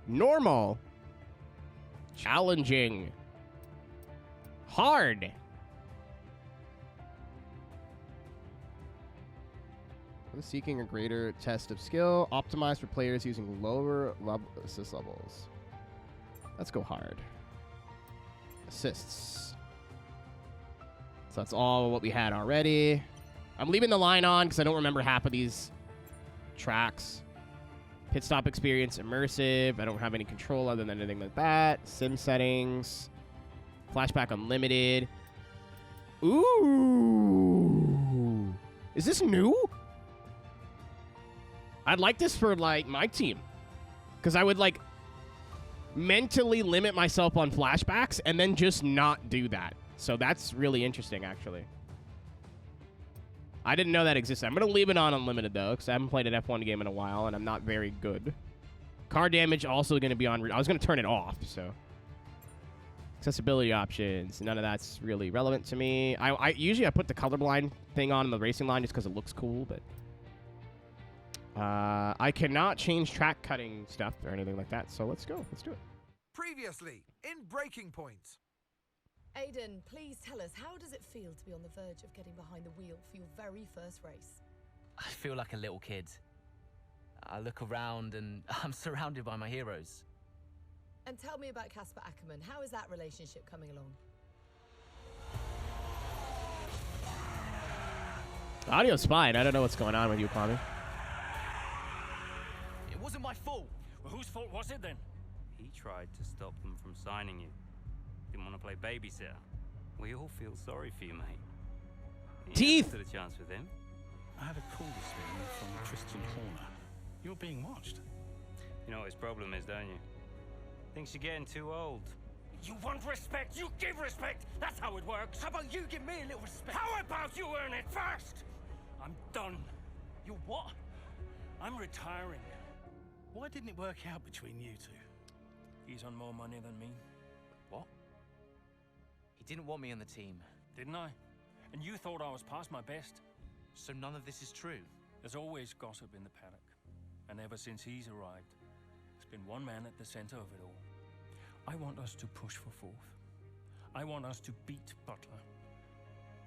Normal. Challenging. Hard. Seeking a greater test of skill. Optimized for players using lower assist levels. Let's go hard. Assists. So that's all what we had already. I'm leaving the line on because I don't remember half of these tracks. Pit stop experience, immersive. I don't have any control other than anything like that. Sim settings. Flashback unlimited. Ooh. Is this new? I'd like this for, like, my team. Because I would, like, mentally limit myself on flashbacks and then just not do that. So that's really interesting, actually. I didn't know that existed. I'm going to leave it on unlimited, though, because I haven't played an F1 game in a while, and I'm not very good. Car damage also going to be on... I was going to turn it off, so... Accessibility options. None of that's really relevant to me. Usually I put the colorblind thing on the racing line just because it looks cool, but... I cannot change track cutting stuff or anything like that, so let's go. Let's do it. Previously, in Breaking Point. Aiden, please tell us, how does it feel to be on the verge of getting behind the wheel for your very first race? I feel like a little kid. I look around and I'm surrounded by my heroes. And tell me about Casper Ackerman. How is that relationship coming along? The audio's fine. I don't know what's going on with you, Kwame. It wasn't my fault. Well, whose fault was it then? He tried to stop them from signing you. Didn't want to play babysitter. We all feel sorry for you, mate. Teeth! Stood a chance with him. I had a call this morning from Tristan Horner. You're being watched. You know what his problem is, don't you? Thinks you're getting too old. You want respect, you give respect. That's how it works. How about you give me a little respect? How about you earn it first? I'm done. You what? I'm retiring. Why didn't it work out between you two? He's on more money than me. What? He didn't want me on the team. Didn't I? And you thought I was past my best? So none of this is true? There's always gossip in the paddock. And ever since he's arrived, there's been one man at the center of it all. I want us to push for fourth. I want us to beat Butler.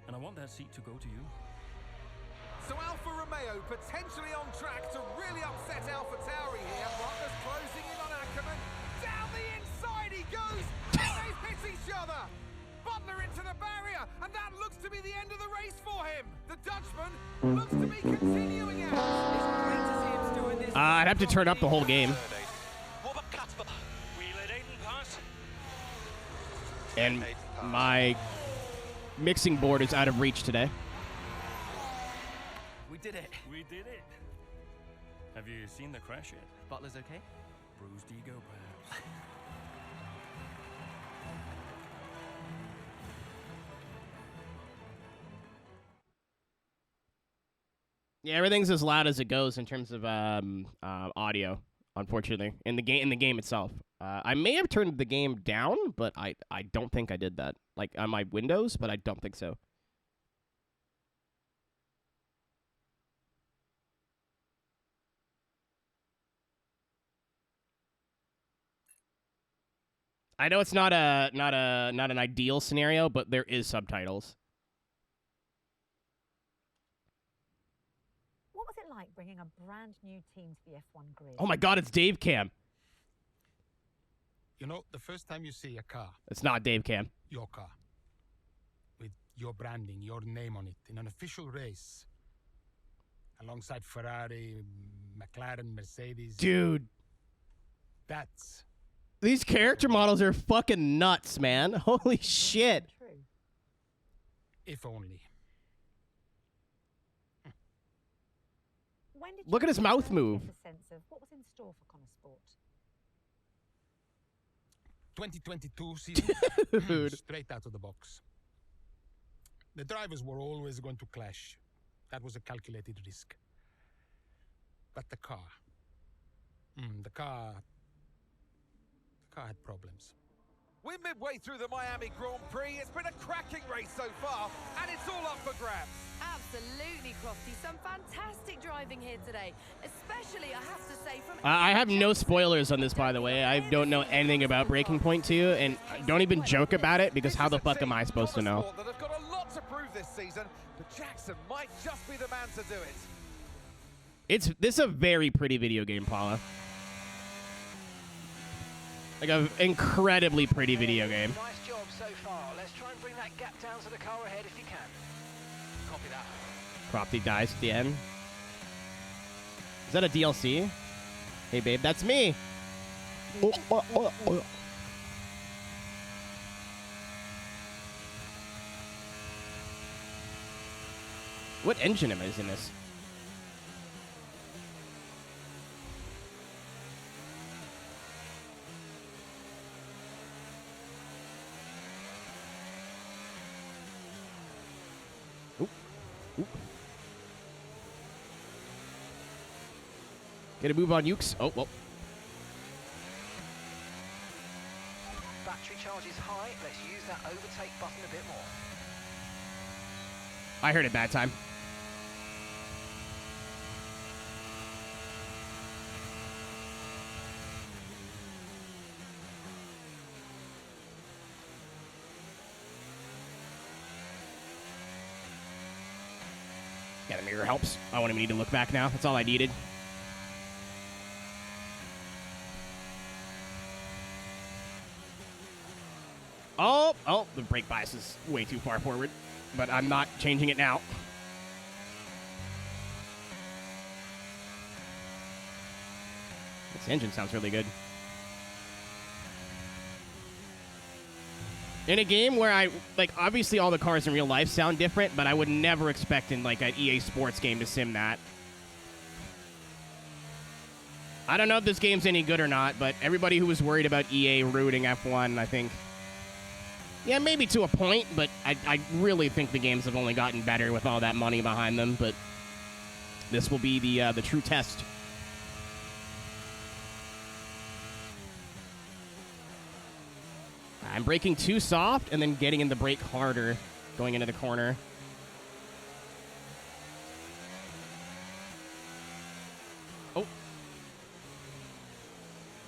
And I want that seat to go to you. So Alfa Romeo potentially on track to really upset AlphaTauri here. Butler's closing in on Ackerman. Down the inside he goes. They hit each other. Butler into the barrier, and that looks to be the end of the race for him. The Dutchman looks to be continuing out. It's great to see him doing this. I'd have to turn up the whole game. And my mixing board is out of reach today. We did it. We did it. Have you seen the crash yet? Butler's okay? Bruised ego, perhaps. Yeah, everything's as loud as it goes in terms of audio. Unfortunately, in the game itself, I may have turned the game down, but I don't think I did that. Like on my Windows, but I don't think so. I know it's not an ideal scenario, but there is subtitles. What was it like bringing a brand new team to the F1 grid? Oh my God, it's Dave Cam. You know, the first time you see a car, It's not Dave Cam. your car, with your branding, your name on it, in an official race, alongside Ferrari, McLaren, Mercedes. Dude, That's these character models are fucking nuts, man. Holy shit. True. if only. When did you Look at his mouth first move. get a sense of what was in store for Connor Sport? 2022 season, Dude. straight out of the box. The drivers were always going to clash. That was a calculated risk. But the car had problems. We're midway through the Miami Grand Prix. It's been a cracking race so far, and it's all up for grabs. Absolutely, Crofty. Some fantastic driving here today. Especially, I have to say, I have no spoilers on this, by the way. I don't know anything about Breaking Point 2, and don't even joke about it, because how the fuck am I supposed to know? That have got a lot to prove this season, but Jackson might just be the man to do it. This is a very pretty video game, Paula. Like an incredibly pretty video game. Nice job so far. Let's try and bring that gap down to the car ahead if you can. Copy that. Propty dies at the end. Is that a DLC? Hey, babe, that's me. What engine am I in this? Oop. Oop. Get a move on Ukes. Oh, well. Battery charge is high. Let's use that overtake button a bit more. I heard it bad time. Yeah, the mirror helps. I won't even need to look back now. That's all I needed. Oh, the brake bias is way too far forward, but I'm not changing it now. This engine sounds really good. In a game where obviously all the cars in real life sound different, but I would never expect in, like, an EA Sports game to sim that. I don't know if this game's any good or not, but everybody who was worried about EA rooting F1, I think... Yeah, maybe to a point, but I really think the games have only gotten better with all that money behind them, but this will be the true test. I'm braking too soft and then getting in the brake harder going into the corner. Oh.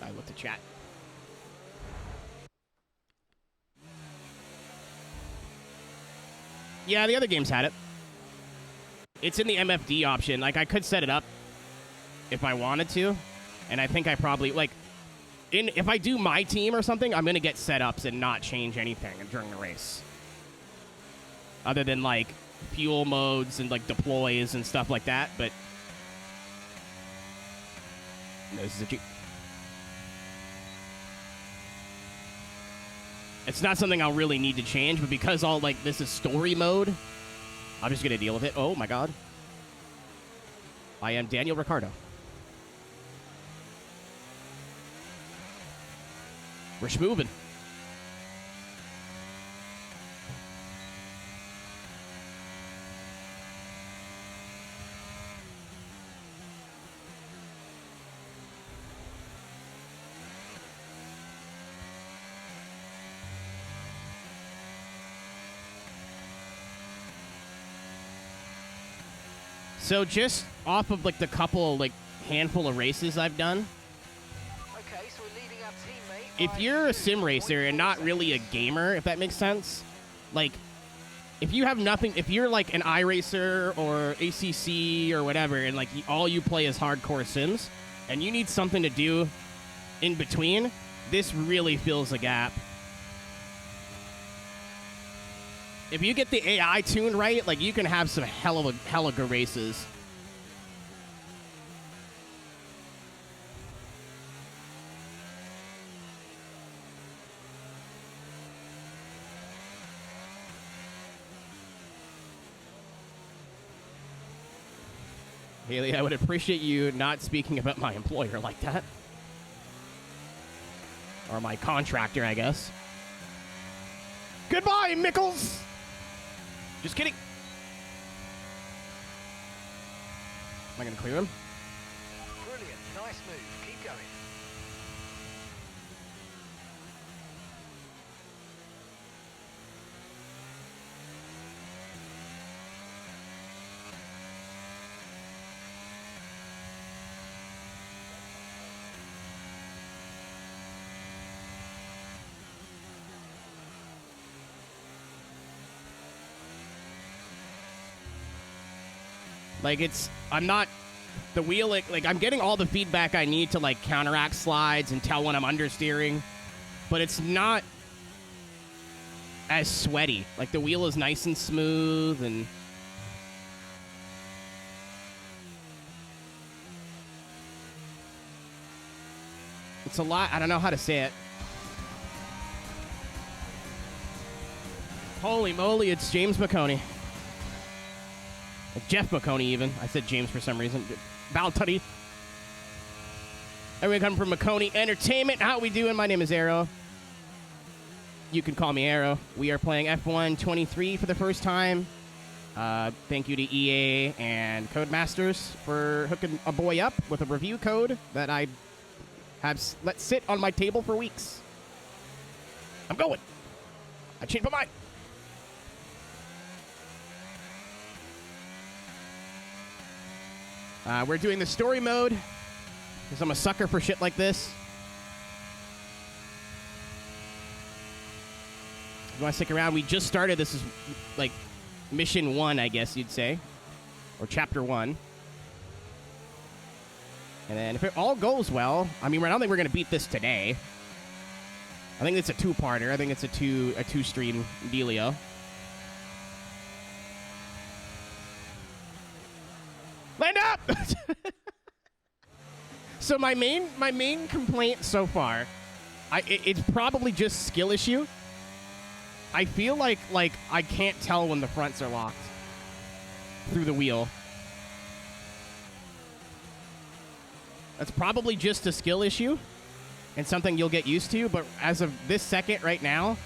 I looked at chat. Yeah, the other games had it. It's in the MFD option. Like, I could set it up if I wanted to. And I think I probably, like, if I do my team or something, I'm going to get setups and not change anything during the race. Other than, like, fuel modes and, like, deploys and stuff like that. But this is a cheat. It's not something I'll really need to change, but because this is story mode, I'm just going to deal with it. Oh, my God. I am Daniel Ricciardo. We're schmoovin'. So just off of, like, the couple, like, handful of races I've done, Okay, so we're leading our teammate. if you're a sim racer and not really a gamer, if that makes sense, like, if you have nothing, if you're, like, an iRacer or ACC or whatever, and, like, all you play is hardcore sims, and you need something to do in between, this really fills a gap. If you get the AI tuned right, like, you can have some hella good races. Haley, I would appreciate you not speaking about my employer like that. Or my contractor, I guess. Goodbye, Mickles! Just kidding. Am I going to clear him? Brilliant. Nice move. Keep going. Like, I'm not, the wheel, like, I'm getting all the feedback I need to, like, counteract slides and tell when I'm understeering, but it's not as sweaty. Like, the wheel is nice and smooth, and it's a lot, I don't know how to say it. Holy moly, it's James McConey. Jeff McConey, even. I said James for some reason. Baltuddy. Everyone coming from McConey Entertainment. How we doing? My name is Aero. You can call me Aero. We are playing F1 23 for the first time. Thank you to EA and Codemasters for hooking a boy up with a review code that I have let sit on my table for weeks. I'm going. I changed my mind. We're doing the story mode because I'm a sucker for shit like this. If you want to stick around, we just started. This is like mission 1, I guess you'd say, or chapter 1. And then if it all goes well, I mean, I don't think we're going to beat this today. I think it's a 2-parter. I think it's a two-stream dealio. Land up! So my main complaint so far, it's probably just skill issue. I feel like I can't tell when the fronts are locked through the wheel. That's probably just a skill issue and something you'll get used to, but as of this second right now,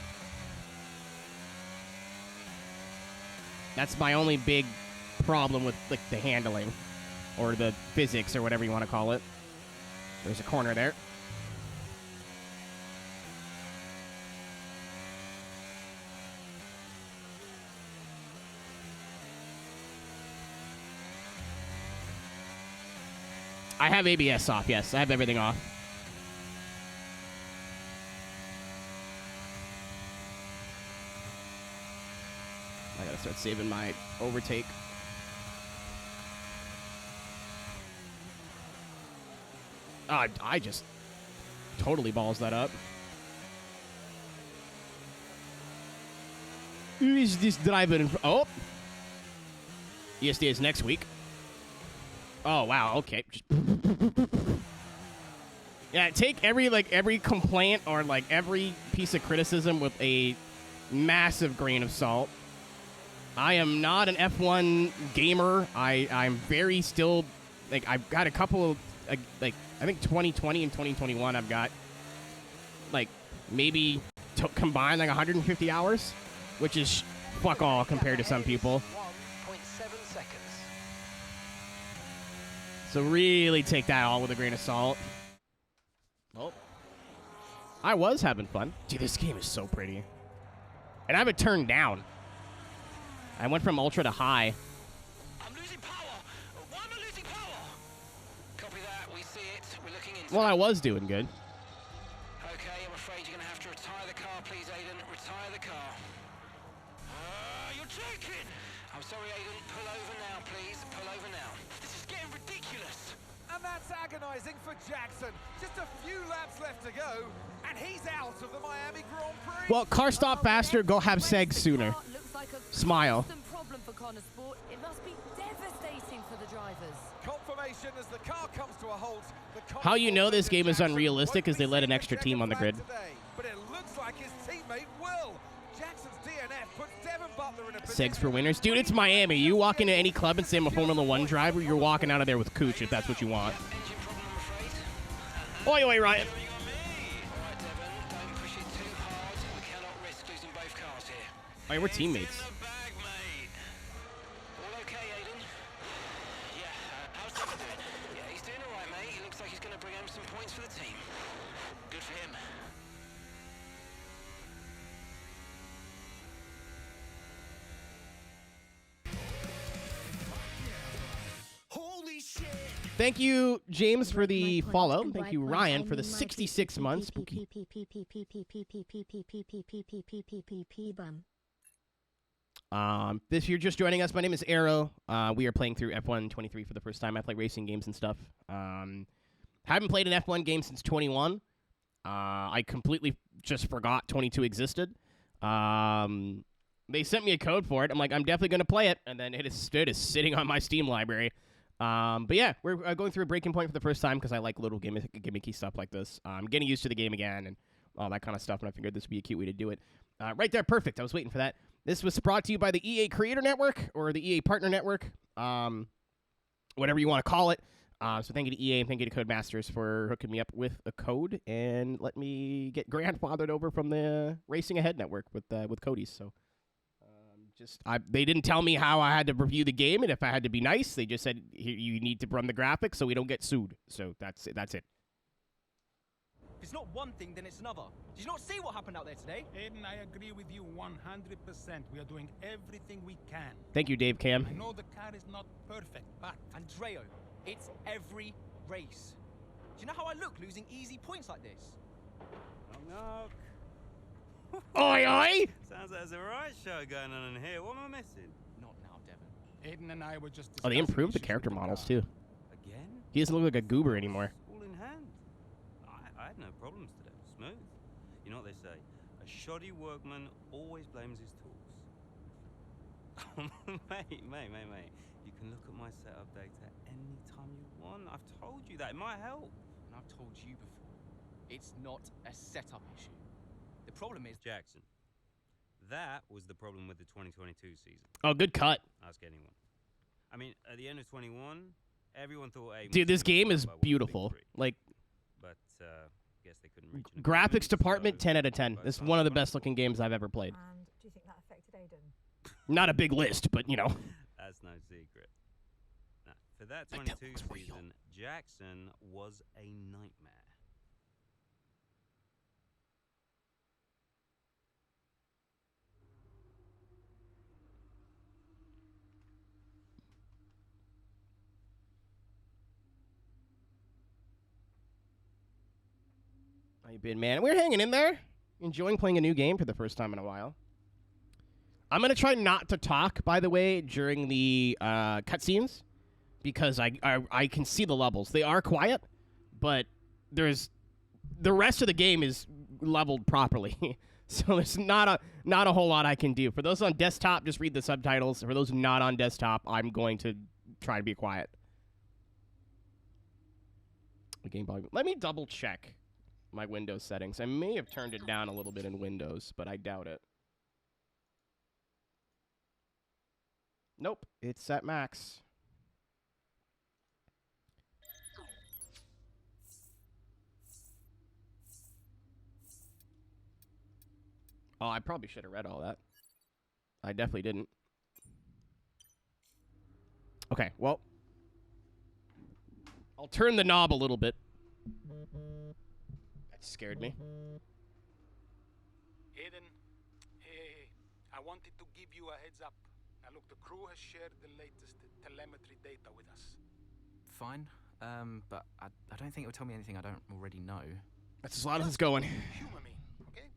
that's my only big problem with like the handling or the physics or whatever you want to call it. There's a corner there. I have ABS off, yes. I have everything off. I gotta start saving my overtake. I just totally balls that up. Who is this driver in front? Oh! ESD is next week. Oh, wow, okay. Yeah, take every complaint or like every piece of criticism with a massive grain of salt. I am not an F1 gamer. I'm very still, like, I've got a couple of, like I think 2020 and 2021 I've got, like, maybe combined, like, 150 hours, which is fuck all compared to some people. 1.7 seconds. So really take that all with a grain of salt. Oh. I was having fun. Dude, this game is so pretty. And I have it turned down. I went from ultra to high. I'm losing power. Why am I losing power? Copy that. We see it. We're looking into Well, I was doing good. Okay, I'm afraid you're going to have to retire the car, please, Aiden. Retire the car. You're joking. I'm sorry, Aiden. Pull over now, please. Pull over now. This is getting ridiculous. And that's agonising for Jackson. Just a few laps left to go, and he's out of the Miami Grand Prix. Well, car stop faster, go have segs sooner. Smile. Problem for Connor Sport. It must be devastating for the drivers. Confirmation as the car comes to a halt. How you know this game is unrealistic is they let an extra team on the grid. But it looks like his teammate will. Jackson's DNF puts Devin Butler in a Segs for winners. Dude, it's Miami. You walk into any club and say I'm a Formula 1 driver, you're walking out of there with Cooch if that's what you want. Oi, oi, Ryan. Alright, Devin. Don't push it too hard. We cannot risk losing both cars here. Oh, yeah, we're teammates. All okay, Aiden? Yeah, how's Devin doing? Yeah, he's doing alright, mate. He looks like he's going to bring home some points for the team. Good for him. Holy shit! Thank you, James, for the follow. Thank you, Ryan, for the 66 months. If you're just joining us, my name is Aero. We are playing through F1 23 for the first time. I play racing games and stuff. Haven't played an F1 game since 21. I completely just forgot 22 existed. They sent me a code for it. I'm like, I'm definitely going to play it. And then it is sitting on my Steam library. But yeah, we're going through a breaking point for the first time because I like little gimmicky stuff like this. I'm getting used to the game again and all that kind of stuff. And I figured this would be a cute way to do it. Right there, perfect. I was waiting for that. This was brought to you by the EA Creator Network or the EA Partner Network, whatever you want to call it. So thank you to EA and thank you to Codemasters for hooking me up with a code and let me get grandfathered over from the Racing Ahead Network with Cody's. So they didn't tell me how I had to review the game and if I had to be nice. They just said you need to run the graphics so we don't get sued. So that's it. If it's not one thing, then it's another. Did you not see what happened out there today? Aiden, I agree with you 100%. We are doing everything we can. Thank you, Dave Cam. I know the car is not perfect, but... Andreo, it's every race. Do you know how I look losing easy points like this? Knock, knock. Oi, oi! Sounds like there's a riot show going on in here. What am I missing? Not now, Devon. Aiden and I were just Oh, they improved the character models, too. Again? He doesn't look like a goober anymore. All in hand. I had no problems today. Smooth. You know what they say? A shoddy workman always blames his tools. mate. You can look at my setup data any time you want. I've told you that. It might help. And I've told you before, it's not a setup issue. The problem is... Jackson. That was the problem with the 2022 season. Oh, good cut. Ask anyone. I mean, at the end of 21, everyone thought... Dude, this game is beautiful. Like... But, guess they couldn't reach... Graphics department, 10 out of 10. This is one of the best looking games I've ever played. And do you think that affected Aiden? Not a big list, but, you know. That's no secret. Now, for that 22 season, Jackson was a nightmare. How you been, man? We're hanging in there. Enjoying playing a new game for the first time in a while. I'm going to try not to talk, by the way, during the cutscenes. Because I can see the levels. They are quiet, but the rest of the game is leveled properly. So there's not a whole lot I can do. For those on desktop, just read the subtitles. For those not on desktop, I'm going to try to be quiet. The game volume. Let me double check my Windows settings. I may have turned it down a little bit in Windows, but I doubt it. Nope, it's at max. Oh, I probably should have read all that. I definitely didn't. Okay, well. I'll turn the knob a little bit. That scared me. Aiden, hey, I wanted to give you a heads up. Now look, the crew has shared the latest telemetry data with us. Fine, but I don't think it will tell me anything I don't already know. That's as loud as it's going. Humor me, okay?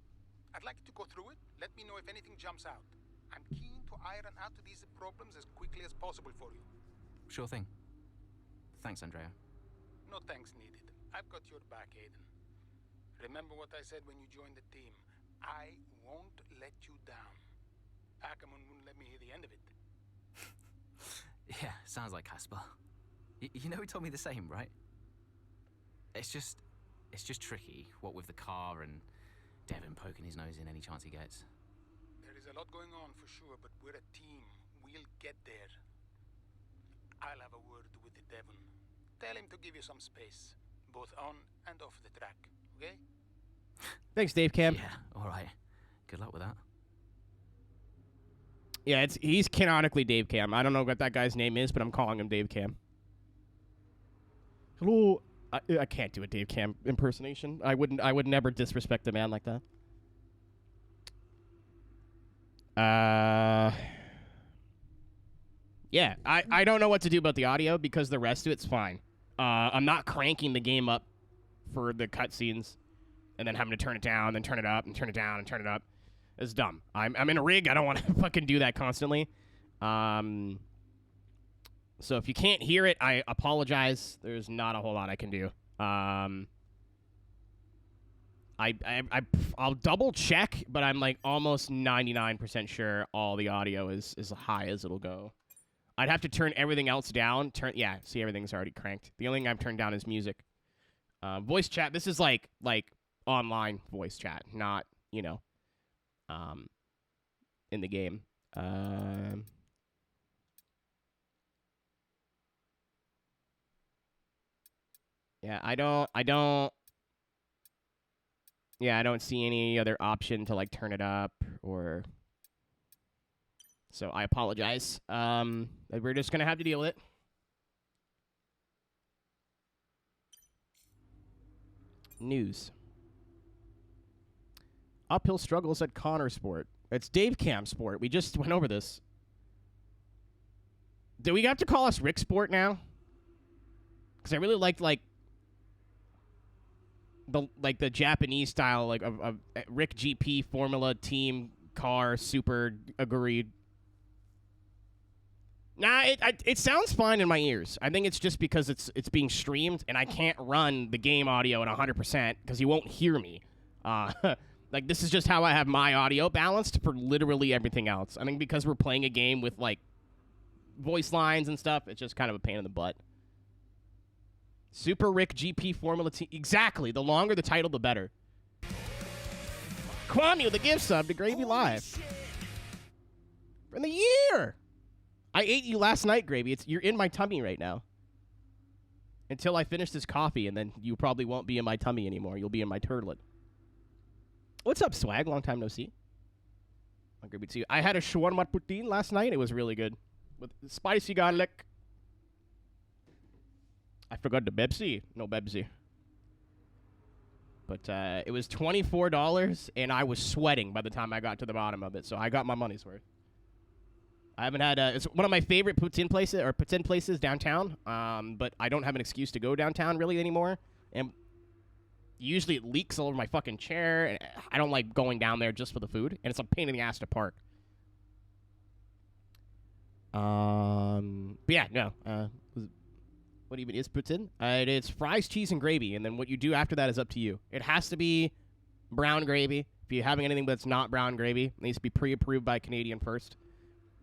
I'd like you to go through it. Let me know if anything jumps out. I'm keen to iron out these problems as quickly as possible for you. Sure thing. Thanks, Andrea. No thanks needed. I've got your back, Aiden. Remember what I said when you joined the team. I won't let you down. Ackerman wouldn't let me hear the end of it. Yeah, sounds like Casper. You know he told me the same, right? It's just tricky, what with the car and Devin poking his nose in any chance he gets. There is a lot going on for sure, but we're a team. We'll get there. I'll have a word with the Devon. Tell him to give you some space, both on and off the track, okay? Thanks, Dave Cam. Yeah, all right. Good luck with that. Yeah, he's canonically Dave Cam. I don't know what that guy's name is, but I'm calling him Dave Cam. Hello. I can't do a Dave Cam impersonation. I would never disrespect a man like that. Yeah, I don't know what to do about the audio because the rest of it's fine. I'm not cranking the game up for the cutscenes and then having to turn it down, then turn it up, and turn it down, and turn it up. It's dumb. I'm in a rig. I don't want to fucking do that constantly. So if you can't hear it, I apologize. There's not a whole lot I can do. I'll double check, but I'm like almost 99% sure all the audio is as high as it'll go. I'd have to turn everything else down. See, everything's already cranked. The only thing I've turned down is music. Voice chat. This is like online voice chat, not in the game. Yeah, I don't see any other option to like turn it up or. So I apologize. We're just gonna have to deal with it. News. Uphill struggles at Connor Sport. It's Dave Cam Sport. We just went over this. Do we have to call us Rick Sport now? Because I really liked the Japanese style of Rick GP Formula Team Car Super agreed. Nah, it sounds fine in my ears. I think it's just because it's being streamed and I can't run the game audio at 100% because you won't hear me. Like this is just how I have my audio balanced for literally everything else. I think because we're playing a game with like voice lines and stuff, it's just kind of a pain in the butt. Super Rick GP Formula Team. Exactly. The longer the title, the better. Kwame with a gift sub to Gravy Live. For the year. I ate you last night, Gravy. You're in my tummy right now. Until I finish this coffee, and then you probably won't be in my tummy anymore. You'll be in my turlet. What's up, Swag? Long time no see. I'm Gravy too. I had a shawarma poutine last night. It was really good. With spicy garlic. I forgot the Bebsi. No Bebsi. But it was $24, and I was sweating by the time I got to the bottom of it. So I got my money's worth. I haven't had it's one of my favorite poutine places downtown. But I don't have an excuse to go downtown really anymore. And usually it leaks all over my fucking chair. And I don't like going down there just for the food. And it's a pain in the ass to park. But yeah, no. What even is poutine? It's fries, cheese, and gravy. And then what you do after that is up to you. It has to be brown gravy. If you're having anything that's not brown gravy, it needs to be pre-approved by Canadian first.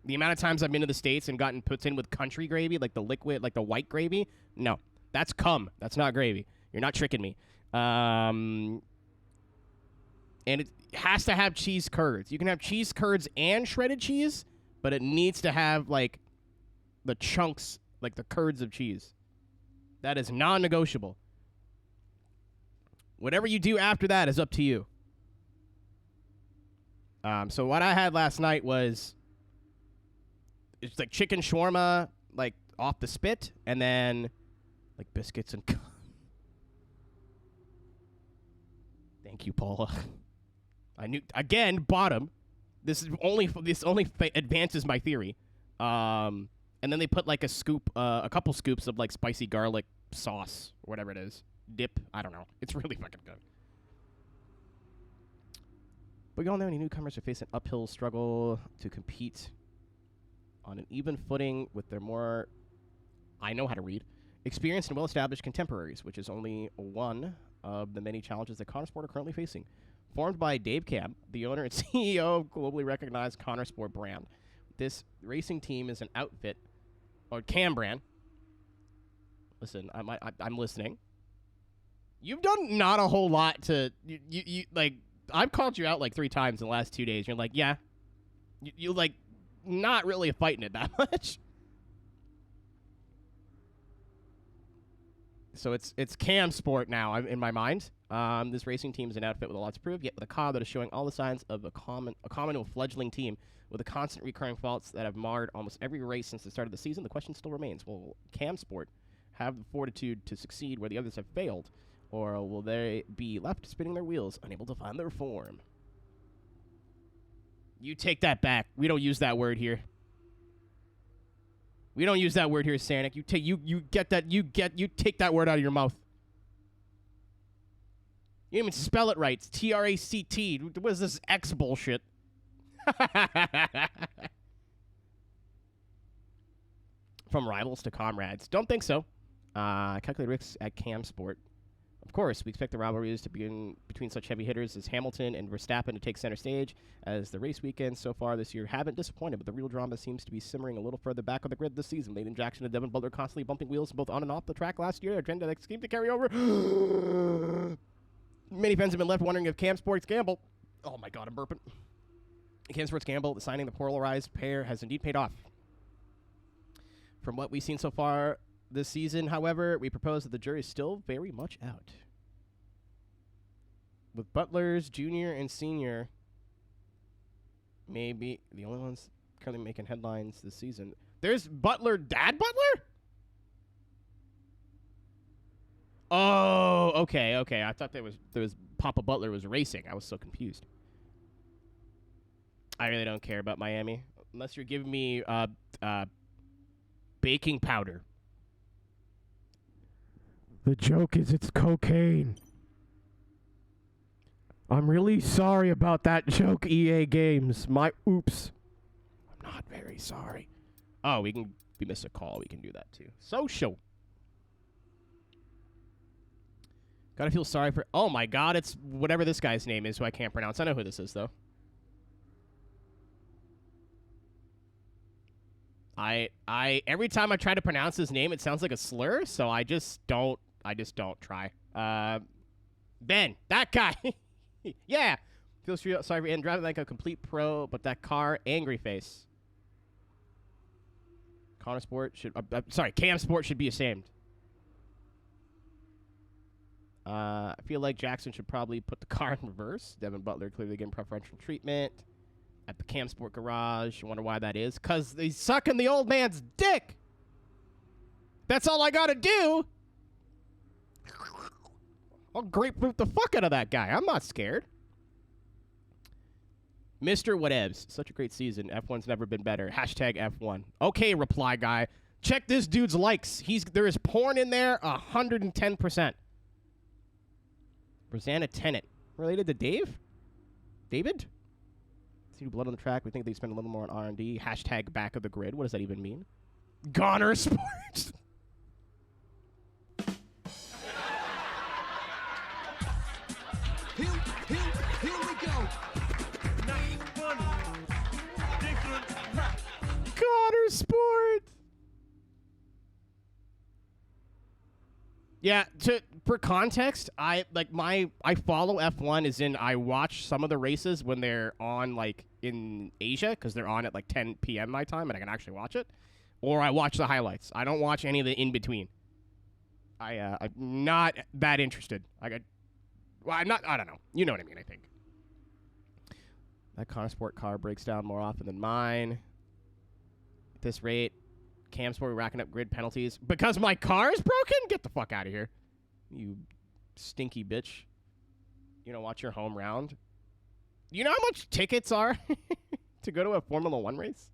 The amount of times I've been to the States and gotten poutine with country gravy, like the liquid, like the white gravy, no. That's cum. That's not gravy. You're not tricking me. And it has to have cheese curds. You can have cheese curds and shredded cheese, but it needs to have, like, the chunks, like the curds of cheese. That is non-negotiable. Whatever you do after that is up to you. So what I had last night was... It's like chicken shawarma, like, off the spit, and then, like, biscuits and... Thank you, Paula. I knew... Again, bottom. This only advances my theory. And then they put, like, a couple scoops of, like, spicy garlic sauce, or whatever it is. Dip. I don't know. It's really fucking good. But you all know any newcomers are facing an uphill struggle to compete on an even footing with their more, I know how to read, experienced and well-established contemporaries, which is only one of the many challenges that Connor Sport are currently facing. Formed by Dave Cam, the owner and CEO of globally recognized Connor Sport brand. This racing team is an outfit, or Cam brand. Listen, I'm listening. You've done not a whole lot to, you like, I've called you out like 3 times in the last 2 days. You're like, yeah, you like, not really fighting it that much. So it's Cam Sport now in my mind. This racing team is an outfit with a lot to prove, yet with a car that is showing all the signs of a common fledgling team with a constant recurring faults that have marred almost every race since the start of the season. The question still remains, will Cam Sport have the fortitude to succeed where the others have failed, or will they be left spinning their wheels, unable to find their form? You take that back. We don't use that word here. We don't use that word here, Sanic. You take that word out of your mouth. You didn't even spell it right. It's TRACT. What is this X bullshit? From rivals to comrades. Don't think so. Calculated risks at Cam Sport. Of course, we expect the rivalries to be between such heavy hitters as Hamilton and Verstappen to take center stage, as the race weekends so far this year haven't disappointed, but the real drama seems to be simmering a little further back on the grid this season. Layden Jackson and Devin Butler constantly bumping wheels both on and off the track last year, a trend that seemed to carry over. Many fans have been left wondering if Cam Sports gamble. Oh my god, I'm burping. Cam Sports gamble, the signing the polarized pair has indeed paid off. From what we've seen so far this season, however, we propose that the jury is still very much out. With Butler's junior and senior maybe the only ones currently making headlines this season. There's Butler, Dad Butler? Oh, okay. I thought there was Papa Butler was racing. I was so confused. I really don't care about Miami unless you're giving me baking powder. The joke is it's cocaine. I'm really sorry about that joke, EA Games. My oops. I'm not very sorry. Oh, we missed a call. We can do that too. Social. Gotta feel sorry for... Oh my god, it's whatever this guy's name is who I can't pronounce. I know who this is, though. Every time I try to pronounce his name, it sounds like a slur, so I just don't try. Ben, that guy. Yeah. Feels sorry for Ian driving like a complete pro, but that car, angry face. Cam Sport should be ashamed. I feel like Jackson should probably put the car in reverse. Devin Butler clearly getting preferential treatment at the Cam Sport garage. I wonder why that is. Because he's sucking the old man's dick. That's all I got to do. I'll grapefruit the fuck out of that guy. I'm not scared. Mr. Whatevs. Such a great season. F1's never been better. Hashtag F1. Okay, reply guy. Check this dude's likes. There is porn in there 110%. Rosanna Tennant. Related to Dave? David? See blood on the track. We think they spend a little more on R&D. Hashtag back of the grid. What does that even mean? Goner Sports. Here we go. Nothing fun. Different. Goner Sports. Yeah, for context, I follow F1 as in I watch some of the races when they're on like in Asia because they're on at like 10 p.m. my time and I can actually watch it, or I watch the highlights. I don't watch any of the in between. I'm not that interested. I'm not. I don't know. You know what I mean? I think that Connor Sport car breaks down more often than mine. At this rate. Cam Sport racking up grid penalties because my car is broken? Get the fuck out of here. You stinky bitch. You don't watch your home round? You know how much tickets are to go to a Formula 1 race?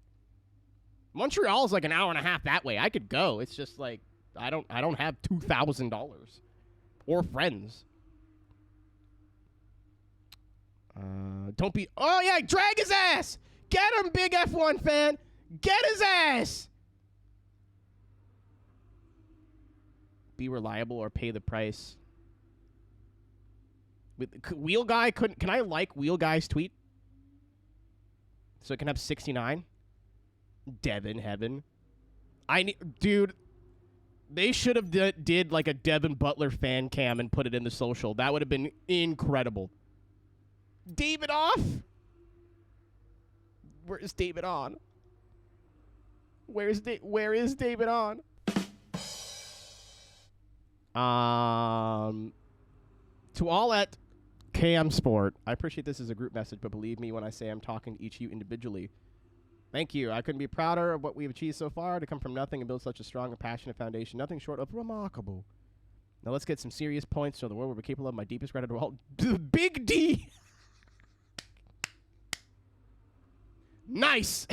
Montreal is like an hour and a half that way. I could go. It's just like I don't have $2,000 or friends. Don't be... Oh, yeah, drag his ass! Get him, big F1 fan! Get his ass! Be reliable or pay the price. Wheel Guy couldn't... Can I like Wheel Guy's tweet? So it can have 69? Devin Heaven. Dude, they should have did like a Devin Butler fan cam and put it in the social. That would have been incredible. David off? Where is David on? Where is David on? To all at Cam Sport, I appreciate this as a group message, but believe me when I say I'm talking to each of you individually. Thank you. I couldn't be prouder of what we've achieved so far to come from nothing and build such a strong and passionate foundation. Nothing short of remarkable. Now let's get some serious points to the world we're capable of. My deepest gratitude to all. Big D! Nice!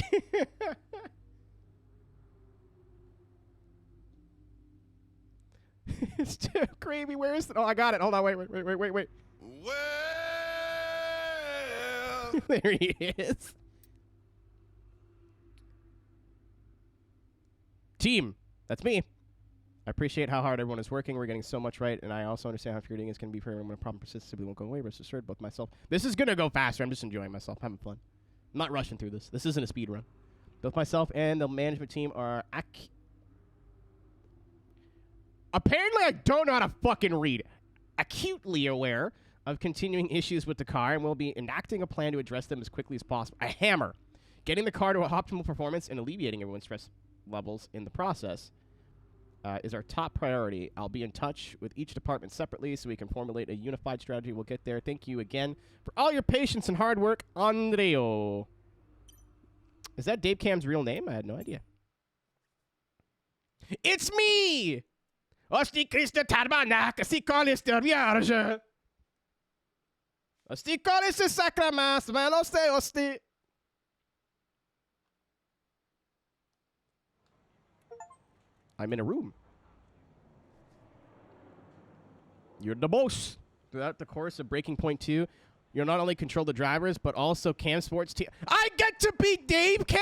It's too creepy. Where is it? Oh, I got it. Hold on. Wait. Well, There he is. Team, that's me. I appreciate how hard everyone is working. We're getting so much right, and I also understand how infuriating it's going to be for everyone when a problem persists. Simply won't go away. Rest assured, both myself. This is going to go faster. I'm just enjoying myself, having fun. I'm not rushing through this. This isn't a speed run. Both myself and the management team are apparently I don't know how to fucking read. Acutely aware of continuing issues with the car, and we'll be enacting a plan to address them as quickly as possible. A hammer. Getting the car to an optimal performance and alleviating everyone's stress levels in the process is our top priority. I'll be in touch with each department separately so we can formulate a unified strategy. We'll get there. Thank you again for all your patience and hard work, Andreo. Is that Dave Cam's real name? I had no idea. It's me! Osti Christa Tarbanak, si colis de vierge. Osti colis de sacramas, veloste osti. I'm in a room. You're the boss. Throughout the course of Breaking Point 2, you'll not only control the drivers, but also Cam Sports team. I get to be Dave Cam?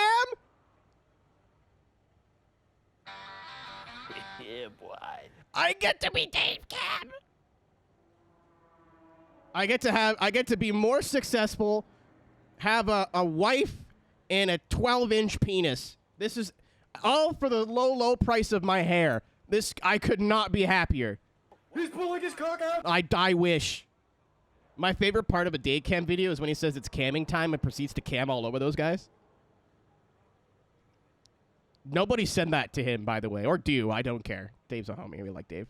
Yeah, boy. I get to be Dave Cam. I get to be more successful, have a wife, and a 12-inch penis. This is all for the low price of my hair. I could not be happier. He's pulling his cock out. I wish. My favorite part of a Dave Cam video is when he says it's camming time and proceeds to cam all over those guys. Nobody send that to him, by the way. Or do. I don't care. Dave's a homie. We like Dave.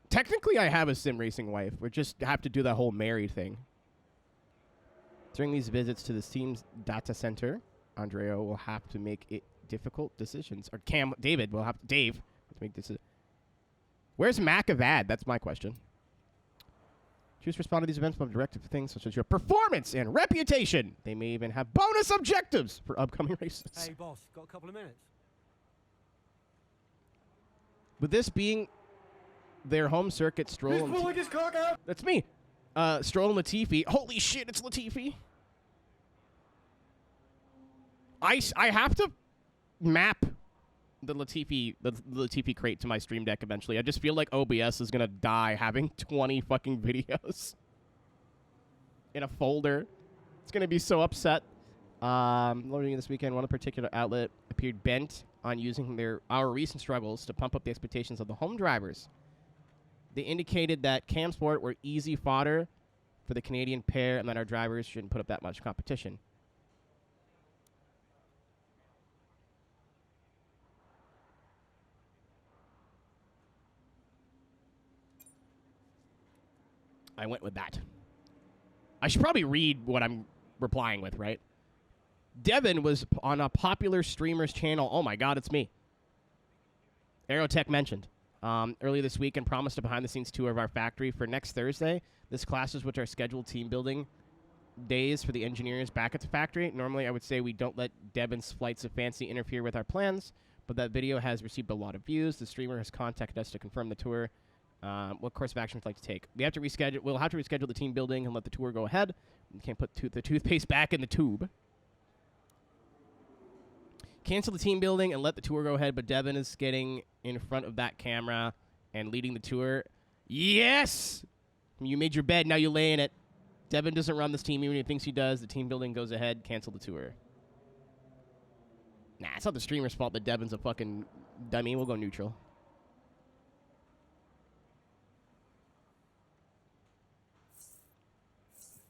Technically, I have a sim racing wife. We just have to do that whole married thing. During these visits to the team's data center, Andreo will have to make difficult decisions. Or David will have to make decisions. Where's Macavad? That's my question. Choose to respond to these events with directive things such as your performance and reputation. They may even have bonus objectives for upcoming races. Hey, boss, got a couple of minutes? With this being their home circuit, Stroll He's and pulling his cock out. That's me. Stroll and Latifi. Holy shit, it's Latifi. I have to map the Latifi crate to my stream deck eventually. I just feel like OBS is gonna die having 20 fucking videos in a folder. It's gonna be so upset. Loading this weekend, one particular outlet appeared bent on using our recent struggles to pump up the expectations of the home drivers. They indicated that Cam Sport were easy fodder for the Canadian pair and that our drivers shouldn't put up that much competition. I went with that. I should probably read what I'm replying with, right? Devin was on a popular streamer's channel. Oh my god, it's me. Aeroteq mentioned earlier this week and promised a behind-the-scenes tour of our factory for next Thursday. This clashes with our scheduled team building days for the engineers back at the factory. Normally, I would say we don't let Devin's flights of fancy interfere with our plans, but that video has received a lot of views. The streamer has contacted us to confirm the tour. What course of action would you like to take? We'll have to reschedule the team building and let the tour go ahead. We can't put the toothpaste back in the tube. Cancel the team building and let the tour go ahead, but Devin is getting in front of that camera and leading the tour. Yes! You made your bed, now you lay in it. Devin doesn't run this team, even if he thinks he does. The team building goes ahead, cancel the tour. Nah, it's not the streamer's fault that Devin's a fucking dummy. We'll go neutral.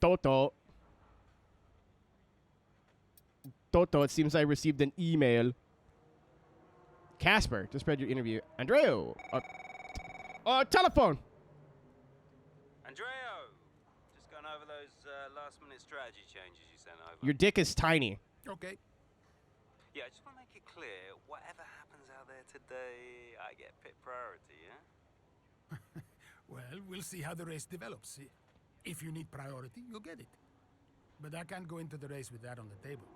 Toto, it seems I received an email. Casper, just read your interview. Andreo, telephone. Andreo, just going over those last-minute strategy changes you sent over. Your dick is tiny. Okay. Yeah, I just want to make it clear, whatever happens out there today, I get pit priority, yeah? Well, we'll see how the race develops. If you need priority, you'll get it. But I can't go into the race with that on the table.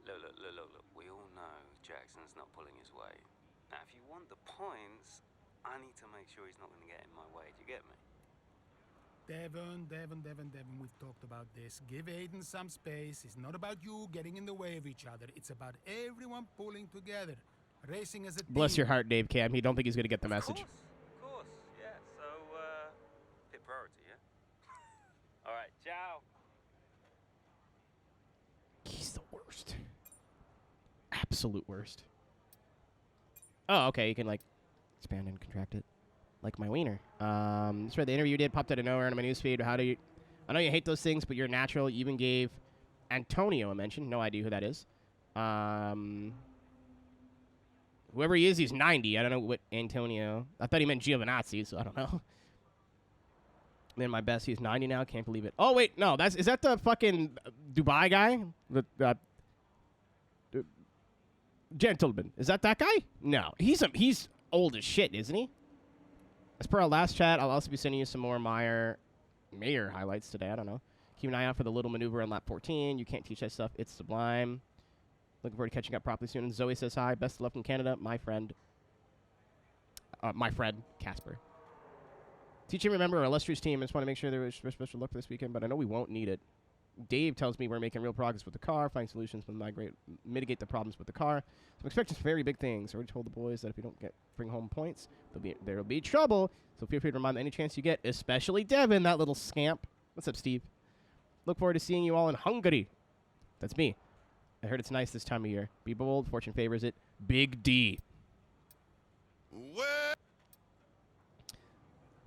Look. We all know Jackson's not pulling his weight. Now, if you want the points, I need to make sure he's not going to get in my way. Do you get me? Devon, we've talked about this. Give Aiden some space. It's not about you getting in the way of each other. It's about everyone pulling together, racing as a team. Bless your heart, Dave Cam. You don't think he's going to get the message. Of course, yeah. So, pit priority, yeah? All right, ciao. He's the worst. Absolute worst. Oh, okay. You can, like, expand and contract it. Like my wiener. That's right. The interview you did popped out of nowhere on my newsfeed. How do you... I know you hate those things, but you're natural. You even gave Antonio a mention. No idea who that is. Whoever he is, he's 90. I don't know what Antonio... I thought he meant Giovinazzi, so I don't know. Man, my best. He's 90 now. Can't believe it. Oh, wait. No, is that the fucking Dubai guy? The gentleman. Is that guy? No. He's old as shit, isn't he? As per our last chat, I'll also be sending you some more Mayer highlights today. I don't know. Keep an eye out for the little maneuver on lap 14. You can't teach that stuff. It's sublime. Looking forward to catching up properly soon. And Zoe says hi. Best of luck in Canada. My friend, Casper. Teach and remember our illustrious team. I just want to make sure there was special luck for this weekend, but I know we won't need it. Dave tells me we're making real progress with the car, finding solutions to mitigate the problems with the car. So I'm expecting some very big things. I already told the boys that if we don't bring home points, there will be trouble. So feel free to remind them any chance you get, especially Devin, that little scamp. What's up, Steve? Look forward to seeing you all in Hungary. That's me. I heard it's nice this time of year. Be bold. Fortune favors it. Big D. What?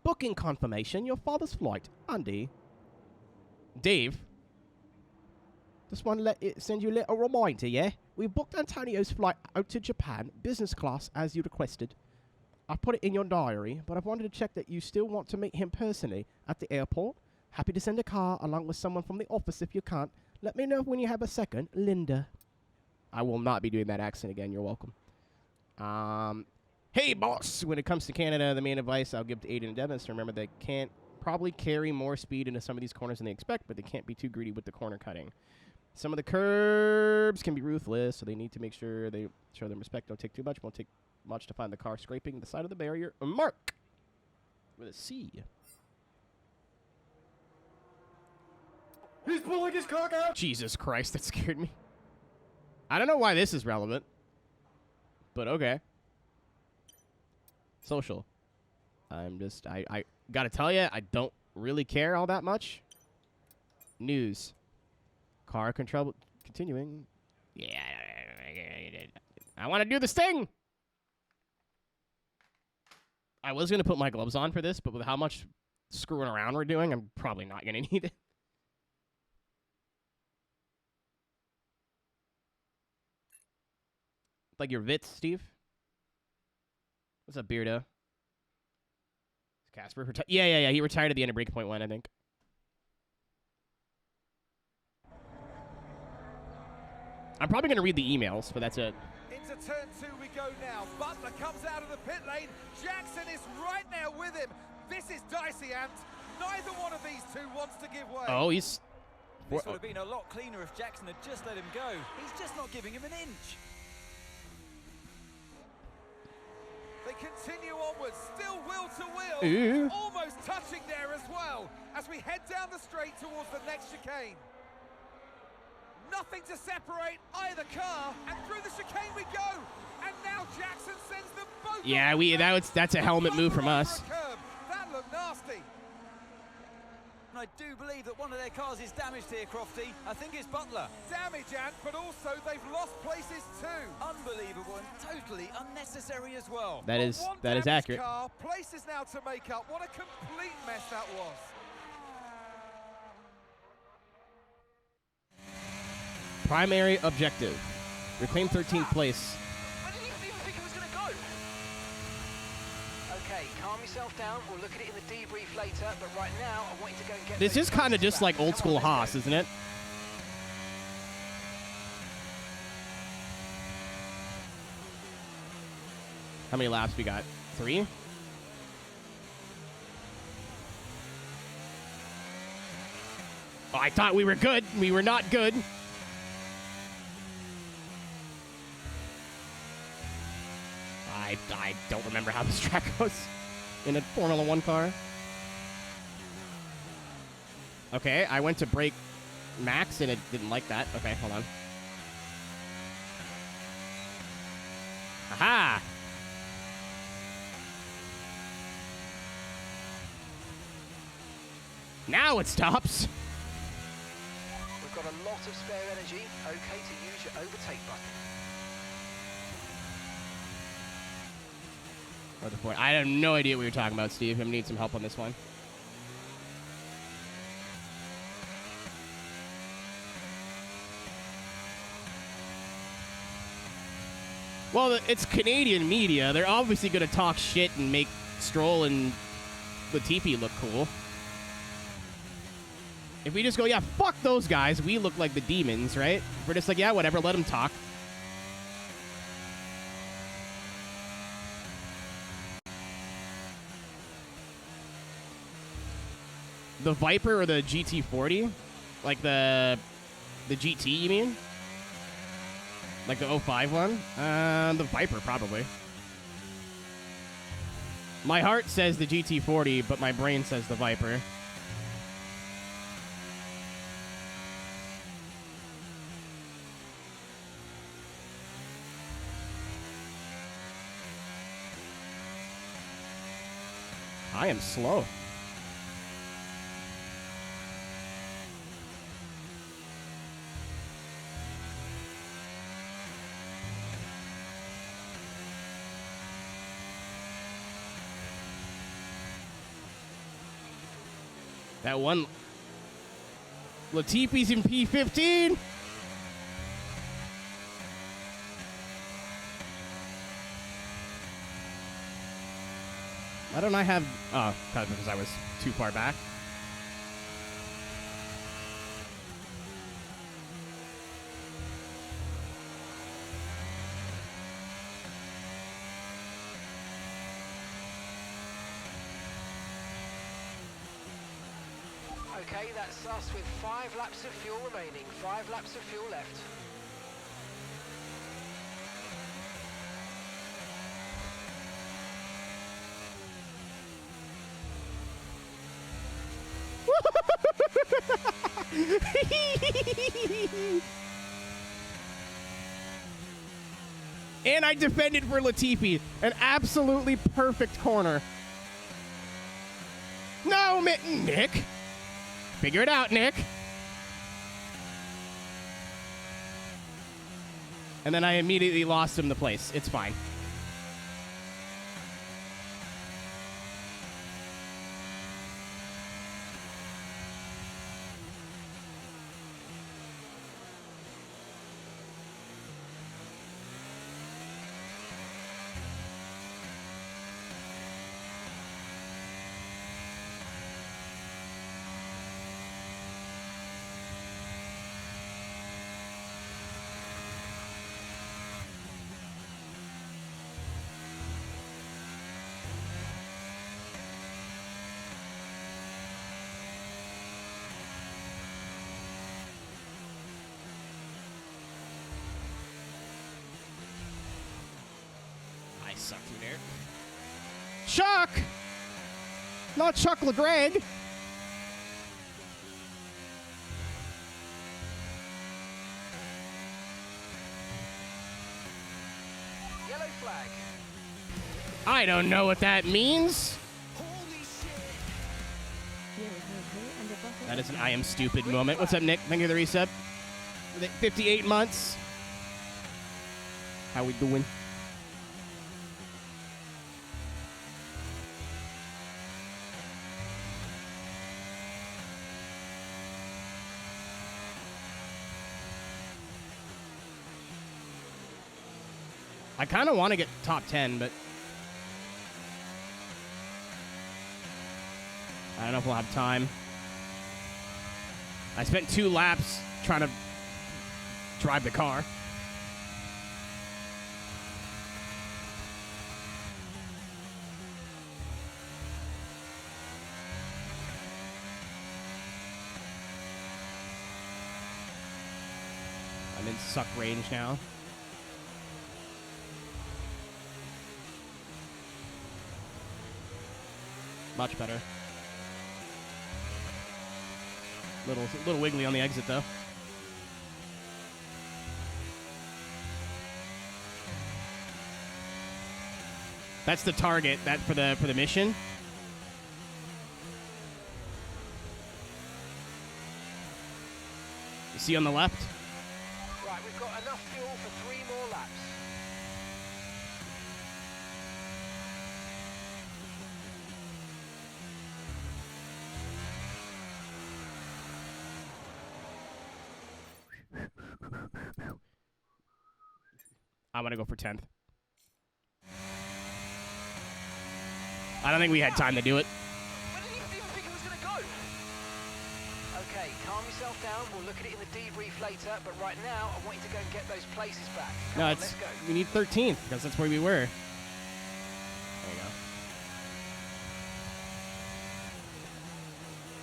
Booking confirmation. Your father's flight. Andy. Dave. Just want to send you a little reminder, yeah? We've booked Antonio's flight out to Japan, business class, as you requested. I've put it in your diary, but I've wanted to check that you still want to meet him personally at the airport. Happy to send a car along with someone from the office if you can't. Let me know when you have a second. Linda. I will not be doing that accent again. You're welcome. Hey, boss! When it comes to Canada, the main advice I'll give to Aiden and Devin is to remember they can't probably carry more speed into some of these corners than they expect, but they can't be too greedy with the corner cutting. Some of the curbs can be ruthless, so they need to make sure they show them respect. Don't take too much. Won't take much to find the car scraping the side of the barrier. Mark with a C. He's pulling his cock out. Jesus Christ, that scared me. I don't know why this is relevant, but okay. Social. I gotta tell you, I don't really care all that much. News. Car control continuing. Yeah, I want to do this thing. I was going to put my gloves on for this, but with how much screwing around we're doing, I'm probably not going to need it. Like your Vitz, Steve? What's up, Beardo? Is Casper yeah. He retired at the end of Breakpoint 1, I think. I'm probably going to read the emails, but that's it. Into turn 2 we go now. Butler comes out of the pit lane. Jackson is right there with him. This is dicey, Ant. Neither one of these two wants to give way. Oh, he's... This would have been a lot cleaner if Jackson had just let him go. He's just not giving him an inch. They continue onwards, still wheel to wheel. Ew. Almost touching there as well, as we head down the straight towards the next chicane. Nothing to separate either car, and through the chicane we go. And now Jackson sends them both. Yeah, that's a helmet move from us. That looked nasty. And I do believe that one of their cars is damaged here, Crofty. I think it's Butler. Damage, Ant, but also they've lost places too. Unbelievable and totally unnecessary as well. That is accurate. Car, places now to make up. What a complete mess that was. Primary objective. Reclaim 13th place. I didn't even think it was going to go. Okay, calm yourself down. We'll look at it in the debrief later, but right now I want you to go and get... This is kind of just like old school Haas, isn't it? How many laps we got? 3? Oh, I thought we were good. We were not good. I don't remember how this track goes in a Formula 1 car. Okay, I went to brake max and it didn't like that. Okay, hold on. Aha! Now it stops. We've got a lot of spare energy. Okay to use your overtake button. Or the point. I have no idea what you're talking about, Steve. I'm gonna need some help on this one. Well, it's Canadian media. They're obviously gonna talk shit and make Stroll and Latifi look cool. If we just go, yeah, fuck those guys, we look like the demons, right? We're just like, yeah, whatever, let them talk. The Viper or the GT40? Like the GT, you mean? Like the 05 one? The Viper, probably. My heart says the GT40, but my brain says the Viper. I am slow. That one. Latifi's in P15. Why don't I have... Oh, because I was too far back. Okay, that's us with 5 laps of fuel remaining. 5 laps of fuel left. And I defended for Latifi. An absolutely perfect corner. No, Nick. Figure it out, Nick. And then I immediately lost him the place. It's fine. Suck through there. Chuck! Not Chuck LeGreg. Yellow flag. I don't know what that means. That is an I am stupid moment. What's up, Nick? Thank you for the resub. 58 months. How we doing? I kind of want to get top 10, but I don't know if we'll have time. I spent 2 laps trying to drive the car. I'm in suck range now. Much better. Little wiggly on the exit though. That's the target. That for the mission. You see on the left? Right, we've got enough fuel for 3 more laps. I'm gonna go for 10th. I don't think we had time to do it. I didn't even think it was going to go. Okay, calm yourself down. We'll look at it in the debrief later. But right now, I want you to go and get those places back. Come on, let's go. We need 13th because that's where we were. There you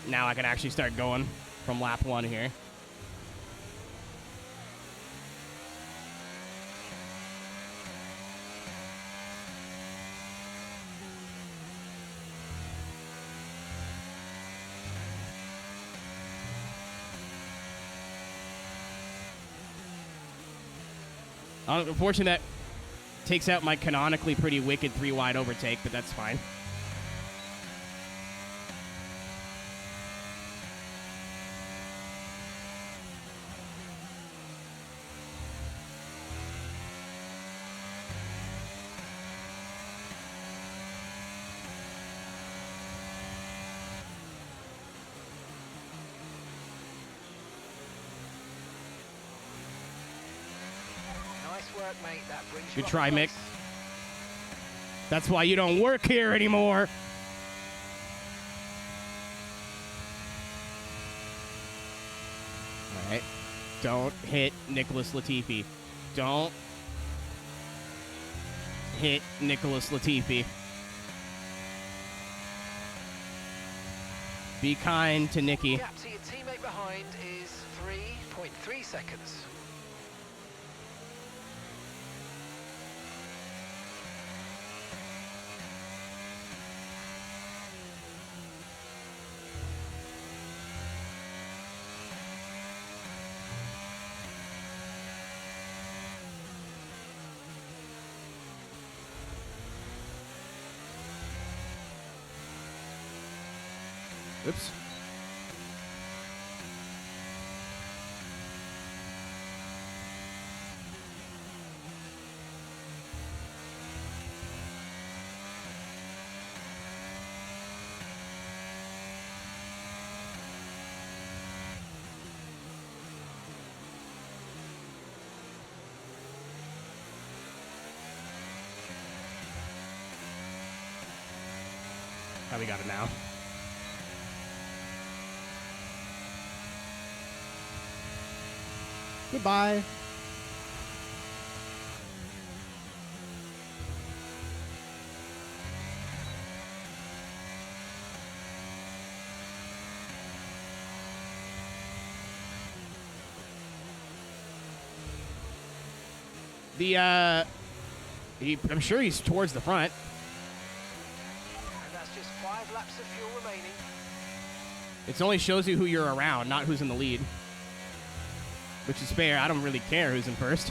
go. Now I can actually start going from lap 1 here. Unfortunately, that takes out my canonically pretty wicked 3-wide overtake, but that's fine. Work, mate. That brings you Good up try, close. Mick. That's why you don't work here anymore. All right. Don't hit Nicholas Latifi. Don't hit Nicholas Latifi. Be kind to Nicky. Gap to your teammate behind is 3.3 seconds. Oops. How we got it now? Goodbye. I'm sure he's towards the front. And that's just 5 laps of fuel remaining. It only shows you who you're around, not who's in the lead. Which is fair. I don't really care who's in first.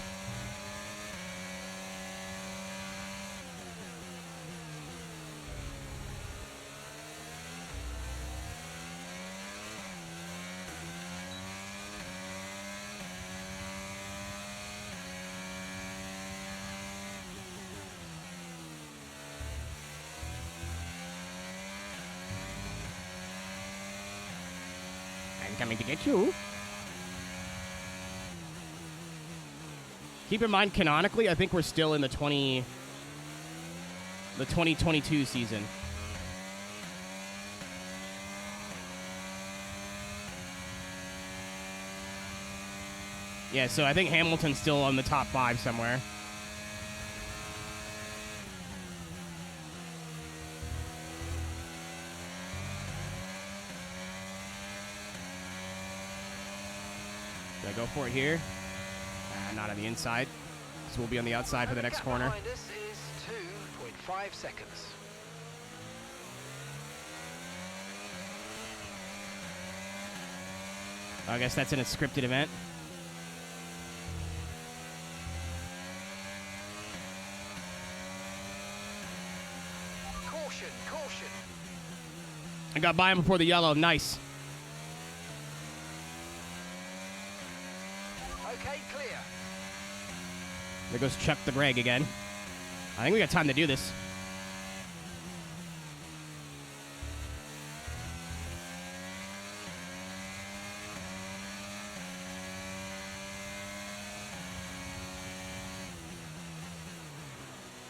I'm coming to get you. Keep in mind, canonically, I think we're still in the 2022 season. Yeah, so I think Hamilton's still on the top 5 somewhere. Do I go for it here? Not on the inside. So we'll be on the outside for the next corner. Behind us is 2.5 seconds. I guess that's in a scripted event. Caution, caution. I got by him before the yellow. Nice. Okay, clear. There goes Chuck the Greg again. I think we got time to do this.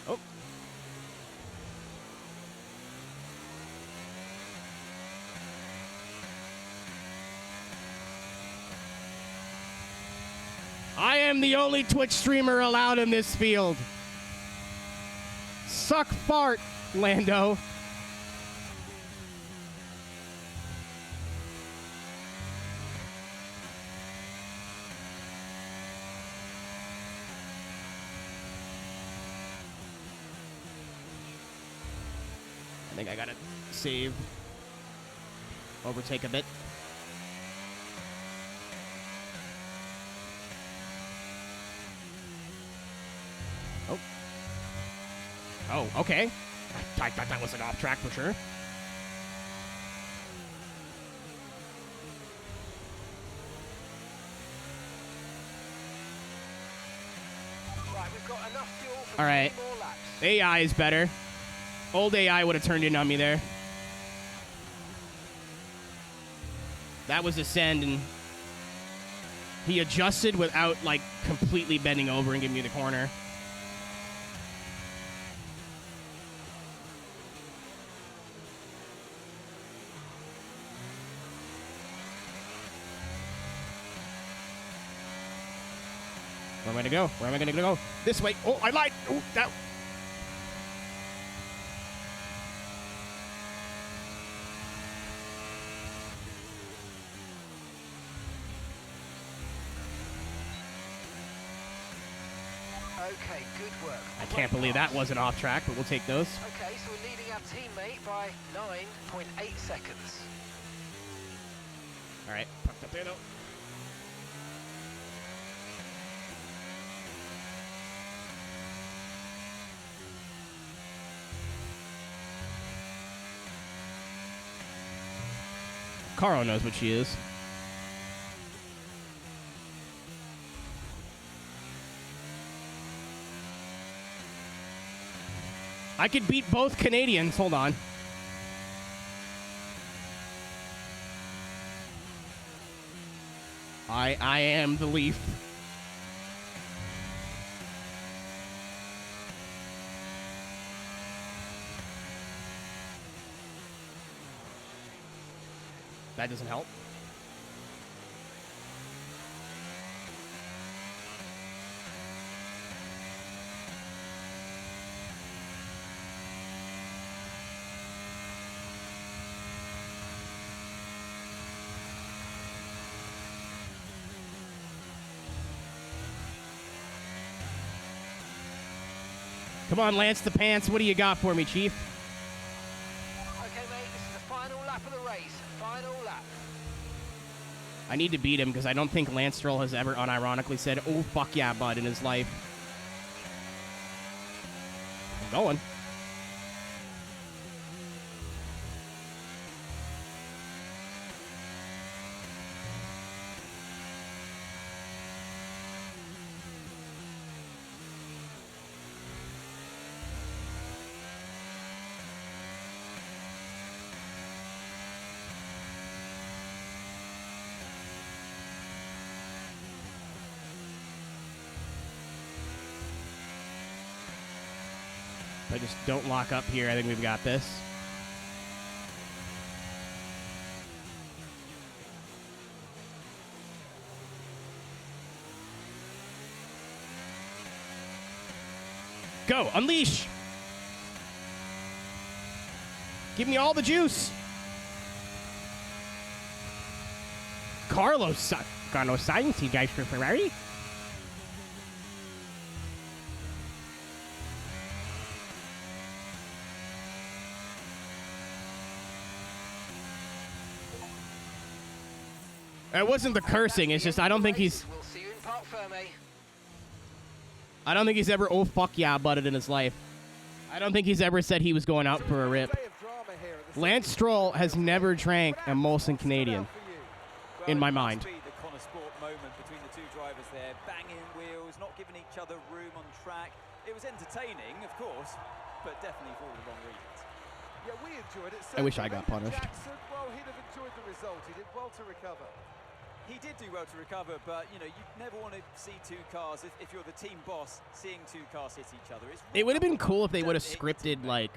Oh. I am the only Twitch streamer allowed in this field. Suck fart, Lando. I think I gotta save. Overtake a bit. Oh. Oh, okay. I thought that was an off track for sure. Right, we've got enough fuel for All right. 3 more laps. AI is better. Old AI would have turned in on me there. That was a send, and he adjusted without, like, completely bending over and giving me the corner. Where am I gonna go? Where am I gonna go? This way. Oh, I lied. Oh, that. Okay, good work. I can't believe that wasn't off track, but we'll take those. Okay, so we're leading our teammate by 9.8 seconds. All right, fucked up there though. Caro knows what she is. I could beat both Canadians. Hold on. I am the Leaf. That doesn't help. Come on, Lance the Pants. What do you got for me, Chief? Okay, mate, this is the final lap of the race. Final lap. I need to beat him because I don't think Lance Stroll has ever unironically said, "Oh, fuck yeah, bud," in his life. I'm going. If I just don't lock up here, I think we've got this. Go, unleash. all the juice. Carlos Sainz, he drives for Ferrari. It wasn't the cursing. It's just I don't think he's. We'll see you in Parc Ferme. I don't think he's ever oh fuck yeah butted in his life. I don't think he's ever said he was going out for a rip. Lance Stroll has never drank a Molson Canadian, in my mind. The Connor Sport moment between the two drivers there, banging wheels, not giving each other room on track. It was entertaining, of course, but definitely for all the wrong reasons. Yeah, we enjoyed it. I wish I got punished. Jackson, well, he'd have enjoyed the result. He did well to recover. He did do well to recover, but you know, you never want to see two cars if you're the team boss seeing two cars hit each other. It would have been cool if they would have scripted like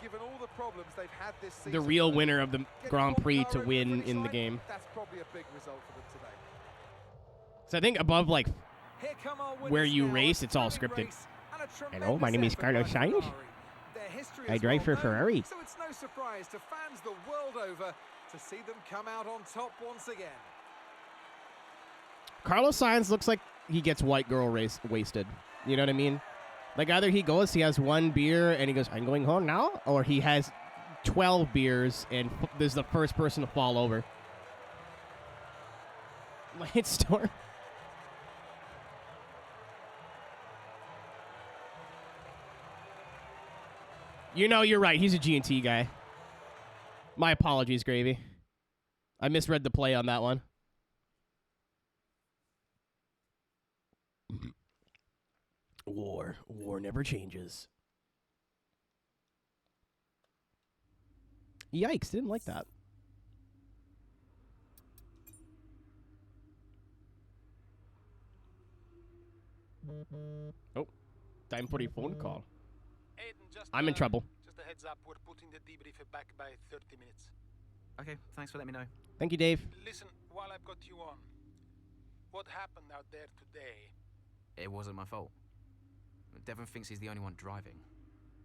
Given all the problems they've had this season, the real winner of the Grand Prix to win in the game. That's probably a big result for them today. So I think above like where you race, it's all scripted. Hello, my name is Carlos Sainz. I drive for Ferrari. So it's no surprise to fans the world over to see them come out on top once again. Carlos Sainz looks like he gets white girl wasted. You know what I mean? Like either he has one beer and he goes, I'm going home now, or he has 12 beers and there's the first person to fall over. Lance Storm. You know, you're right. He's a G&T guy. My apologies, Gravy. I misread the play on that one. War never changes. Yikes, didn't like that. Oh, time for a phone call. I'm in trouble. Just a heads up, we're putting the debrief back by 30 minutes. Okay, thanks for letting me know. Thank you, Dave. Listen, while I've got you on, what happened out there today? It wasn't my fault. Devon thinks he's the only one driving.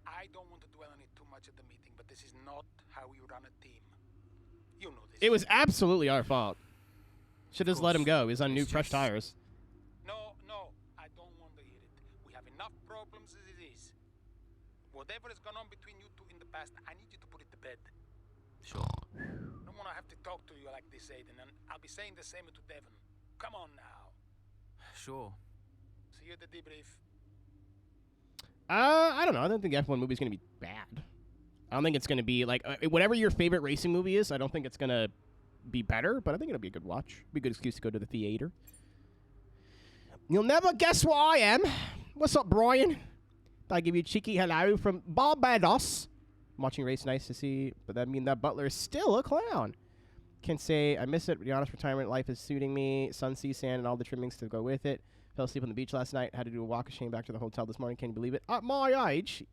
I don't want to dwell on it too much at the meeting, but this is not how we run a team. You know this. It was absolutely our fault. Should just let him go. He's on new crushed tires. No, I don't want to hear it. We have enough problems as it is. Whatever has gone on between you two in the past, I need you to put it to bed. Sure. I don't want to have to talk to you like this, Aiden, and I'll be saying the same to Devon. Come on now. Sure. See you at the debrief. I don't know. I don't think the F1 movie is going to be bad. I don't think it's going to be like whatever your favorite racing movie is. I don't think it's going to be better, but I think it'll be a good watch. Be a good excuse to go to the theater. You'll never guess what I am. What's up, Brian? I give you a cheeky hello from Barbados. I'm watching race, nice to see, but that means that Butler is still a clown. Can say I miss it. The honest retirement life is suiting me. Sun, sea, sand, and all the trimmings to go with it. Fell asleep on the beach last night. Had to do a walk of shame back to the hotel this morning. Can you believe it? At my age.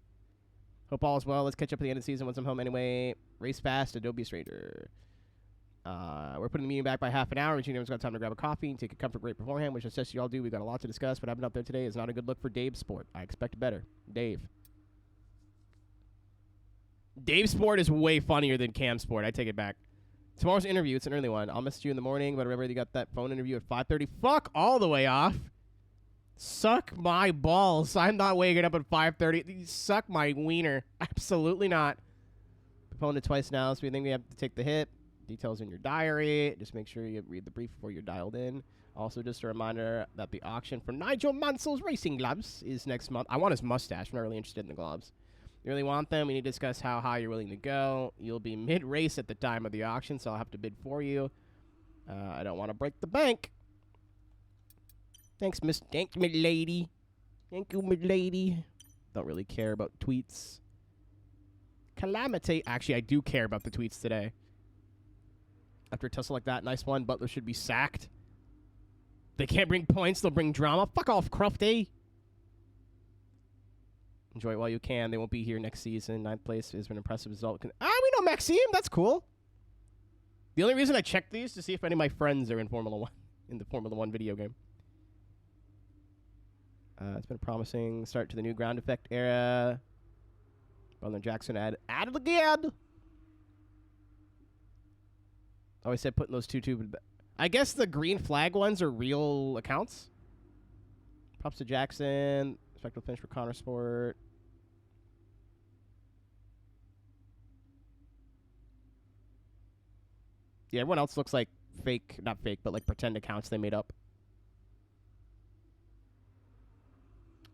Hope all is well. Let's catch up at the end of the season once I'm home anyway. Race fast. Adobe Stranger. We're putting the meeting back by half an hour. Gino's got time to grab a coffee and take a comfort break beforehand, which I suggest you all do. We've got a lot to discuss. What happened up there today is not a good look for Dave's Sport. I expect better. Dave. Dave's Sport is way funnier than Cam's Sport. I take it back. Tomorrow's interview. It's an early one. I'll message you in the morning, but remember you got that phone interview at 5:30. Fuck all the way off. Suck my balls. I'm not waking up at 5:30. Suck my wiener. Absolutely not. Postponed it twice now, so we think we have to take the hit. Details in your diary. Just make sure you read the brief before you're dialed in. Also, just a reminder that the auction for Nigel Mansell's racing gloves is next month. I want his mustache. I'm not really interested in the gloves. You really want them? We need to discuss how high you're willing to go. You'll be mid-race at the time of the auction, so I'll have to bid for you. I don't want to break the bank. Thanks, Thank you, my lady. Thank you, my lady. Don't really care about tweets. Calamity. Actually, I do care about the tweets today. After a tussle like that, nice one. Butler should be sacked. They can't bring points. They'll bring drama. Fuck off, Crufty. Enjoy it while you can. They won't be here next season. 9th place is an impressive result. We know Maxime. That's cool. The only reason I checked these to see if any of my friends are in Formula 1, in the Formula 1 video game. It's been a promising start to the new ground effect era. Butler and Jackson added again. Always said putting those two. I guess the green flag ones are real accounts. Props to Jackson. Respectful finish for Connor Sport. Yeah, everyone else looks like fake, not fake, but like pretend accounts they made up.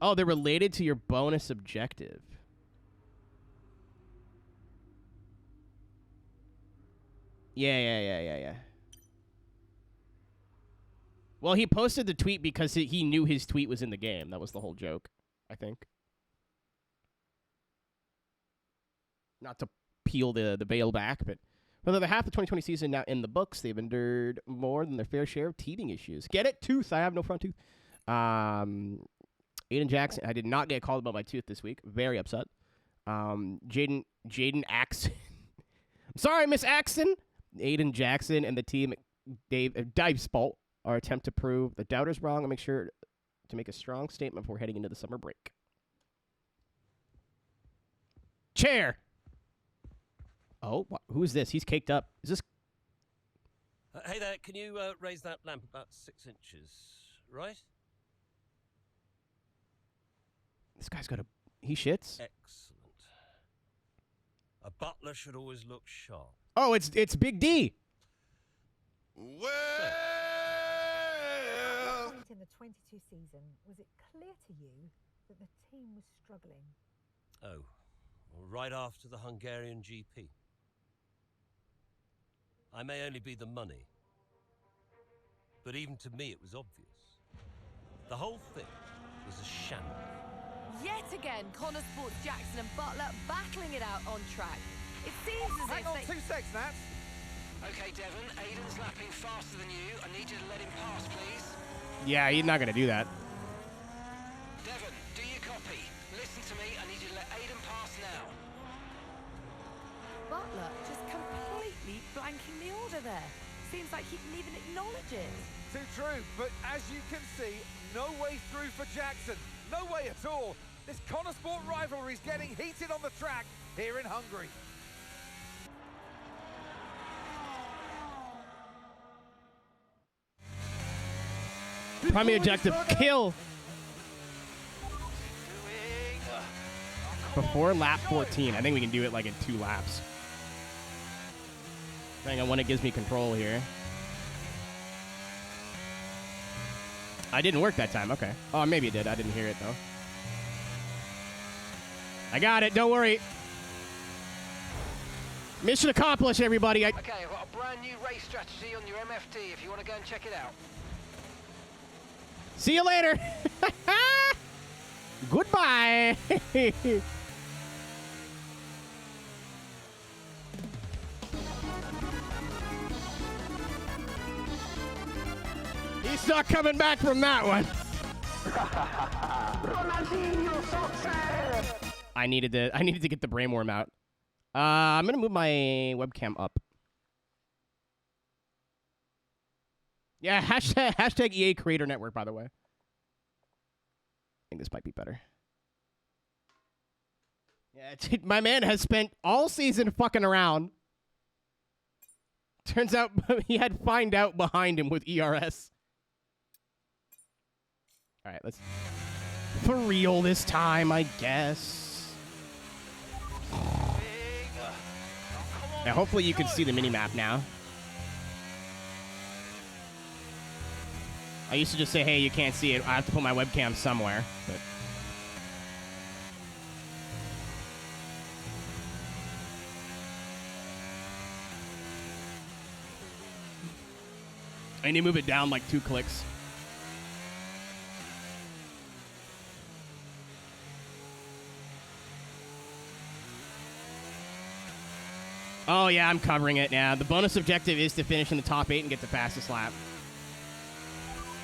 Oh, they're related to your bonus objective. Yeah. Well, he posted the tweet because he knew his tweet was in the game. That was the whole joke, I think. Not to peel the veil back, but for the half of the 2020 season now in the books, they've endured more than their fair share of teething issues. Get it? Tooth. I have no front tooth. Aiden Jackson. I did not get called about my tooth this week. Very upset. Jaden Axon. I'm sorry, Miss Axon. Aiden Jackson and the team, Dive Spalt, our attempt to prove the doubters wrong and make sure to make a strong statement before heading into the summer break. Chair. Oh, who is this? He's caked up. Is this? Hey there, can you raise that lamp about 6 inches, right? This guy's got a... He shits? Excellent. A butler should always look sharp. Oh, it's Big D. Well... In the 22 season, was it clear to you that the team was struggling? Oh, well, right after the Hungarian GP. I may only be the money, but even to me it was obvious. The whole thing was a shambles. Yet again, Connor Sports Jackson and Butler battling it out on track. It seems as Hang if on they... 2 seconds, Nats. Okay, Devon, Aiden's lapping faster than you. I need you to let him pass, please. Yeah, he's not going to do that. Devon, do you copy? Listen to me. I need you to let Aiden pass now. Butler just completely blanking the order there. Seems like he didn't even acknowledge it. Too true, but as you can see, no way through for Jackson. No way at all. This Connor Sport rivalry is getting heated on the track here in Hungary. Primary objective, kill. Before lap 14. I think we can do it like in 2 laps. Depending on when it gives me control here. I didn't work that time. Okay. Oh, maybe it did. I didn't hear it, though. I got it. Don't worry. Mission accomplished, everybody. Okay, I've got a brand new race strategy on your MFD if you want to go and check it out. See you later. Goodbye. He's not coming back from that one. I needed to get the brainworm out. I'm gonna move my webcam up. Yeah, hashtag EA Creator Network, by the way. I think this might be better. Yeah, my man has spent all season fucking around. Turns out he had Find Out behind him with ERS. All right, let's... For real this time, I guess. Now, hopefully you can see the mini-map now. I used to just say, hey, you can't see it. I have to put my webcam somewhere. But I need to move it down like 2 clicks. Oh, yeah, I'm covering it now. The bonus objective is to finish in the top 8 and get the fastest lap.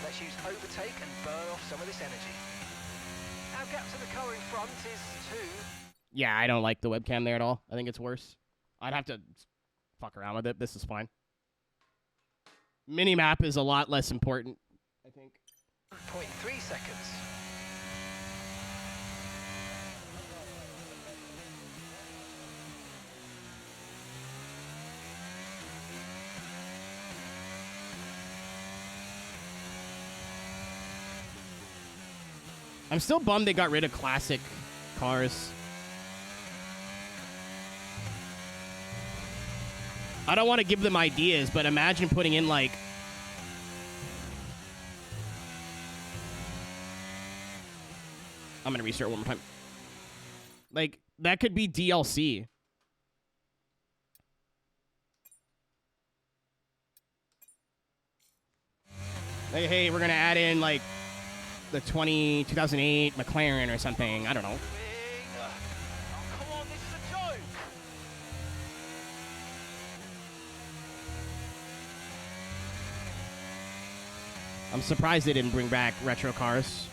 Let's use overtake and burn off some of this energy. Our gap to the car in front is 2. Yeah, I don't like the webcam there at all. I think it's worse. I'd have to fuck around with it. This is fine. Minimap is a lot less important, I think. 0.3 seconds. I'm still bummed they got rid of classic cars. I don't want to give them ideas, but imagine putting in, like... I'm going to restart one more time. Like, that could be DLC. Like, hey, we're going to add in, like, the 2008 McLaren or something. I don't know. Come on, this is a joke. I'm surprised they didn't bring back retro cars.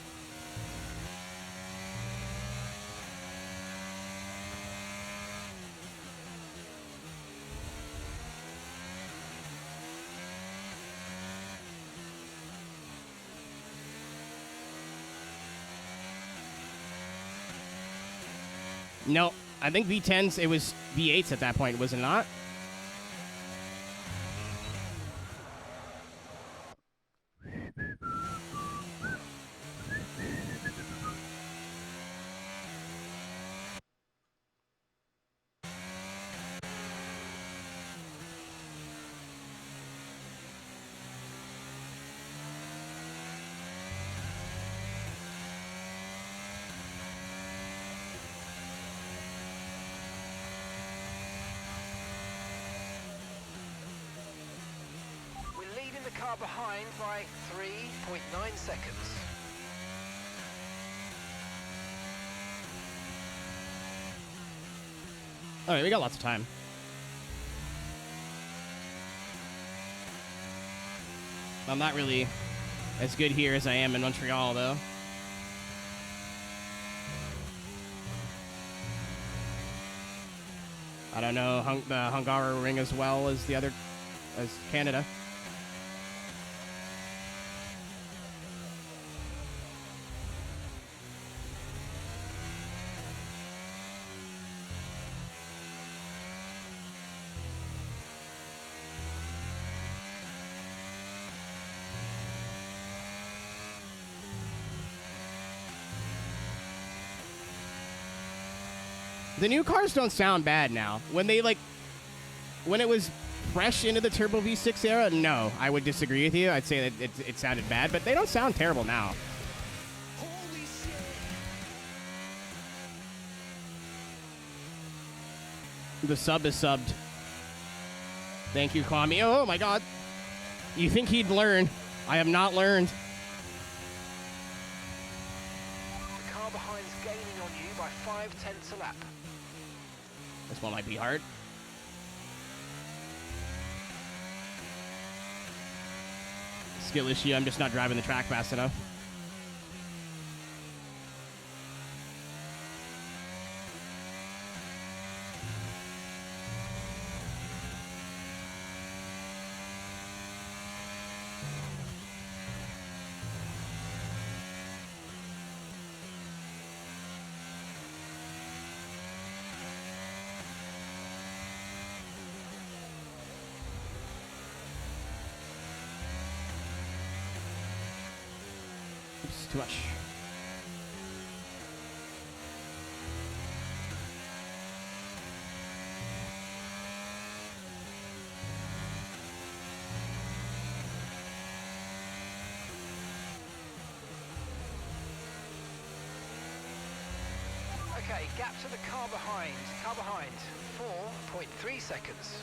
No, I think V10s, it was V8s at that point, was it not? Car behind by 3.9 seconds. All right, we got lots of time. I'm not really as good here as I am in Montreal, though. I don't know the Hungaroring as well as Canada. The new cars don't sound bad now. When it was fresh into the Turbo V6 era, no, I would disagree with you. I'd say that it sounded bad, but they don't sound terrible now. Holy shit. The sub is subbed. Thank you, Kwame. Oh my god. You think he'd learn. I have not learned. The car behind's gaining on you by 0.5 a lap. This one might be hard. Skill issue, I'm just not driving the track fast enough. Too much. Okay, gap to the car behind. Car behind, 4.3 seconds.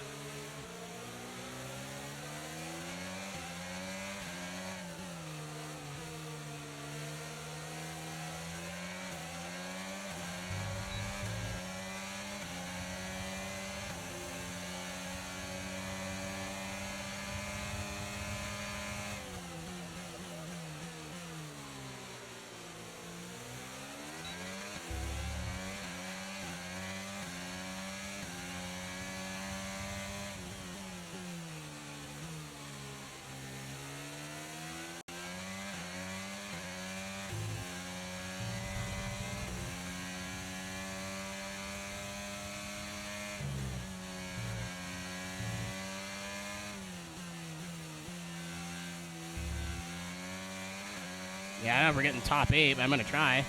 Yeah, we're getting top 8, but I'm gonna try.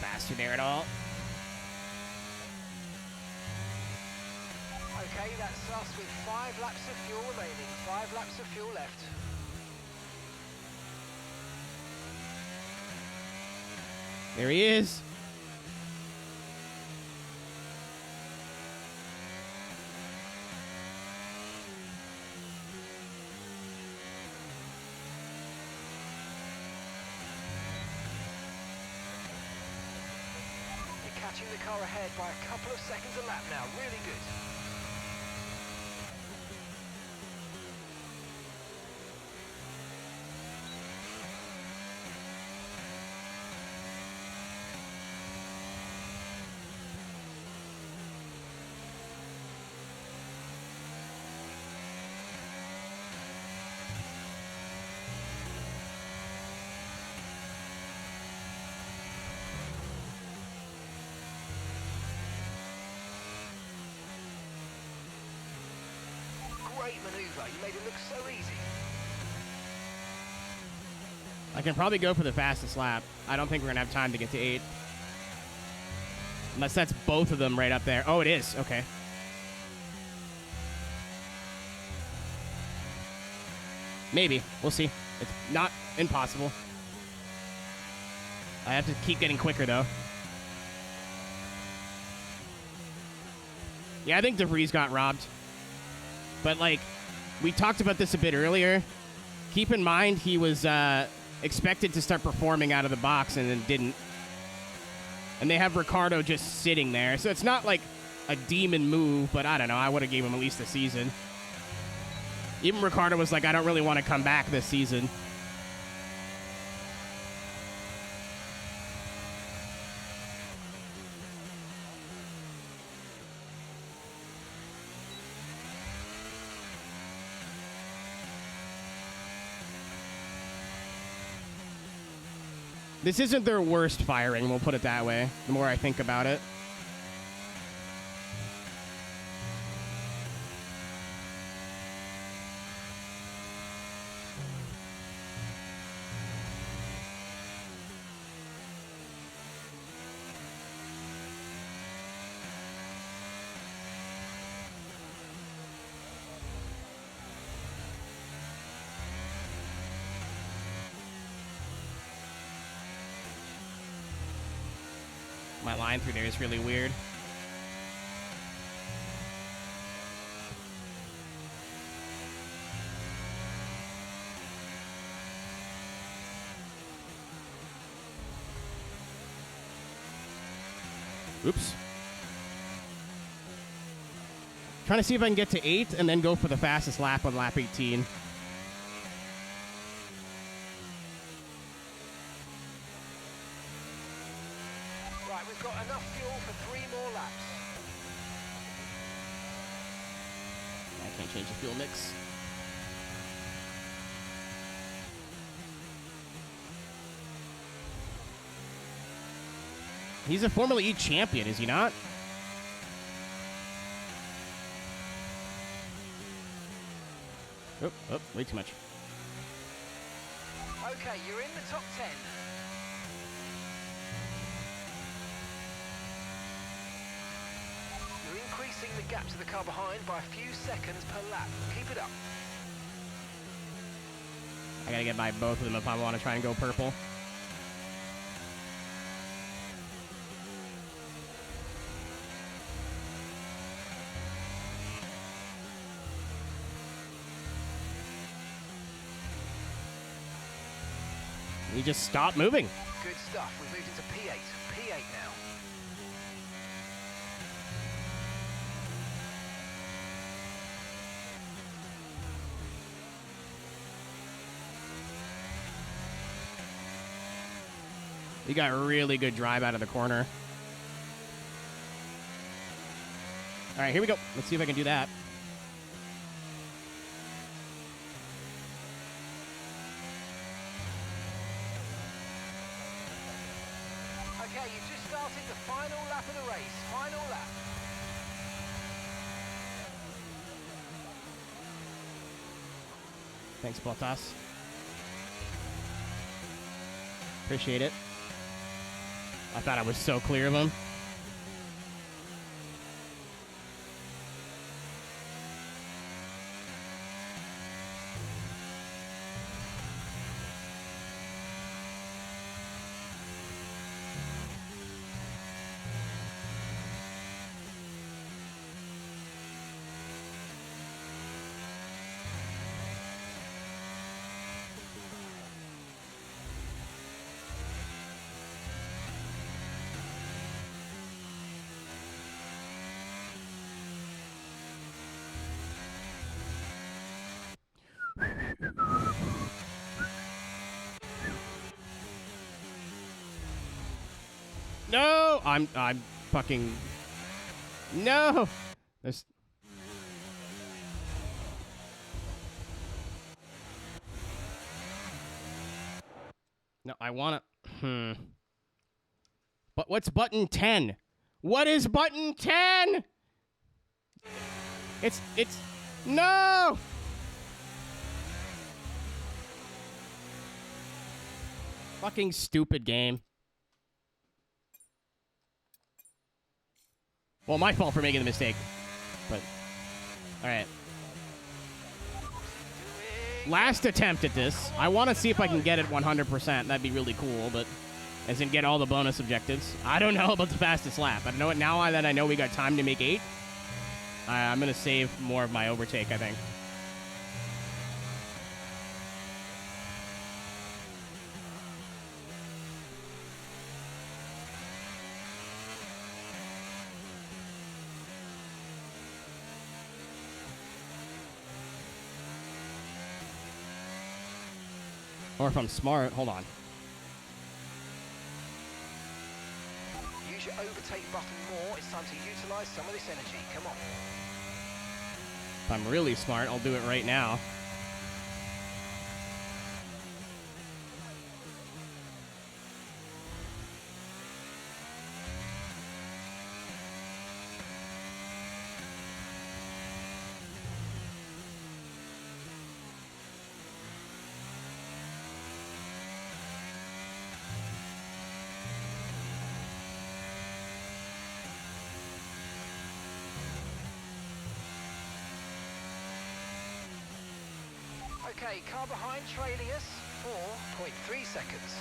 faster there at all. Okay, that's us with 5 laps of fuel remaining. 5 laps of fuel left. There he is. You're catching the car ahead by a couple of seconds a lap now. Really good. Great maneuver. You made it look so easy. I can probably go for the fastest lap. I don't think we're going to have time to get to 8. Unless that's both of them right up there. Oh, it is. Okay. Maybe. We'll see. It's not impossible. I have to keep getting quicker, though. Yeah, I think DeVries got robbed. But, like, we talked about this a bit earlier. Keep in mind he was expected to start performing out of the box and then didn't. And they have Ricciardo just sitting there. So it's not like a demon move, but I don't know. I would have gave him at least a season. Even Ricciardo was like, I don't really want to come back this season. This isn't their worst firing, we'll put it that way, the more I think about it. My line through there is really weird. Oops. Trying to see if I can get to 8 and then go for the fastest lap on lap 18. We've got enough fuel for 3 more laps. I can't change the fuel mix. He's a Formula E champion, is he not? Oh, way too much. Okay, you're in the top 10. You're increasing the gap to the car behind by a few seconds per lap. Keep it up. I gotta get by both of them if I want to try and go purple. We just stop moving. Good stuff. We've moved into P8. P8 now. We got really good drive out of the corner. All right, here we go. Let's see if I can do that. Okay, you've just started the final lap of the race. Final lap. Thanks, Bottas. Appreciate it. I thought I was so clear of him. No! I'm fucking... No! There's... No, I wanna... But what's button 10? What is button 10? It's... No! Fucking stupid game. Well, my fault for making the mistake. But, alright. Last attempt at this. I want to see if I can get it 100%. That'd be really cool, but... As in get all the bonus objectives. I don't know about the fastest lap. I know it now that I know we got time to make 8. I'm going to save more of my overtake, I think. Or if I'm smart, hold on. Use your overtake button more. It's time to utilize some of this energy. Come on. If I'm really smart, I'll do it right now. Okay, car behind trailing us, 4.3 seconds.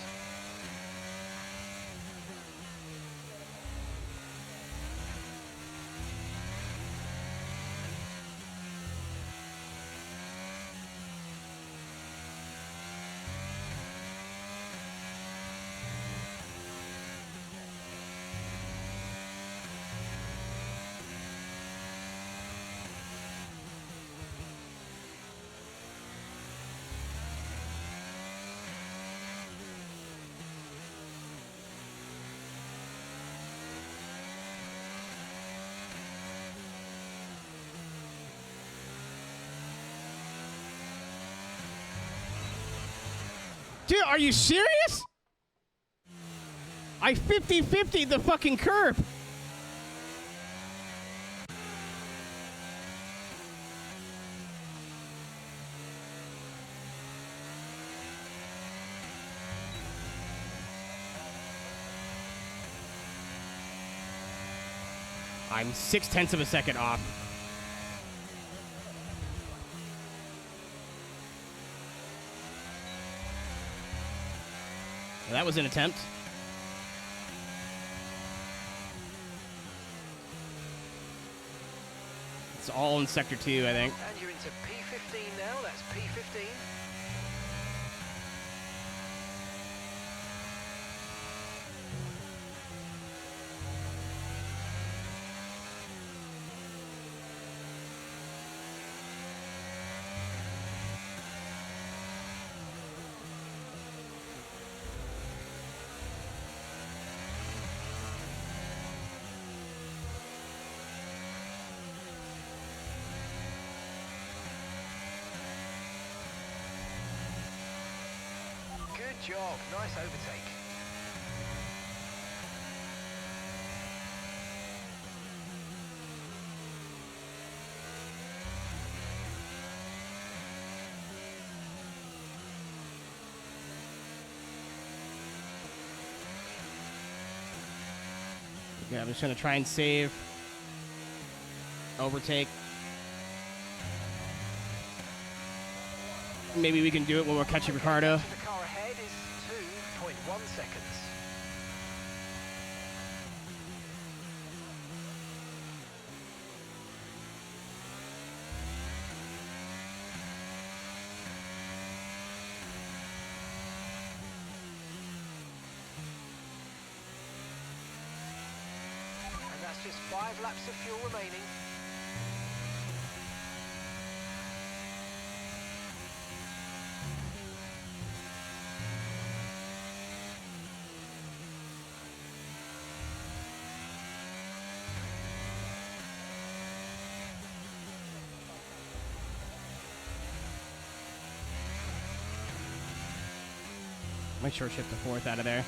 Dude, are you serious? I 50-50'd the fucking curb. I'm 0.6 of a second off. Well, that was an attempt. It's all in Sector 2, I think. And you're into P15 now. That's P15. Good job. Nice overtake. Yeah, I'm just gonna try and save. Overtake. Maybe we can do it when we're catching Ricardo. The car ahead is 2.1 seconds. And that's just 5 laps of fuel remaining. Might short shift the 4th out of there.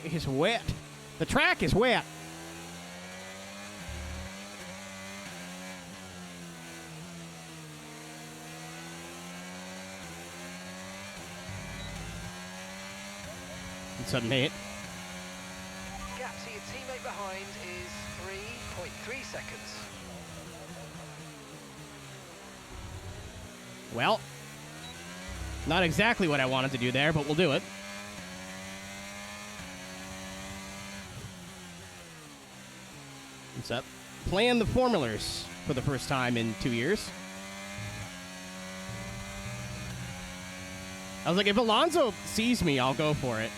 It's wet. The track is wet. What's up, mate? Gap to your teammate behind is 3.3 seconds. Well, not exactly what I wanted to do there, but we'll do it. What's up? Playing the formulas for the first time in 2 years. I was like, if Alonso sees me, I'll go for it.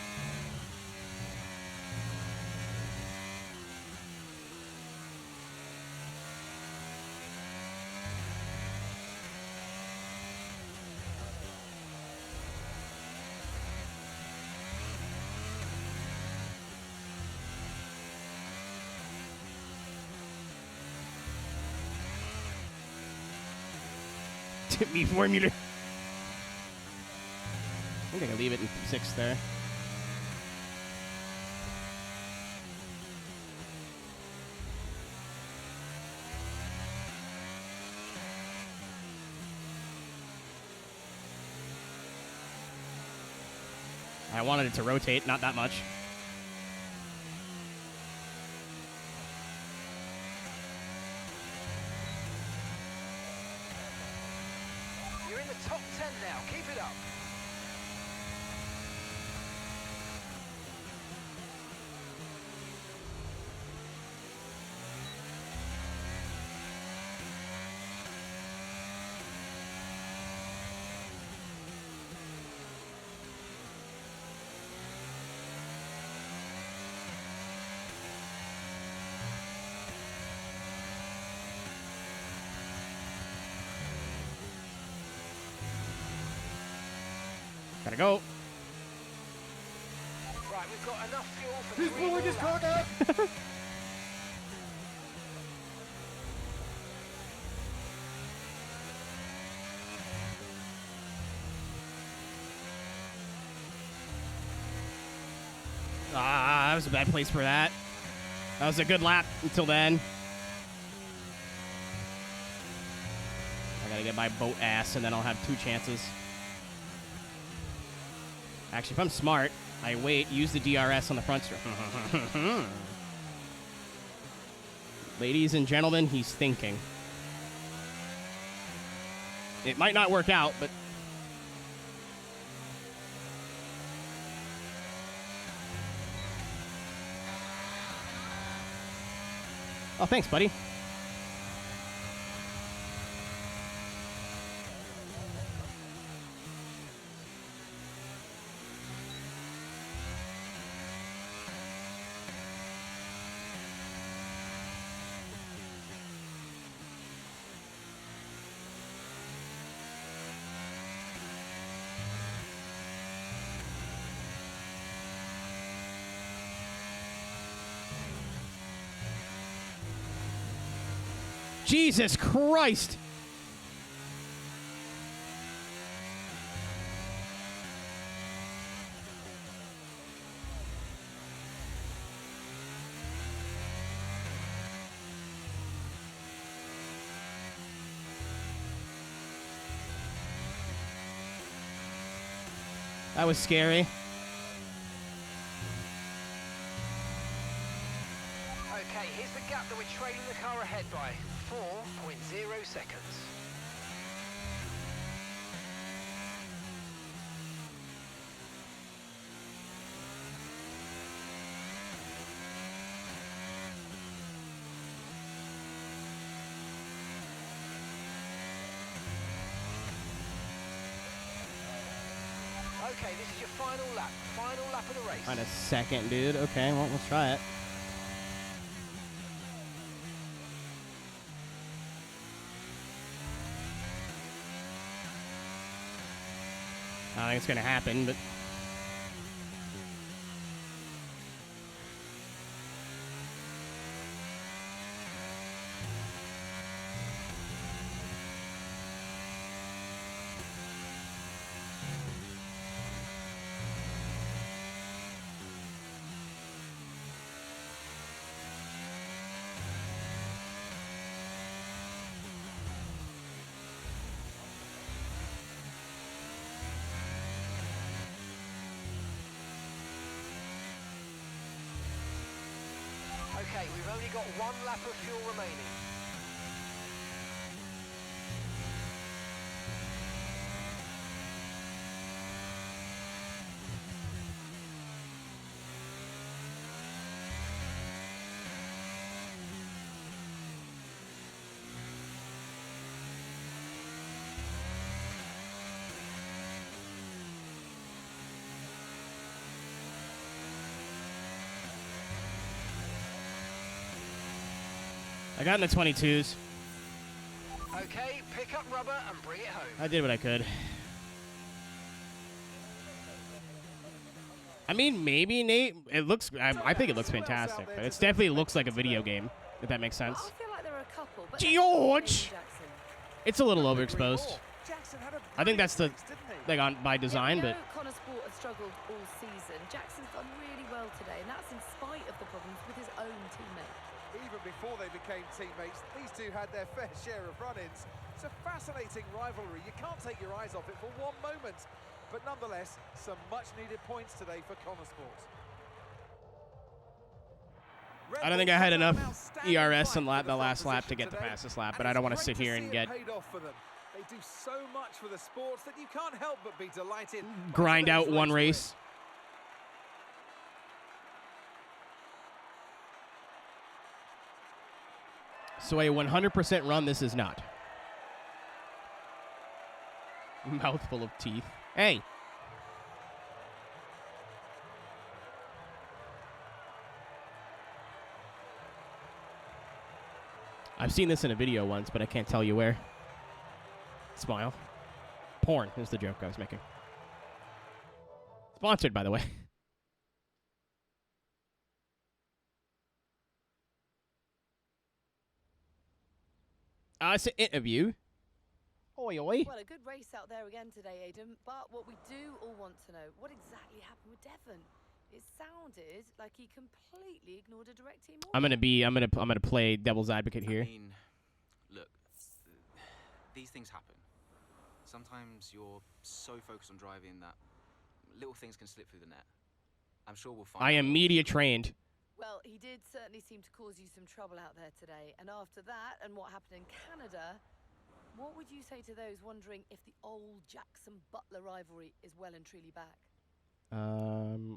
Me formula. I think I can leave it in 6th there. I wanted it to rotate, not that much. You're in the top 10 now. Keep it up. Gotta go. Right, we've got enough fuel for He's 3 pulling more his cock laps. out. Ah, that was a bad place for that. That was a good lap until then. I gotta get my boat ass, and then I'll have 2 chances. Actually, if I'm smart, I wait, use the DRS on the front strip. Ladies and gentlemen, he's thinking. It might not work out, but... Oh, thanks, buddy. Jesus Christ! That was scary. Okay, here's the gap that we're trailing the car ahead by. 4.0 seconds. Okay, this is your final lap. Final lap of the race. On a second, dude. Okay, well, let's try it. I don't think it's going to happen, but... Okay, we've only got 1 lap of fuel remaining. I got in the 22s. Okay, pick up rubber and bring it home. I did what I could. I mean, maybe, Nate. It looks... I think it looks fantastic. But it definitely looks like a video game, if that makes sense. I feel like there are a couple, but George! It's a little overexposed. I think that's the... like on by design, but... Connor Sport have struggled all season. Jackson's done really well today, and that's in spite of the problems with his own teammate. Even before they became teammates, these two had their fair share of run-ins. It's a fascinating rivalry. You can't take your eyes off it for one moment. But nonetheless, some much-needed points today for Connor Sport. I don't think I had enough ERS in the last lap to get the fastest lap, but I don't want to sit here and get... Paid off for them. They do so much for the sports that you can't help but be delighted. Grind out one race. So a 100% run, this is not. Mouthful of teeth. Hey! I've seen this in a video once, but I can't tell you where. Smile. Porn is the joke I was making. Sponsored, by the way. It's an interview. Oi, oi. Well, a good race out there again today, Aidan. But what we do all want to know, what exactly happened with Devon? It sounded like he completely ignored a direct team order. I'm gonna play devil's advocate here. I mean, look, these things happen. Sometimes you're so focused on driving that little things can slip through the net. I'm sure we'll find. I am media trained. Well, he did certainly seem to cause you some trouble out there today. And after that, and what happened in Canada, what would you say to those wondering if the old Jackson-Butler rivalry is well and truly back?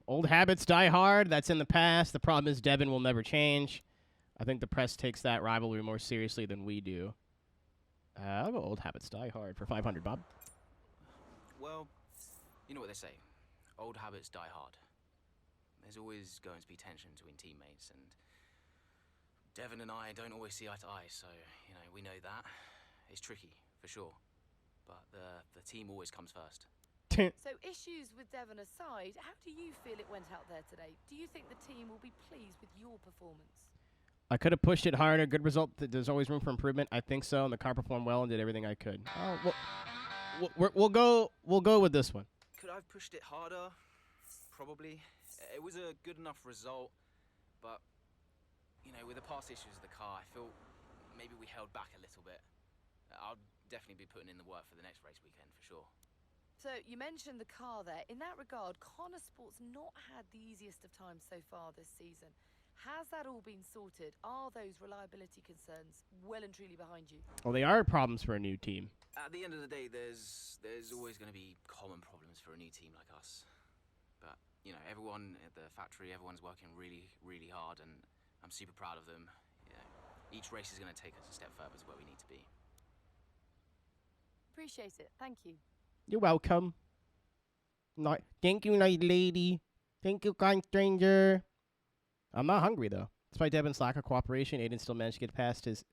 Old habits die hard. That's in the past. The problem is Devon will never change. I think the press takes that rivalry more seriously than we do. I'll go old habits die hard for 500, Bob. Well, you know what they say. Old habits die hard. There's always going to be tension between teammates, and Devon and I don't always see eye to eye, so, you know, we know that. It's tricky, for sure. But the team always comes first. So issues with Devon aside, how do you feel it went out there today? Do you think the team will be pleased with your performance? I could have pushed it harder. Good result. There's always room for improvement. I think so, and the car performed well and did everything I could. We'll go with this one. Could I have pushed it harder? Probably. It was a good enough result, but, you know, with the past issues of the car, I feel maybe we held back a little bit. I'll definitely be putting in the work for the next race weekend, for sure. So you mentioned the car there. In that regard, Connor Sport's not had the easiest of times so far this season. Has that all been sorted? Are those reliability concerns well and truly behind you? Well, they are problems for a new team. At the end of the day, there's always going to be common problems for a new team like us. But, you know, everyone at the factory, everyone's working really, really hard, and I'm super proud of them. You know, each race is going to take us a step further to where we need to be. Appreciate it. Thank you. You're welcome. Thank you, nice lady. Thank you, kind stranger. I'm not hungry, though. Despite Devon's lack of cooperation, Aiden still managed to get past his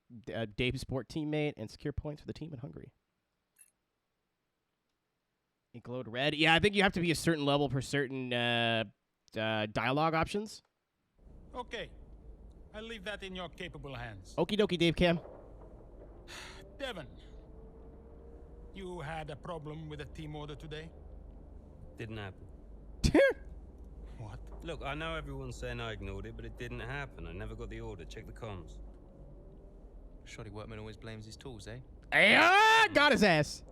Dave Sport teammate and secure points for the team in Hungary. It glowed red. Yeah, I think you have to be a certain level for certain dialogue options. Okay. I'll leave that in your capable hands. Okie dokie, Dave Cam. Devon, you had a problem with a team order today? Didn't happen. What? Look, I know everyone's saying I ignored it, but it didn't happen. I never got the order. Check the comms. Shoddy workman always blames his tools, eh? Got his ass.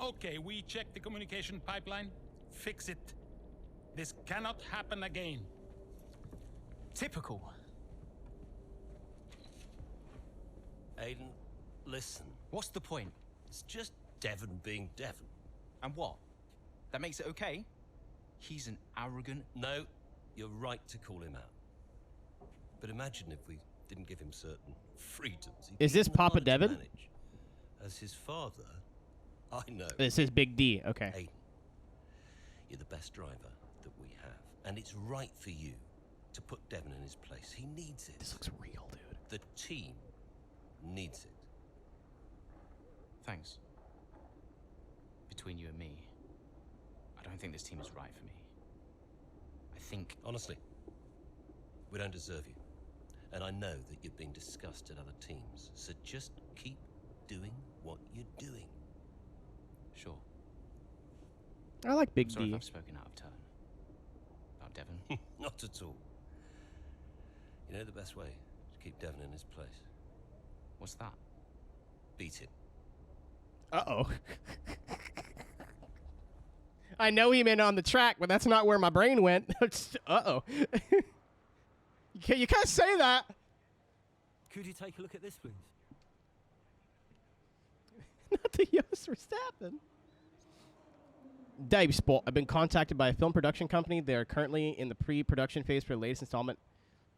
Okay, we checked the communication pipeline. Fix it. This cannot happen again. Typical. Aiden, listen. What's the point? It's just Devon being Devon. And what? That makes it okay? He's an arrogant... No, you're right to call him out. But imagine if we didn't give him certain freedoms. Is this Papa Devon? Manage. As his father, I know. This is Big D. Okay. Aiden, you're the best driver that we have. And it's right for you to put Devon in his place. He needs it. This looks real, dude. The team needs it. Thanks. Between you and me, I don't think this team is right for me. I think... Honestly, we don't deserve you. And I know that you're being discussed at other teams. So just keep doing what you're doing. Sure. I like Big Sorry D. if I've spoken out of turn. About Devon. Not at all. You know the best way to keep Devon in his place? What's that? Beat him. Uh-oh. I know he meant on the track, but that's not where my brain went. Uh-oh. You can't say that. Could you take a look at this, please? Not the Yost Verstappen. Dave Sport. I've been contacted by a film production company. They are currently in the pre-production phase for the latest installment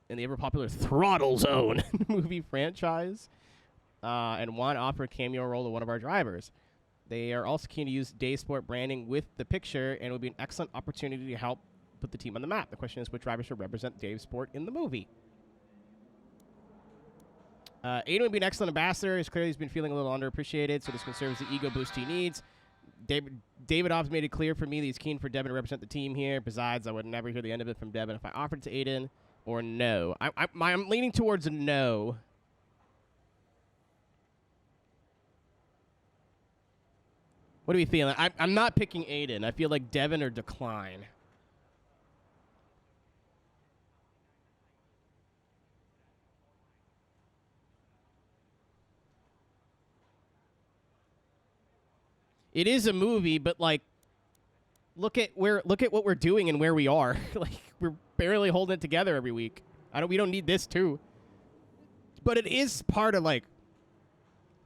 in the ever-popular Throttle Zone movie franchise, and want to offer a cameo role to one of our drivers. They are also keen to use Dave Sport branding with the picture, and it would be an excellent opportunity to help put the team on the map. The question is, which drivers should represent Dave Sport in the movie? Aiden would be an excellent ambassador. He's clearly been feeling a little underappreciated, so this can serve as the ego boost he needs. David Obbs made it clear for me that he's keen for Devon to represent the team here. Besides, I would never hear the end of it from Devon if I offered it to Aiden, or no. I'm leaning towards a no. What are we feeling? I'm not picking Aiden. I feel like Devon or decline. It is a movie, but like, look at what we're doing and where we are. Like, we're barely holding it together every week. We don't need this too. But it is part of like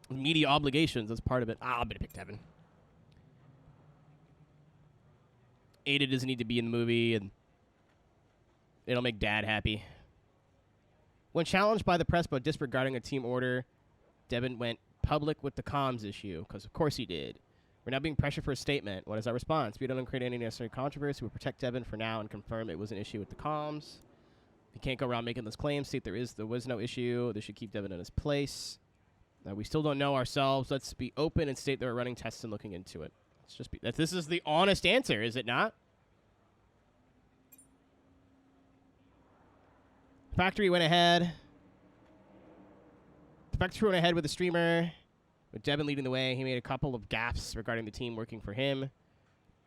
media obligations. That's part of it. I'm gonna pick Devon. Ada doesn't need to be in the movie, and it'll make Dad happy. When challenged by the press about disregarding a team order, Devon went public with the comms issue, because of course he did. We're now being pressured for a statement. What is our response? We don't create any necessary controversy. We'll protect Devon for now and confirm it was an issue with the comms. We can't go around making those claims. State there was no issue. They should keep Devon in his place. We still don't know ourselves. Let's be open and state that we're running tests and looking into it. Let's just be. This is the honest answer, is it not? Factory went ahead. The factory went ahead with the streamer. With Devon leading the way, he made a couple of gaffes regarding the team working for him.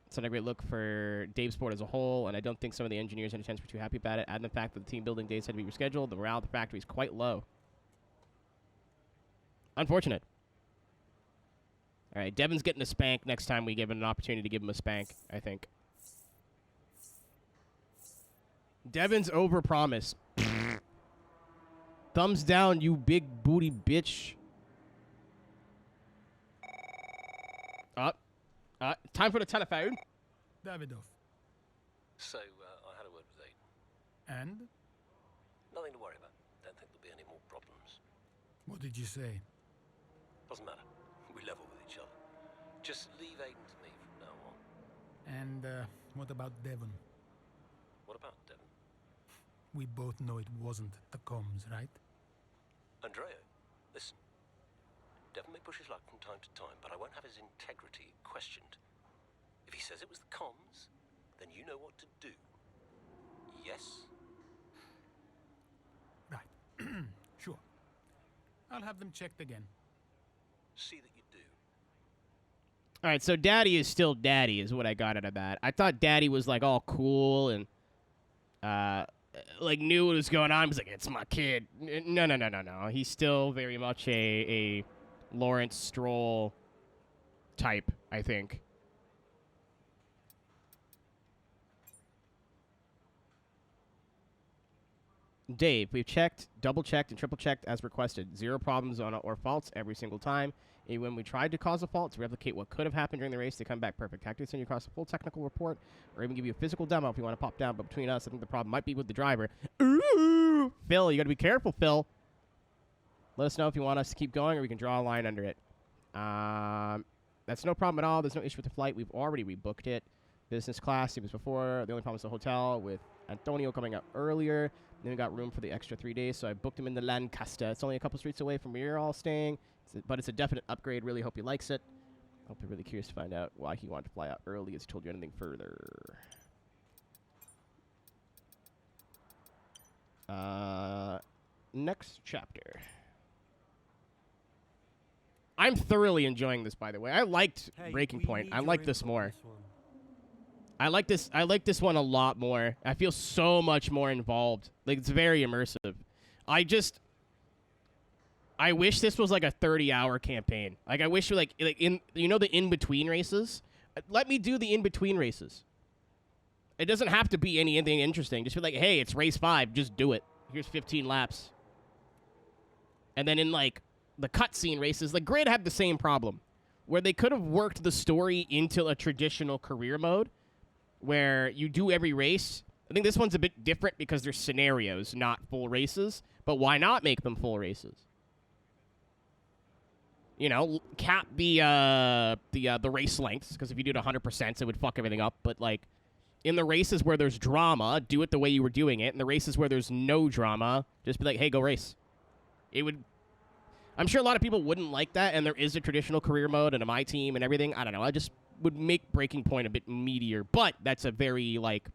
It's not a great look for Dave Sport as a whole, and I don't think some of the engineers and attendants were too happy about it. Add the fact that the team building days had to be rescheduled, the morale at the factory is quite low. Unfortunate. All right, Devin's getting a spank next time we give him an opportunity to give him a spank, I think. Devin's overpromise. Thumbs down, you big booty bitch. Time for the telephone. Davidoff. So, I had a word with Aiden. And? Nothing to worry about. Don't think there'll be any more problems. What did you say? Doesn't matter. We level with each other. Just leave Aiden to me from now on. And, what about Devon? What about Devon? We both know it wasn't the comms, right? Andrea, listen. Devon may push his luck from time to time, but I won't have his integrity questioned. If he says it was the comms, then you know what to do. Yes? Right. Sure. I'll have them checked again. See that you do. All right, so Daddy is still Daddy is what I got out of that. I thought Daddy was, like, all cool and, like, knew what was going on. He was like, it's my kid. No. He's still very much a Lawrence Stroll type, I think. Dave, we've checked, double-checked, and triple-checked as requested. 0 problems or faults every single time. And when we tried to cause a fault to replicate what could have happened during the race, they come back perfect. Tactics send you across a full technical report, or even give you a physical demo if you want to pop down. But between us, I think the problem might be with the driver. Ooh! Phil, you got to be careful, Phil. Let us know if you want us to keep going, or we can draw a line under it. That's no problem at all. There's no issue with the flight. We've already rebooked it. Business class, it was before. The only problem was the hotel with Antonio coming up earlier. Then we got room for the extra 3 days, so I booked him in the Lancaster. It's only a couple streets away from where you're all staying, but it's a definite upgrade. Really hope he likes it. I'll be really curious to find out why he wanted to fly out early. Has he told you anything further? Next chapter. I'm thoroughly enjoying this, by the way. I liked Breaking Point. I like this more. I like this one a lot more. I feel so much more involved. Like, it's very immersive. I wish this was like a 30-hour campaign. Like, I wish the in-between races? Let me do the in-between races. It doesn't have to be anything interesting. Just be like, hey, it's race 5. Just do it. Here's 15 laps. And then in, like, the cutscene races, like, Grid had the same problem, where they could have worked the story into a traditional career mode, where you do every race. I think this one's a bit different because there's scenarios, not full races. But why not make them full races? You know, cap the race lengths, because if you do it 100%, it would fuck everything up. But, like, in the races where there's drama, do it the way you were doing it. In the races where there's no drama, just be like, hey, go race. It would... I'm sure a lot of people wouldn't like that, and there is a traditional career mode and a My Team and everything. I don't know. I just would make Breaking Point a bit meatier, but that's a very, like...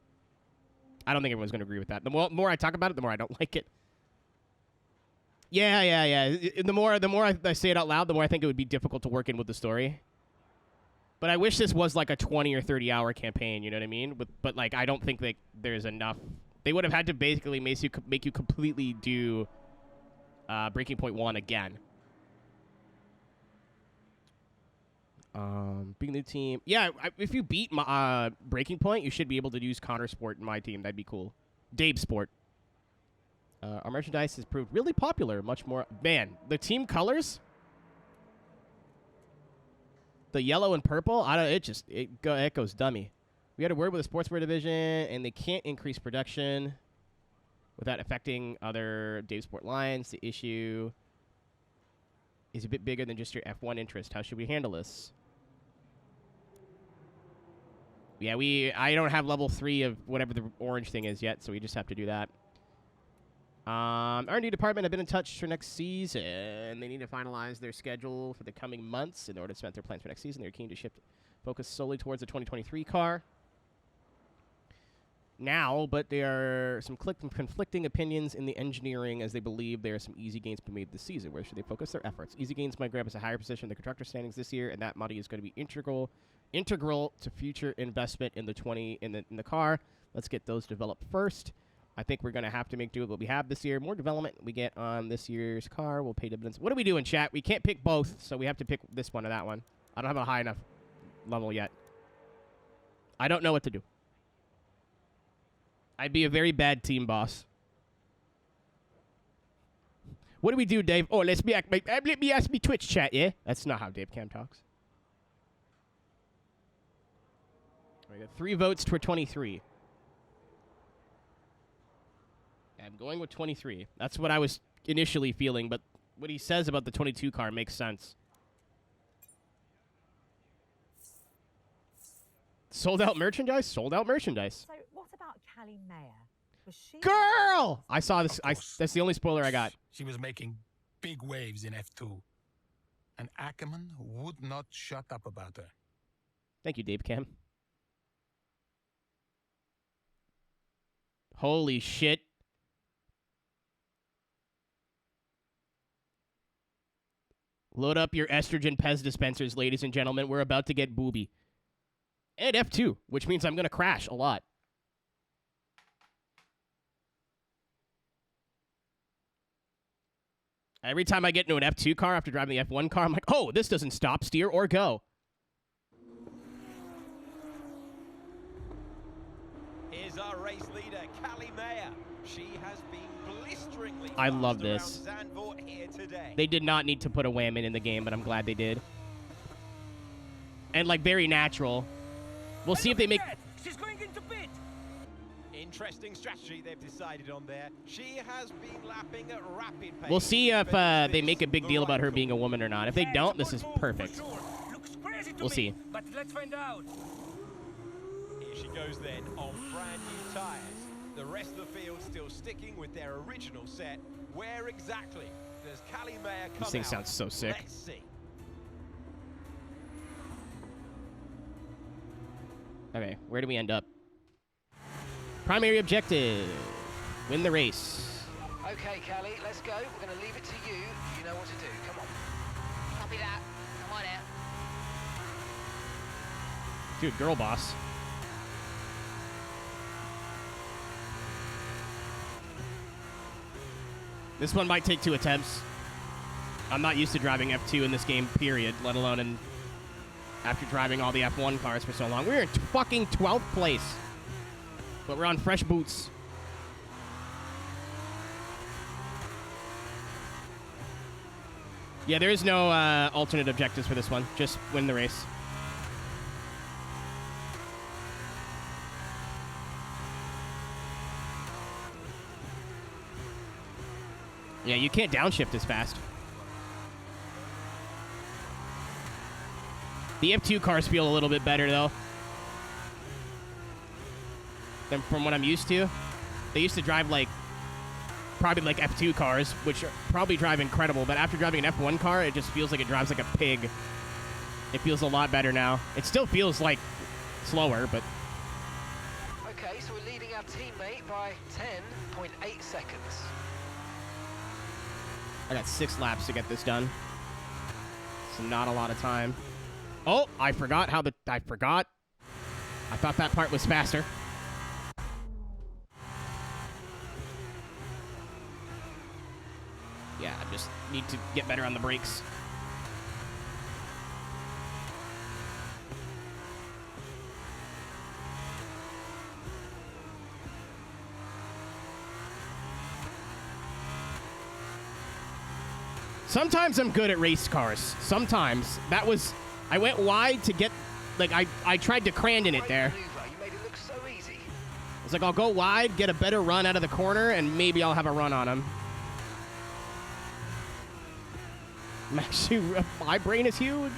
I don't think everyone's going to agree with that. The more I talk about it, the more I don't like it. Yeah. The more I say it out loud, the more I think it would be difficult to work in with the story. But I wish this was like a 20 or 30-hour campaign, you know what I mean? But like, I don't think that there's enough. They would have had to basically make you completely do Breaking Point 1 again. Being the team. Yeah, if you beat Breaking Point, you should be able to use Countersport in My Team. That'd be cool. Dave Sport. Our merchandise has proved really popular. Much more. Man, the team colors. The yellow and purple. It goes dummy. We had a word with the sportswear division, and they can't increase production without affecting other Dave Sport lines. The issue is a bit bigger than just your F1 interest. How should we handle this? Yeah, I don't have level 3 of whatever the orange thing is yet, so we just have to do that. Our new department have been in touch for next season. They need to finalize their schedule for the coming months in order to cement their plans for next season. They're keen to focus solely towards the 2023 car now, but there are some conflicting opinions in the engineering, as they believe there are some easy gains to be made this season. Where should they focus their efforts? Easy gains might grab us a higher position in the constructor standings this year, and that money is going to be integral to future investment in the car. Let's get those developed first. I think we're going to have to make do with what we have this year. More development we get on this year's car will pay dividends. What are we doing, chat? We can't pick both, so we have to pick this one or that one. I don't have a high enough level yet. I don't know what to do. I'd be a very bad team boss. What do we do, Dave? Oh, let me ask me Twitch chat, yeah? That's not how Dave Cam talks. We got 3 votes for 23. I'm going with 23. That's what I was initially feeling, but what he says about the 22 car makes sense. Sold out merchandise? Sold out merchandise. So what about Callie Mayer? Was she Girl! I saw this. That's the only spoiler I got. She was making big waves in F2. And Ackerman would not shut up about her. Thank you, Dave Cam. Holy shit. Load up your estrogen Pez dispensers, ladies and gentlemen. We're about to get booby. And F2, which means I'm going to crash a lot. Every time I get into an F2 car after driving the F1 car, I'm like, oh, this doesn't stop, steer, or go. Here's our race leader, Callie Mayer. She has been blisteringly I love fast this. around Zandvoort here today. They did not need to put a wham in the game, but I'm glad they did. And, like, very natural. We'll see if they make... She's going into pit. Interesting strategy they've decided on there. She has been lapping at rapid pace. We'll see if they make a big deal about her being a woman or not. If they don't, this is perfect. Looks crazy to We'll me, see. But let's find out. Here she goes then on brand new tyres. The rest of the field still sticking with their original set. Where exactly does Callie Mayer come This thing out? sounds so sick. Let's see. Okay, where do we end up? Primary objective. Win the race. Okay, Callie, let's go. We're going to leave it to you. You know what to do. Come on. Copy that. Come on out. Dude, girl boss. This one might take 2 attempts. I'm not used to driving F2 in this game, period, let alone after driving all the F1 cars for so long. We're in fucking 12th place. But we're on fresh boots. Yeah, there is no alternate objectives for this one. Just win the race. Yeah, you can't downshift as fast. The F2 cars feel a little bit better, though, than from what I'm used to. They used to drive like, probably like F2 cars, which probably drive incredible, but after driving an F1 car, it just feels like it drives like a pig. It feels a lot better now. It still feels like slower, but... Okay, so we're leading our teammate by 10.8 seconds. I got 6 laps to get this done. So not a lot of time. Oh, I forgot how I forgot. I thought that part was faster. Yeah, I just need to get better on the brakes. Sometimes I'm good at race cars. Sometimes. I went wide to get, like, I tried to Crandon it there. You made it look so easy. It's like, I'll go wide, get a better run out of the corner, and maybe I'll have a run on him. Actually, my brain is huge.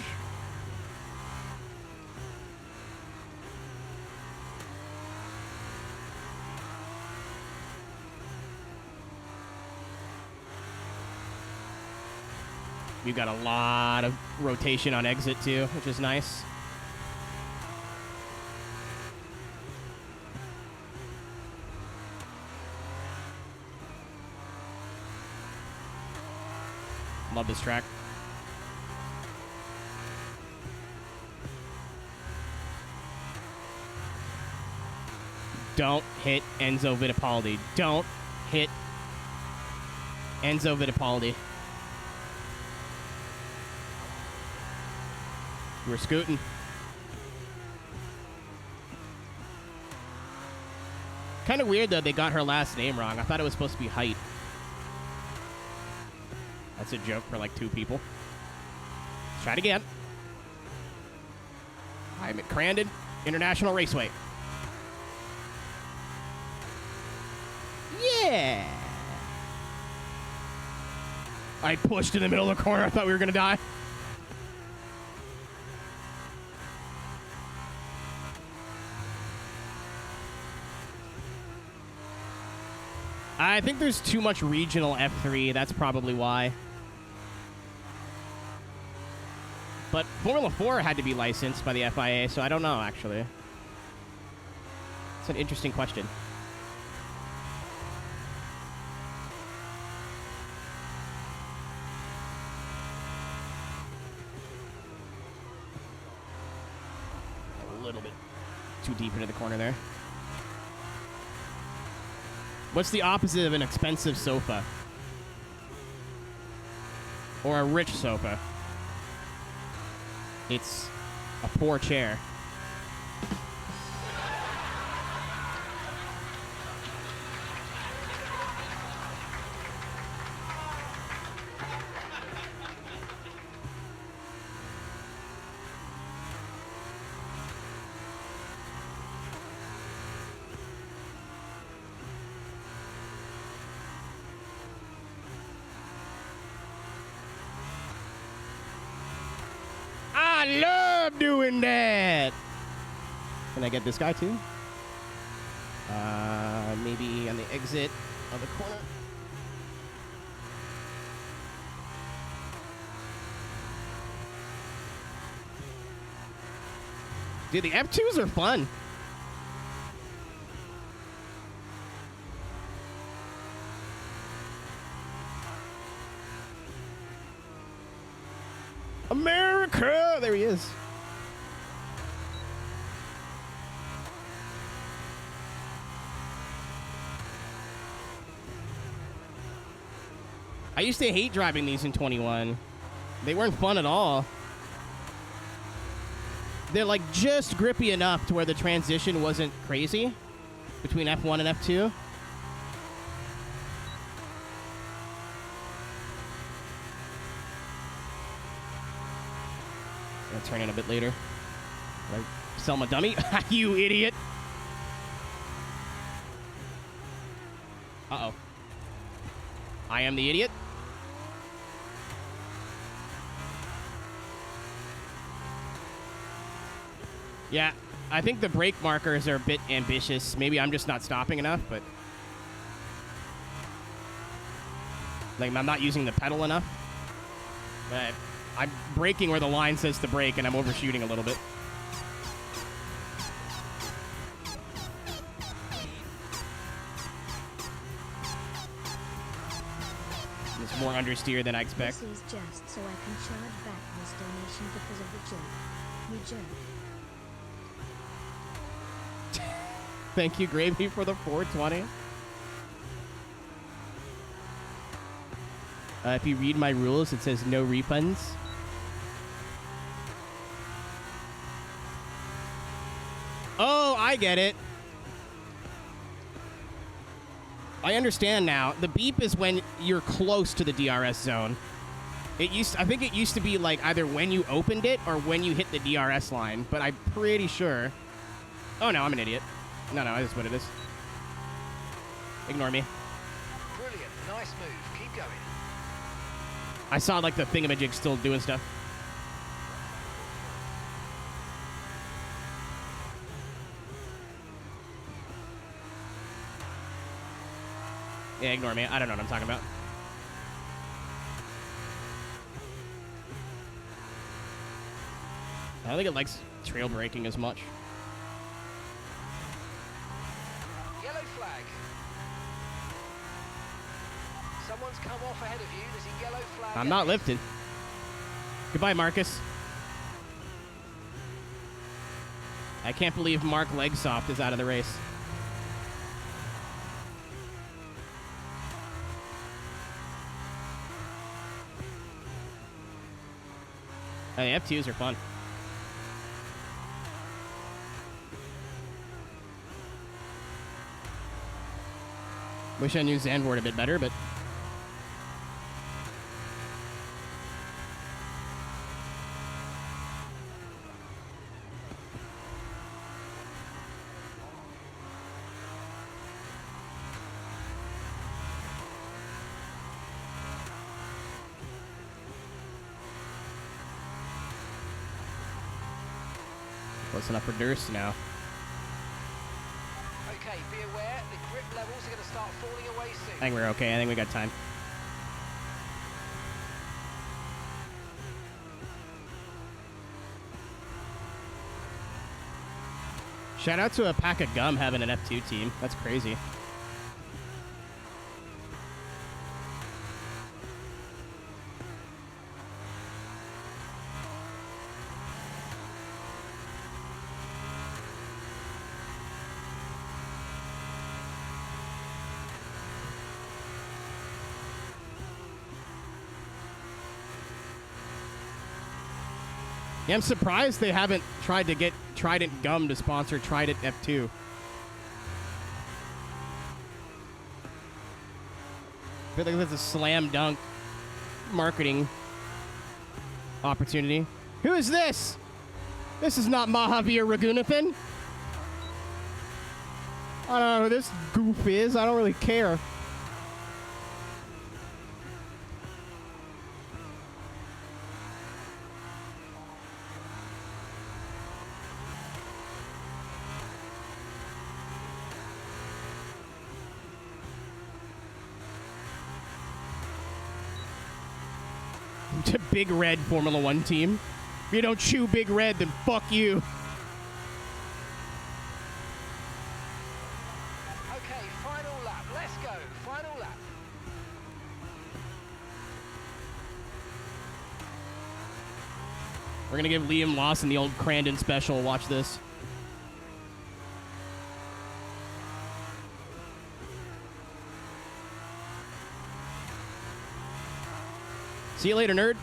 We've got a lot of rotation on exit, too, which is nice. Love this track. Don't hit Enzo Fittipaldi. Don't hit Enzo Fittipaldi. We're scooting. Kind of weird, though, they got her last name wrong. I thought it was supposed to be Height. That's a joke for, like, 2 people. Let's try it again. I'm at Crandon International Raceway. Yeah! I pushed in the middle of the corner. I thought we were going to die. I think there's too much regional F3. That's probably why. But Formula 4 had to be licensed by the FIA, so I don't know, actually. It's an interesting question. A little bit too deep into the corner there. What's the opposite of an expensive sofa? Or a rich sofa? It's a poor chair. I love doing that. Can I get this guy too? Maybe on the exit of the corner. Dude, the F2s are fun. America! There he is. I used to hate driving these in 21. They weren't fun at all. They're like just grippy enough to where the transition wasn't crazy between F1 and F2. I'll turn in a bit later. Right. Sell my dummy. You idiot. Uh-oh. I am the idiot. Yeah, I think the brake markers are a bit ambitious. Maybe I'm just not stopping enough, but... like, I'm not using the pedal enough. But I'm braking where the line says to brake, and I'm overshooting a little bit. It's more understeer than I expect. This is just so I can charge back this donation because of the joke. You jerk. Thank you, Gravy, for the 420. If you read my rules, it says no refunds. Oh, I get it. I understand now. The beep is when you're close to the DRS zone. I think it used to be like either when you opened it or when you hit the DRS line, but I'm pretty sure. Oh no, I'm an idiot. No, that's what it is. Ignore me. Brilliant, nice move. Keep going. I saw like the thingamajig still doing stuff. Yeah, ignore me. I don't know what I'm talking about. I don't think it likes trail braking as much. Yellow flag. Someone's come off ahead of you. There's a yellow flag. I'm not lifted. Goodbye, Marcus. I can't believe Mark Legsoft is out of the race. The F2s are fun. Wish I knew Zandvoort a bit better, but... Close enough for Durst now. Okay, be aware, the grip levels are going to start falling away soon. I think we're okay. I think we got time. Shout out to a pack of gum having an F2 team. That's crazy. Yeah, I'm surprised they haven't tried to get Trident Gum to sponsor Trident F2. I feel like that's a slam dunk marketing opportunity. Who is this? This is not Mahavir Raghunathan. I don't know who this goof is. I don't really care. To Big Red Formula One team. If you don't chew Big Red, then fuck you. Okay, final lap. Let's go. Final lap. We're gonna give Liam Lawson the old Crandon special. Watch this. See you later, nerd.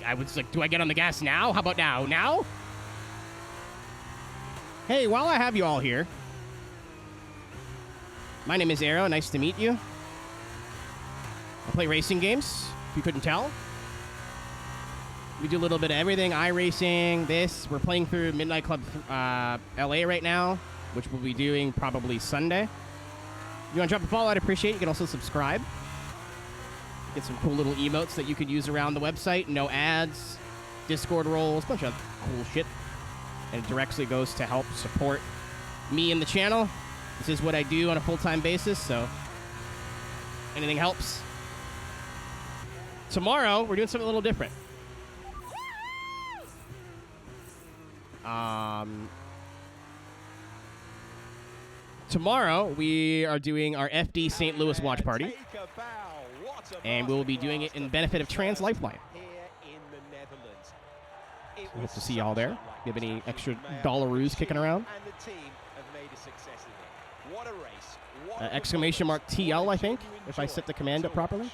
I was like, do I get on the gas now? How about now? Now? Hey, while I have you all here, my name is Aero. Nice to meet you. I play racing games, if you couldn't tell. We do a little bit of everything. iRacing, this. We're playing through Midnight Club LA right now, which we'll be doing probably Sunday. If you want to drop a follow, I'd appreciate it. You can also subscribe. Get some cool little emotes that you could use around the website. No ads, Discord roles, a bunch of cool shit. And it directly goes to help support me and the channel. This is what I do on a full-time basis, so anything helps. Tomorrow, we're doing something a little different. Tomorrow, we are doing our FD St. Louis watch party. And we'll be doing it in benefit of Trans Lifeline. So hope to see y'all there. Do you have any extra dollaroos kicking around? Exclamation mark TL, I think, if I set the command up properly.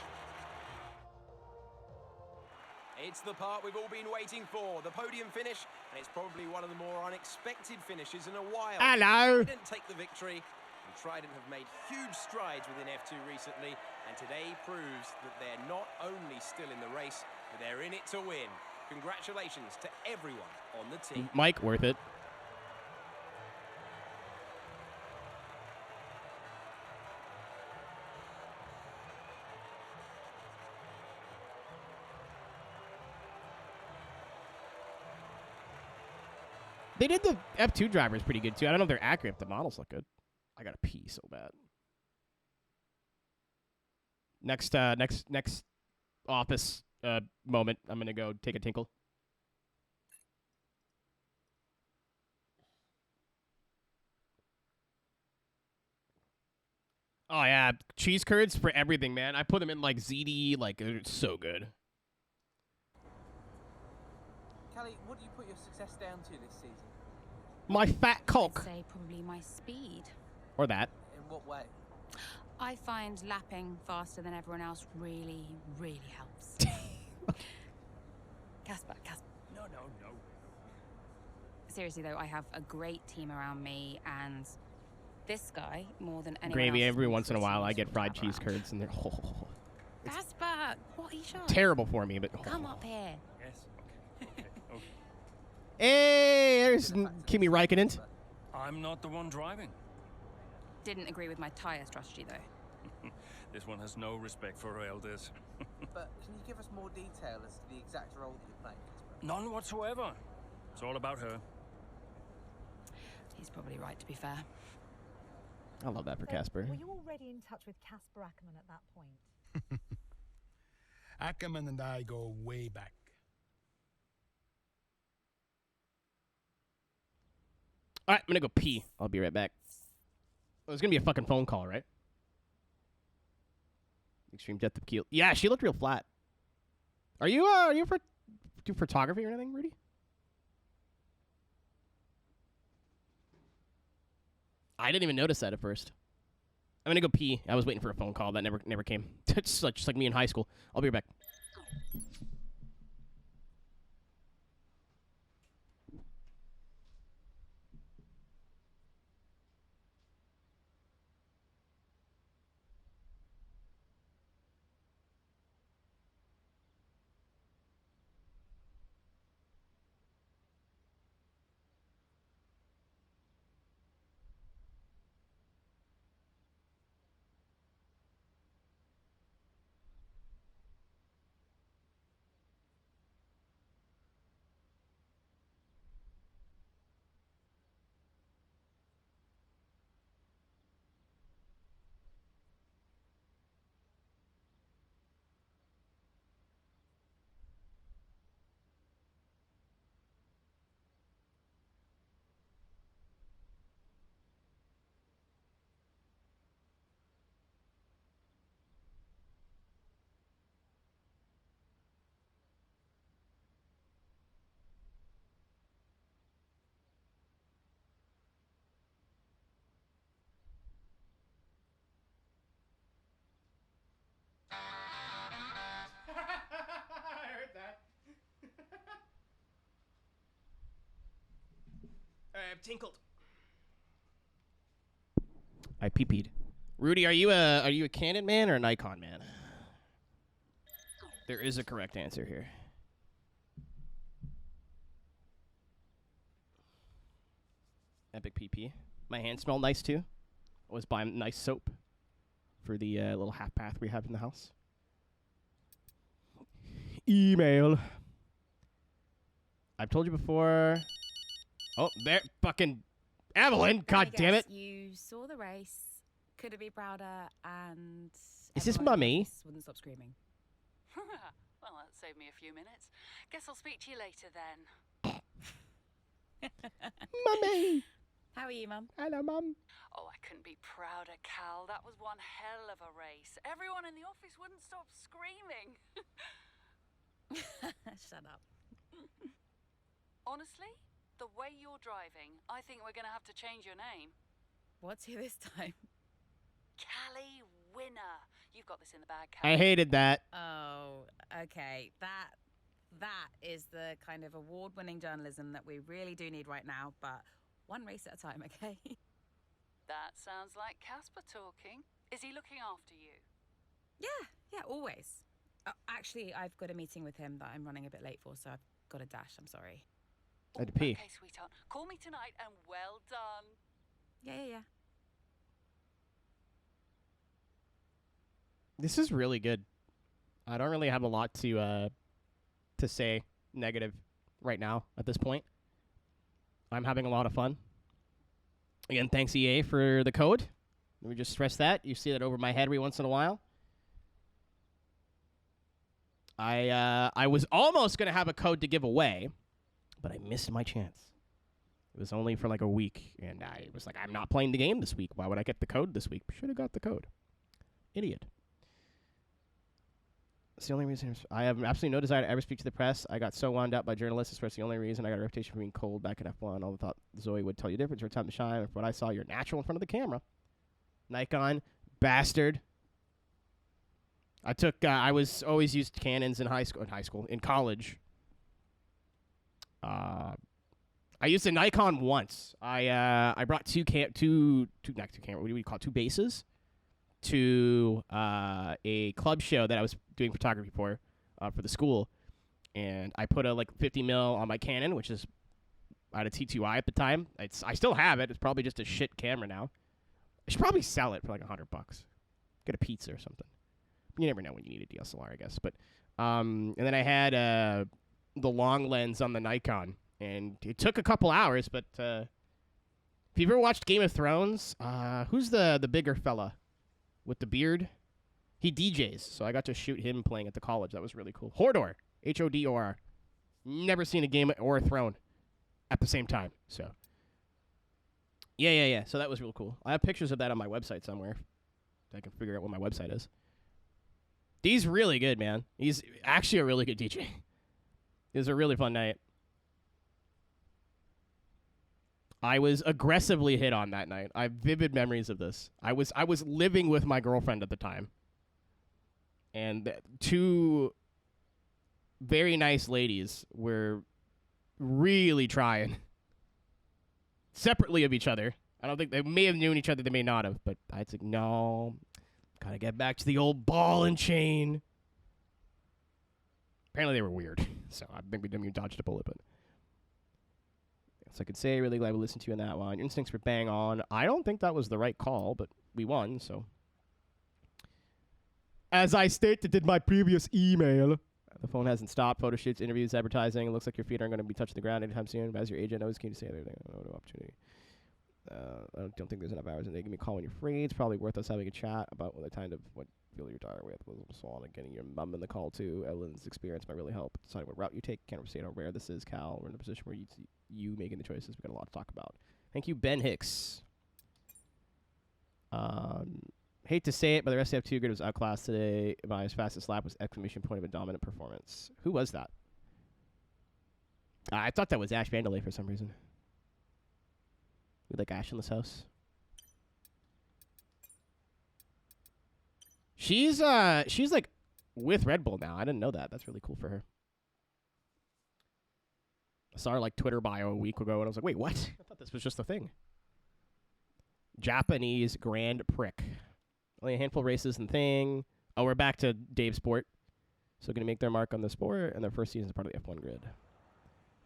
It's the part we've all been waiting for, the podium finish, and it's probably one of the more unexpected finishes in a while. Hello. Trident take the victory, and Trident have made huge strides within F2 recently, and today proves that they're not only still in the race, but they're in it to win. Congratulations to everyone on the team. Mike, worth it. They did the F2 drivers pretty good, too. I don't know if they're accurate, but the models look good. I gotta pee so bad. Next office moment, I'm gonna go take a tinkle. Oh, yeah. Cheese curds for everything, man. I put them in, like, ZD. Like, they're so good. Callie, what do you put your success down to this season? My fat cock. I'd say probably my speed. Or that. In what way? I find lapping faster than everyone else really, really helps. Casper. No. Seriously though, I have a great team around me, and this guy, more than anyone Gravy, else, every is once in a while I pretty get fried to cheese have around. curds and they're Casper, what are you showing? terrible for me, but Come up here. Yes. Okay. hey, there's Kimi Räikkönen. I'm not the one driving. Didn't agree with my tyre strategy though. This one has no respect for her elders. But can you give us more detail as to the exact role that you're playing, Casper? None whatsoever. It's all about her. He's probably right, to be fair. I love that for So, Casper. Were you already in touch with Casper Ackerman at that point? Ackerman and I go way back. All right, I'm gonna go pee. I'll be right back. Oh, it's gonna be a fucking phone call, right? Extreme depth of keel. Yeah, she looked real flat. Are you for do photography or anything, Rudy? I didn't even notice that at first. I'm gonna go pee. I was waiting for a phone call that never came. It's just like me in high school. I'll be right back. I heard that. I've tinkled. I pee-peed. Rudy, are you a Canon man or a Nikon man? There is a correct answer here. Epic PP. My hands smell nice too. Always buy nice soap for the little half bath we have in the house. Email. I've told you before. Oh, there, fucking Evelyn! God damn it! You saw the race. Couldn't be prouder, and Is this everyone in the Mummy? office wouldn't stop screaming. Well, that saved me a few minutes. Guess I'll speak to you later then. Mummy! How are you, Mum? Hello, Mum. Oh, I couldn't be prouder, Cal. That was one hell of a race. Everyone in the office wouldn't stop screaming. Shut up. Honestly, the way you're driving, I think we're going to have to change your name. What's here this time? Callie Winner. You've got this in the bag, Callie. I hated that. Oh, okay. That is the kind of award-winning journalism that we really do need right now, but one race at a time, okay? That sounds like Casper talking. Is he looking after you? Yeah, always. Actually, I've got a meeting with him that I'm running a bit late for, so I've got a dash. I'm sorry. I had to pee. Okay, sweetheart. Call me tonight and well done. Yeah. This is really good. I don't really have a lot to say negative right now at this point. I'm having a lot of fun. Again, thanks EA for the code. Let me just stress that. You see that over my head every once in a while. I was almost going to have a code to give away, but I missed my chance. It was only for like a week, and I was like, I'm not playing the game this week. Why would I get the code this week? Should have got the code. Idiot. It's the only reason I have absolutely no desire to ever speak to the press. I got so wound up by journalists. It's the only reason I got a reputation for being cold back in F1. All the thought Zoe would tell you different. Your time to shine. From what I saw, you're natural in front of the camera. Nikon, bastard. I was always used Canons in in college. I used a Nikon once. I brought two bases to a club show that I was doing photography for the school, and I put a 50 mil on my Canon, which is I had a T2i at the time. I still have it. It's probably just a shit camera now. I should probably sell it for like $100. Get a pizza or something. You never know when you need a DSLR, I guess. But and then I had the long lens on the Nikon, and it took a couple hours. But if you've ever watched Game of Thrones, who's the bigger fella with the beard? He DJs, so I got to shoot him playing at the college. That was really cool. Hodor, Hodor. Never seen a Game or a Throne at the same time. So yeah. So that was real cool. I have pictures of that on my website somewhere. I can figure out what my website is. He's really good, man. He's actually a really good DJ. It was a really fun night. I was aggressively hit on that night. I have vivid memories of this. I was living with my girlfriend at the time. And two very nice ladies were really trying. Separately of each other. I don't think they may have known each other, they may not have, but I was like, no, gotta get back to the old ball and chain. Apparently they were weird, so I think we dodged a bullet, but so I could say really glad we listened to you on that one. Your instincts were bang on. I don't think that was the right call, but we won, so. As I stated in my previous email, the phone hasn't stopped. Photo shoots, interviews, advertising. It looks like your feet aren't going to be touching the ground anytime soon. But as your agent, I was keen to say everything. No opportunity. I don't think there's enough hours in there. Give me a call when you're free. It's probably worth us having a chat about what feel you're tired with. So on and getting your mum in the call too. Evelyn's experience might really help. Deciding what route you take. Can't say how rare this is, Cal. We're in a position where you making the choices. We got a lot to talk about. Thank you, Ben Hicks. Hate to say it, but the rest of F2 grid was outclassed today. My fastest lap was exclamation point of a dominant performance. Who was that? I thought that was Ash Vandalay for some reason. We like Ash in this house. She's like with Red Bull now. I didn't know that. That's really cool for her. I saw her like Twitter bio a week ago, and I was like, wait, what? I thought this was just a thing. Japanese Grand Prix. Only a handful of races and thing. Oh, we're back to Dave Sport. So going to make their mark on the sport, and their first season is part of the F1 grid.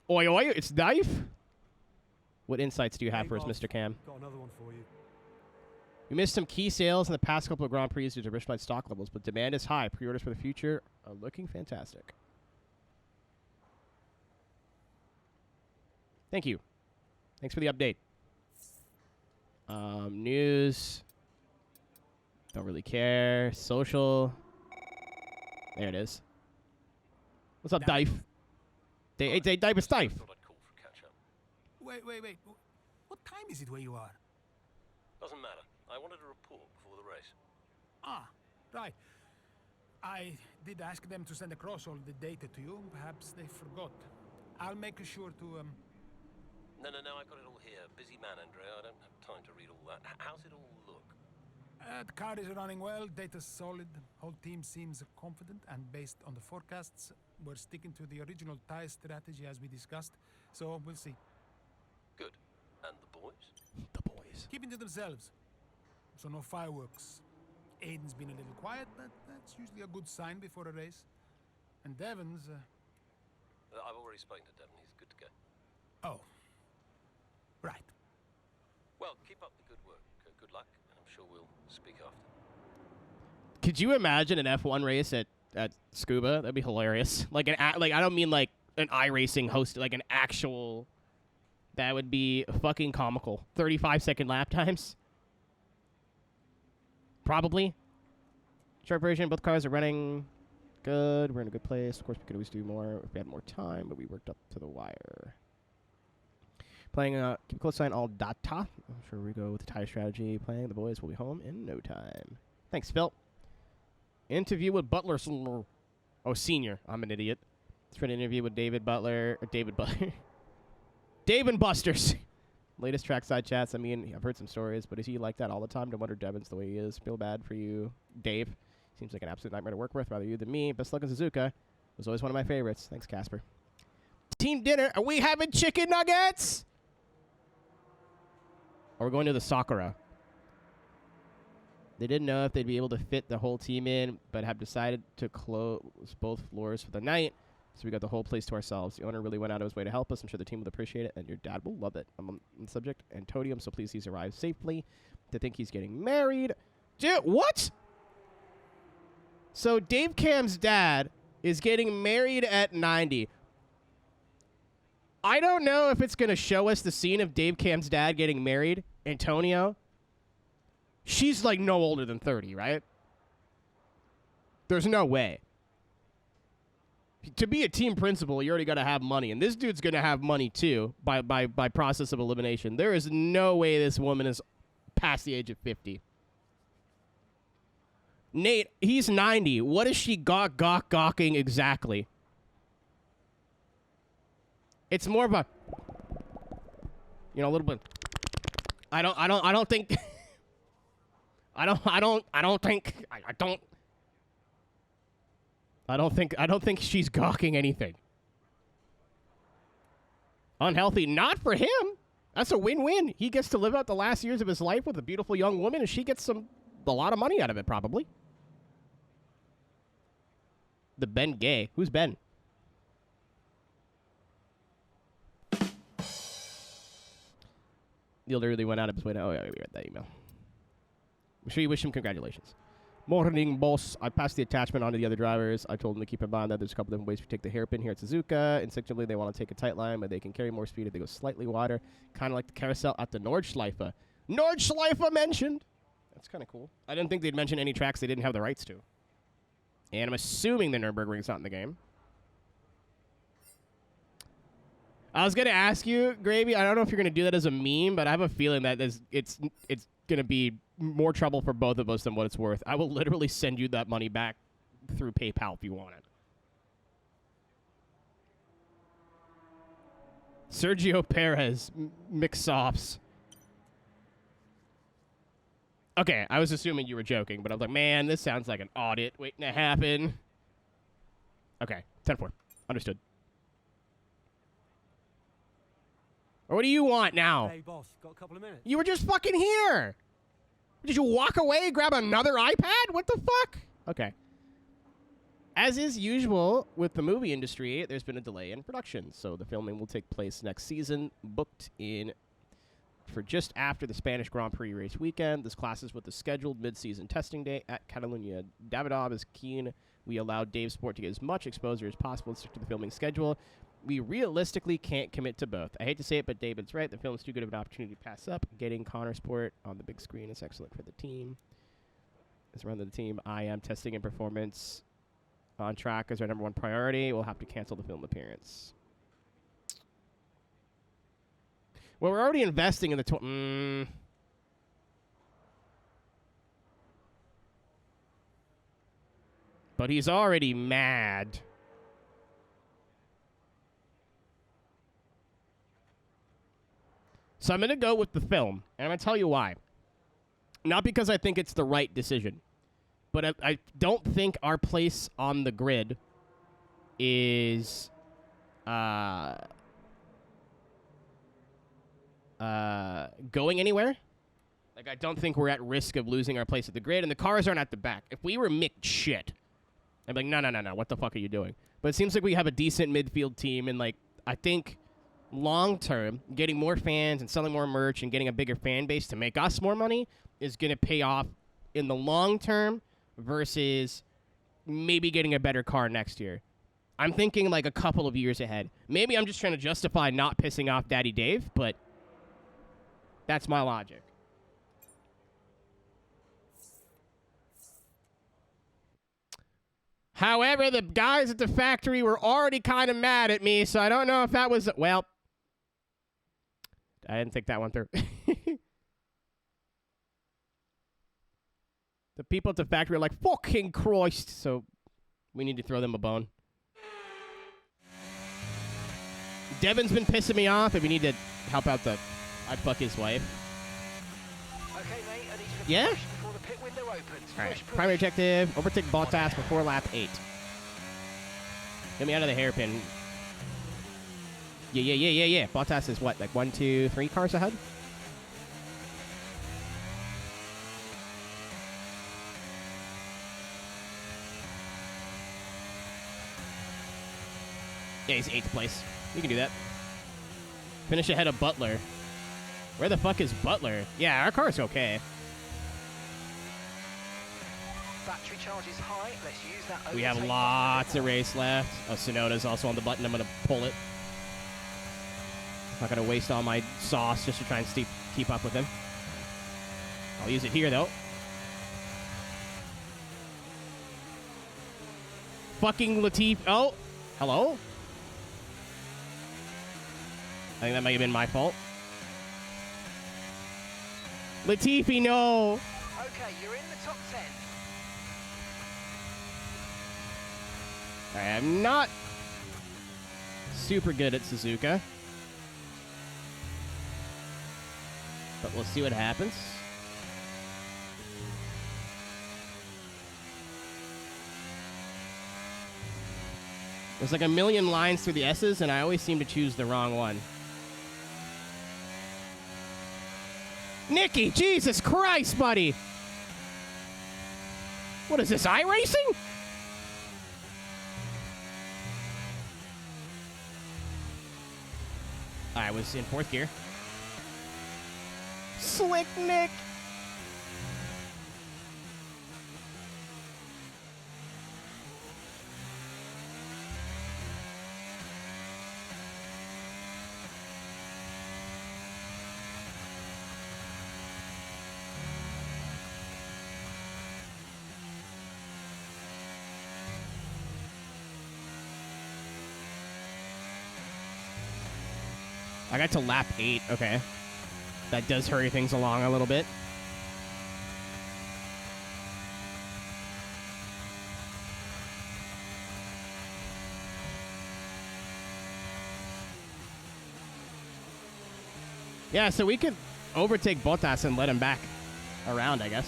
Oi, it's Knife. What insights do you have for us, Mr. Cam? Got another one for you. We missed some key sales in the past couple of Grand Prix due to Richmond stock levels, but demand is high. Pre-orders for the future are looking fantastic. Thank you. Thanks for the update. News. Don't really care. Social. There it is. What's up, Dive? Hey, Dive, it's Dive. Wait. What time is it where you are? Doesn't matter. I wanted a report before the race. Ah, right. I did ask them to send across all the data to you. Perhaps they forgot. I'll make sure to, No, I got it all here. Busy man, Andrea. I don't have time to read all that. How's it all look? The car is running well, data's solid, whole team seems confident, and based on the forecasts, we're sticking to the original tire strategy as we discussed, so we'll see. Good. And the boys? The boys. Keeping to themselves, so no fireworks. Aiden's been a little quiet, but that's usually a good sign before a race. And Devon's... I've already spoken to Devon, he's good to go. Oh. Right. Well, keep up the good work. Good luck, and I'm sure we'll speak after. Could you imagine an F1 race at Scuba? That'd be hilarious. Like I don't mean like an iRacing host, like an actual. That would be fucking comical. 35-second lap times. Probably. Short version. Both cars are running good. We're in a good place. Of course, we could always do more if we had more time, but we worked up to the wire. Playing, keep a close eye on all data. I'm sure we go with the tire strategy. Playing, the boys will be home in no time. Thanks, Phil. Interview with Butler. Oh, senior. I'm an idiot. It's for an interview with David Butler. Dave and Buster's. Latest trackside chats. I mean, I've heard some stories, but is he like that all the time? No wonder Devin's the way he is. Feel bad for you, Dave. Seems like an absolute nightmare to work with. Rather you than me. Best luck in Suzuka. Was always one of my favorites. Thanks, Casper. Team dinner. Are we having chicken nuggets? Or we're going to the Sakura. They didn't know if they'd be able to fit the whole team in, but have decided to close both floors for the night. So we got the whole place to ourselves. The owner really went out of his way to help us. I'm sure the team will appreciate it, and your dad will love it. I'm on the subject, Antonium, so please he's arrived safely. To think he's getting married. Dude, what? So Dave Cam's dad is getting married at 90. I don't know if it's going to show us the scene of Dave Cam's dad getting married, Antonio. She's like no older than 30, right? There's no way. To be a team principal, you already got to have money. And this dude's going to have money, too, by process of elimination. There is no way this woman is past the age of 50. Nate, he's 90. What is she gawking exactly? It's more of a, a little bit. I don't think. I don't think she's gawking anything. Unhealthy, not for him. That's a win-win. He gets to live out the last years of his life with a beautiful young woman, and she gets a lot of money out of it, probably. The Ben Gay. Who's Ben? He literally went out of his way to... Oh, yeah, we read that email. I'm sure you wish him congratulations. Morning, boss. I passed the attachment on to the other drivers. I told them to keep in mind that there's a couple different ways to take the hairpin here at Suzuka. Instinctively, they want to take a tight line, but they can carry more speed if they go slightly wider. Kind of like the carousel at the Nordschleife. Nordschleife mentioned! That's kind of cool. I didn't think they'd mention any tracks they didn't have the rights to. And I'm assuming the Nürburgring's not in the game. I was going to ask you, Gravy, I don't know if you're going to do that as a meme, but I have a feeling that it's going to be more trouble for both of us than what it's worth. I will literally send you that money back through PayPal if you want it. Sergio Perez, McSops. Okay, I was assuming you were joking, but I was like, man, this sounds like an audit waiting to happen. Okay, 10-4. Understood. Or what do you want now? Hey, boss, got a couple of minutes. You were just fucking here. Did you walk away, grab another iPad? What the fuck? Okay. As is usual with the movie industry, there's been a delay in production, so the filming will take place next season, booked in for just after the Spanish Grand Prix race weekend. This clashes with the scheduled mid-season testing day at Catalunya. Davidov is keen we allow Dave Sport to get as much exposure as possible and stick to the filming schedule. We realistically can't commit to both. I hate to say it, but David's right. The film is too good of an opportunity to pass up. Getting Connor Sport on the big screen is excellent for the team. As around the team, I am testing and performance on track as our number one priority. We'll have to cancel the film appearance. Well, we're already investing in the... But he's already mad. So I'm going to go with the film, and I'm going to tell you why. Not because I think it's the right decision, but I don't think our place on the grid is going anywhere. Like, I don't think we're at risk of losing our place at the grid, and the cars aren't at the back. If we were mixed shit, I'd be like, no, what the fuck are you doing? But it seems like we have a decent midfield team, and, like, I think long-term, getting more fans and selling more merch and getting a bigger fan base to make us more money is going to pay off in the long term versus maybe getting a better car next year. I'm thinking, like, a couple of years ahead. Maybe I'm just trying to justify not pissing off Daddy Dave, but that's my logic. However, the guys at the factory were already kind of mad at me, so I don't know if that was... Well, I didn't think that one through. The people at the factory are like, fucking Christ. So We need to throw them a bone. Devin's been pissing me off, and we need to help out the... I'd fuck his wife. Okay, mate, I need you to Yeah? push before the pit window opens. All right. Push, push. Primary objective, overtake Bottas before lap 8. Get me out of the hairpin. Yeah. Bottas is what, like 1, 2, 3 cars ahead? Yeah, he's 8th place. You can do that. Finish ahead of Butler. Where the fuck is Butler? Yeah, our car's okay. Battery charge is high. Let's use that. We have lots of race left. Oh, Sonoda's also on the button. I'm going to pull it. I'm not going to waste all my sauce just to try and keep up with him. I'll use it here, though. Fucking Latif. Oh, hello? I think that might have been my fault. Latifi, no! Okay, you're in the top 10. Alright, I'm not super good at Suzuka. But we'll see what happens. There's like a million lines through the S's, and I always seem to choose the wrong one. Nikki, Jesus Christ, buddy! What is this, iRacing? I was in 4th gear. Slick Nick! I got to lap 8. Okay. That does hurry things along a little bit. Yeah, so we could overtake Bottas and let him back around, I guess.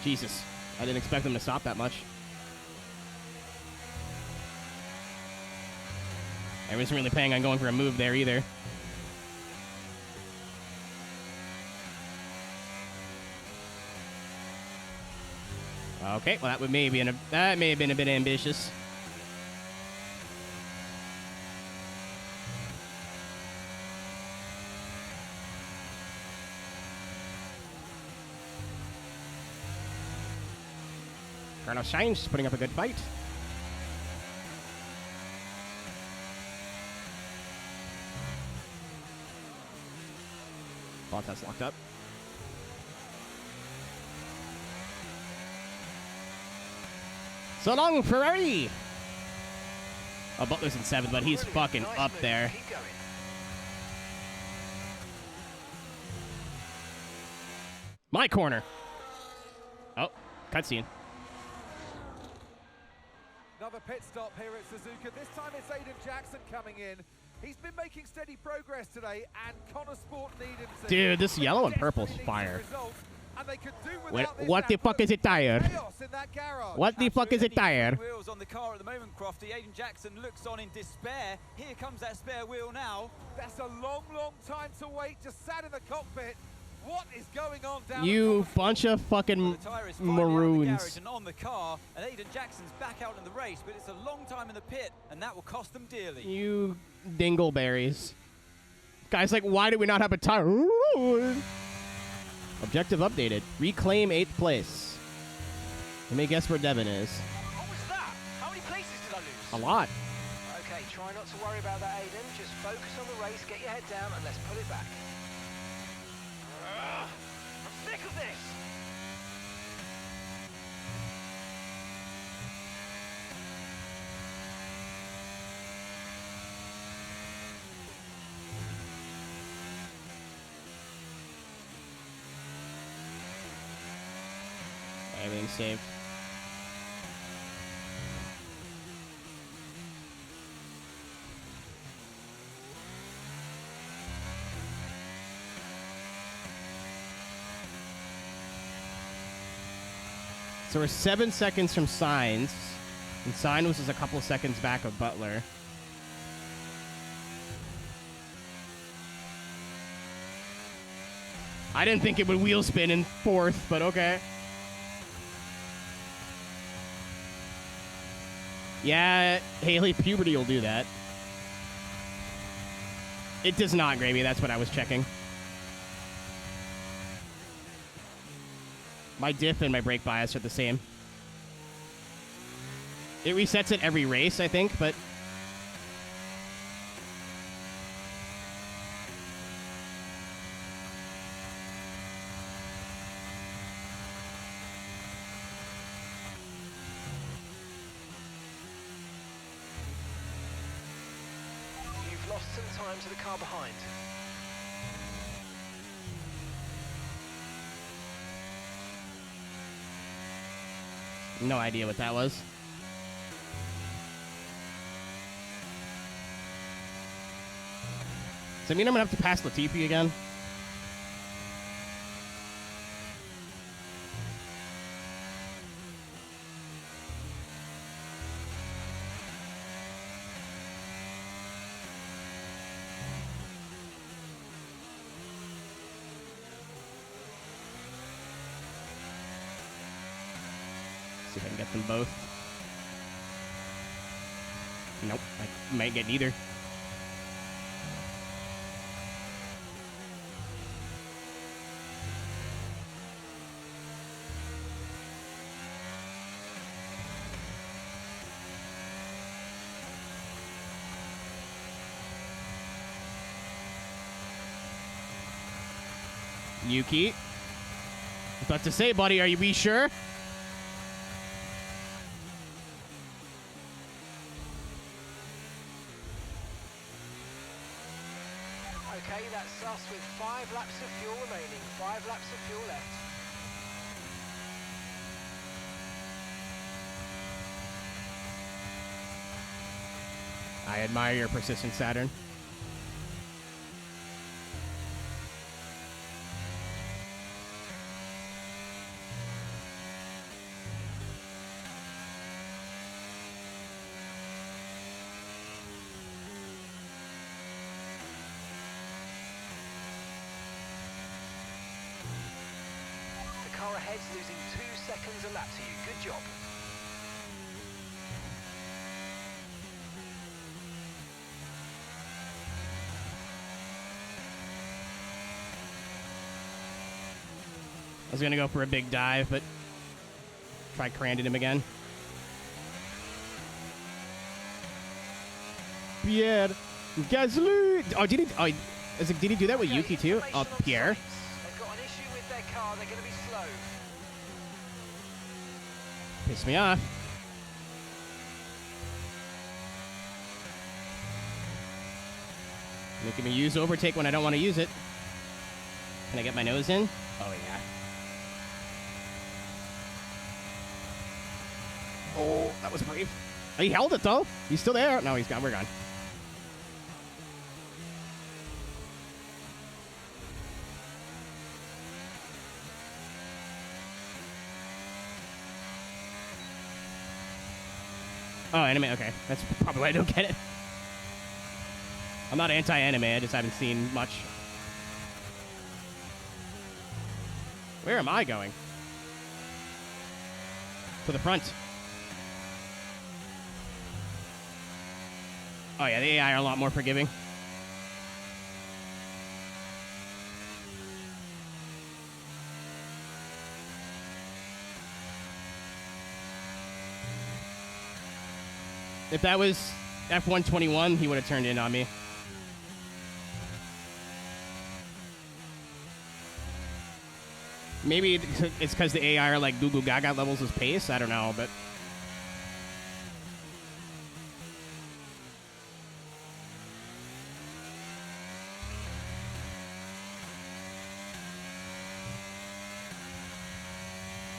Jesus, I didn't expect them to stop that much. I wasn't really planning on going for a move there either. Okay, well that may have been a bit ambitious. Colonel Shines putting up a good fight. Bottas locked up. So long, Ferrari! Oh, Butler's in 7th, but he's fucking up there. My corner. Oh, cutscene. Another pit stop here at Suzuka. This time it's Aiden Jackson coming in. He's been making steady progress today, and Connor Sport need him to. Dude, this yellow and purple's fire. What the fuck is it tire? What the fuck is it tire? Wheels on the car at the moment, Crofty. Aiden Jackson looks on in despair. Here comes that spare wheel now. That's a long, long time to wait. Just sat in the cockpit. What is going on down You bunch of fucking maroons. And on the car, and Aiden Jackson's back out in the race, but it's a long time in the pit, and that will cost them dearly. You dingleberries. Guys, like, why do we not have a tire? Objective updated. Reclaim 8th place. Let me guess where Devin is. What was that? How many places did I lose? A lot. Okay, try not to worry about that, Aiden. Just focus on the race, get your head down, and let's put it back. I'm sick of this! saved. So we're 7 seconds from Sainz, and Sainz was just a couple seconds back of Butler. I didn't think it would wheel spin in 4th, but okay. Yeah, Haley, puberty will do that. It does not, Gravy. That's what I was checking. My diff and my brake bias are the same. It resets it every race, I think, but... You've lost some time to the car behind. No idea what that was. Does that mean I'm going to have to pass Latifi again? See if I can get them both. Nope, I might get neither. Yuki. I was about to say, buddy, are you be sure? Okay, that's us with 5 laps of fuel remaining. 5 laps of fuel left. I admire your persistence, Saturn. The car ahead's losing 2 seconds a lap to you. Good job. I was going to go for a big dive, but try cranded him again. Pierre Gasly. Oh, did he? Oh, did he do that with Yuki too? Oh, Pierre. They've got an issue with their car. They're going to be slow. Piss me off. Making me use overtake when I don't want to use it. Can I get my nose in? Oh, yeah. Oh, that was brave. He held it, though. He's still there. No, he's gone. We're gone. Oh, anime. Okay. That's probably why I don't get it. I'm not anti-anime. I just haven't seen much. Where am I going? To the front. Oh, yeah. The AI are a lot more forgiving. If that was F121, he would have turned in on me. Maybe it's because the AI are like Goo Goo Gaga levels his pace. I don't know, but...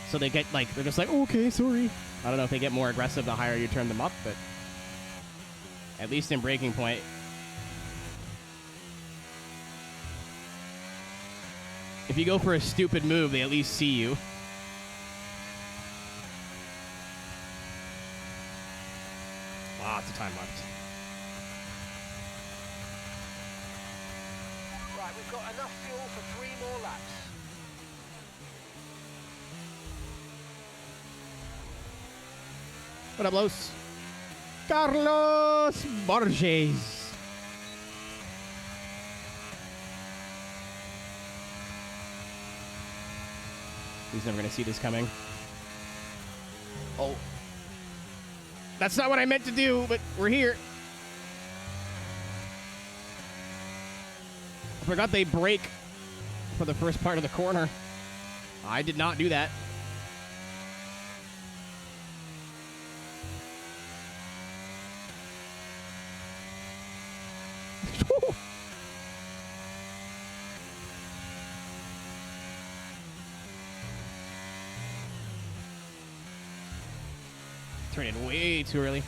So they get, like, they're just like, okay, sorry. I don't know if they get more aggressive the higher you turn them up, but at least in Breaking Point. If you go for a stupid move, they at least see you. Lots of time left. Right, we've got enough fuel for 3 more laps. What up, Los? Carlos Borges. He's never gonna see this coming. Oh. That's not what I meant to do, but we're here. I forgot they brake for the first part of the corner. I did not do that. Turning way too early.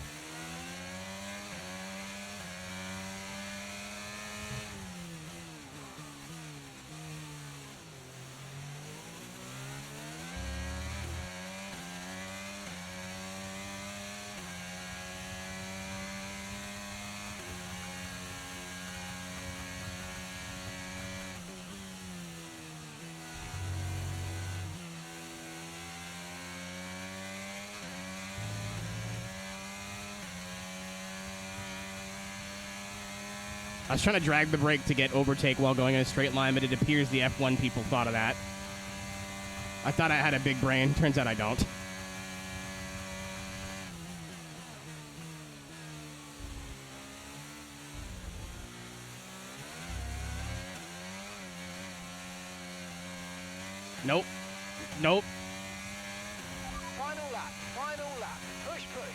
I was trying to drag the brake to get overtake while going in a straight line, but it appears the F1 people thought of that. I thought I had a big brain. Turns out I don't. Nope. Nope. Final lap, final lap. Push, push.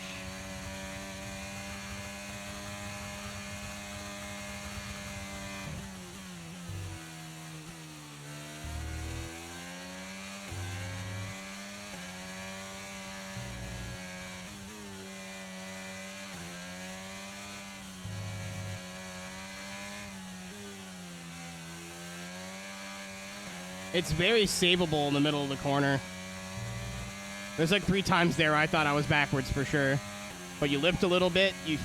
It's very savable in the middle of the corner. There's like 3 times there I thought I was backwards for sure. But you lift a little bit, you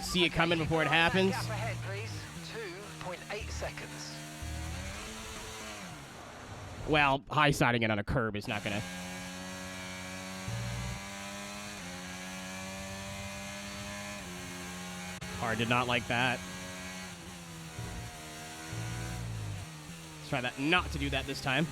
see it coming before it happens. Gap ahead, please. 2.8 seconds. Well, high-siding it on a curb is not gonna... Hard did not like that. Try that not to do that this time.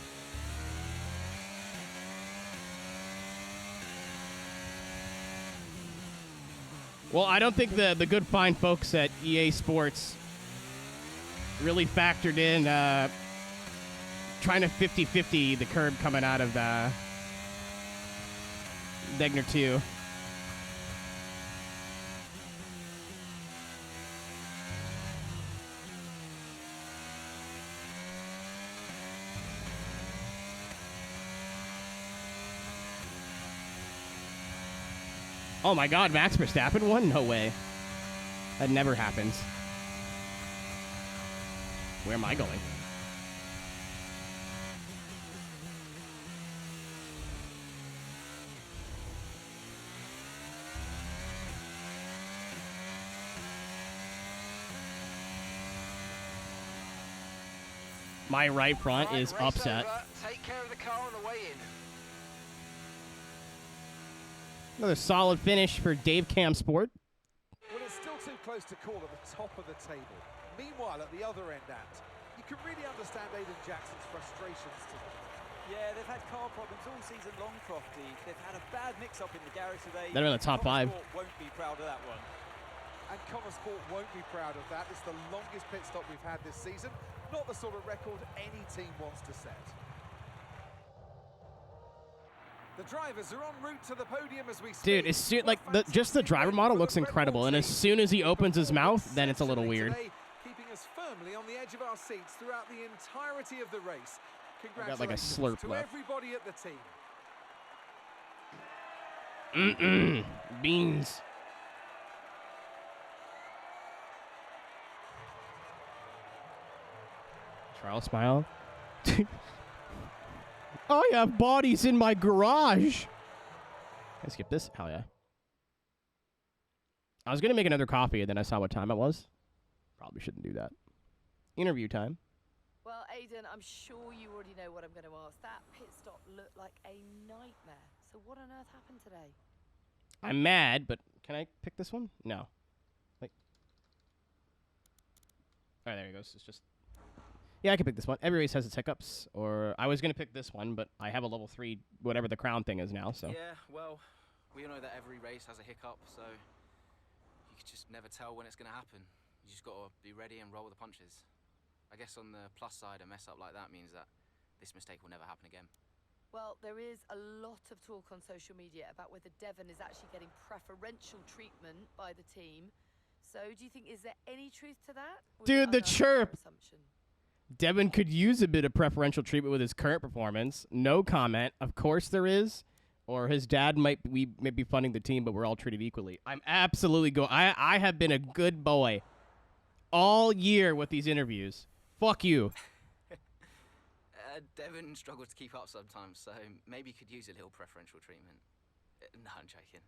Well, I don't think the good fine folks at EA Sports really factored in trying to 50-50 the curb coming out of the Degner 2. Oh my god, Max Verstappen won? No way. That never happens. Where am I going? My right front is upset. Take care of the car on the way in. Another solid finish for Dave Cam Sport. Well, it's still too close to call at the top of the table. Meanwhile, at the other end, you can really understand Aiden Jackson's frustrations today. Yeah, they've had car problems all season long, Crofty. They've had a bad mix-up in the garage today. They're in the top 5. Won't be proud of that one. And Connor Sport won't be proud of that. It's the longest pit stop we've had this season. Not the sort of record any team wants to set. The drivers are en route to the podium as we speak. Dude, it's like just the driver model looks incredible, and as soon as he opens his mouth, then it's a little weird. Keeping us firmly on the edge of our seats throughout the entirety of the race. I got like a slurp to left. everybody at the team. Beans. Charles smile. I have bodies in my garage. Can I skip this? Hell yeah. I was going to make another coffee, and then I saw what time it was. Probably shouldn't do that. Interview time. Well, Aiden, I'm sure you already know what I'm going to ask. That pit stop looked like a nightmare. So what on earth happened today? I'm mad, but can I pick this one? No. Wait. All right, there he goes. It's just... Yeah, I can pick this one. Every race has its hiccups. Or I was going to pick this one, but I have a level 3, whatever the crown thing is now, so... Yeah, well, we all know that every race has a hiccup, so you can just never tell when it's going to happen. You just got to be ready and roll with the punches. I guess on the plus side, a mess up like that means that this mistake will never happen again. Well, there is a lot of talk on social media about whether Devon is actually getting preferential treatment by the team. So do you think, is there any truth to that? Dude, the chirp! Devon could use a bit of preferential treatment with his current performance. No comment. Of course there is. Or his dad might be funding the team, but we're all treated equally. I'm absolutely I have been a good boy all year with these interviews. Fuck you. Devon struggles to keep up sometimes, so maybe could use a little preferential treatment. No, I'm joking.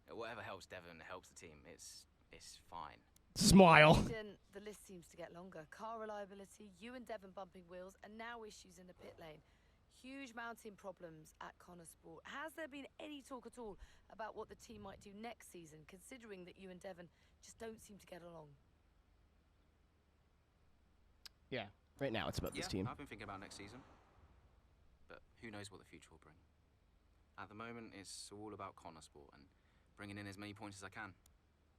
Whatever helps Devon helps the team. It's fine. Smile. The list seems to get longer. Car reliability, you and Devon bumping wheels, and now issues in the pit lane. Huge mounting problems at Connor Sport. Has there been any talk at all about what the team might do next season, considering that you and Devon just don't seem to get along? Yeah, right now it's about this team. I've been thinking about next season, but who knows what the future will bring. At the moment, it's all about Connor Sport and bringing in as many points as I can.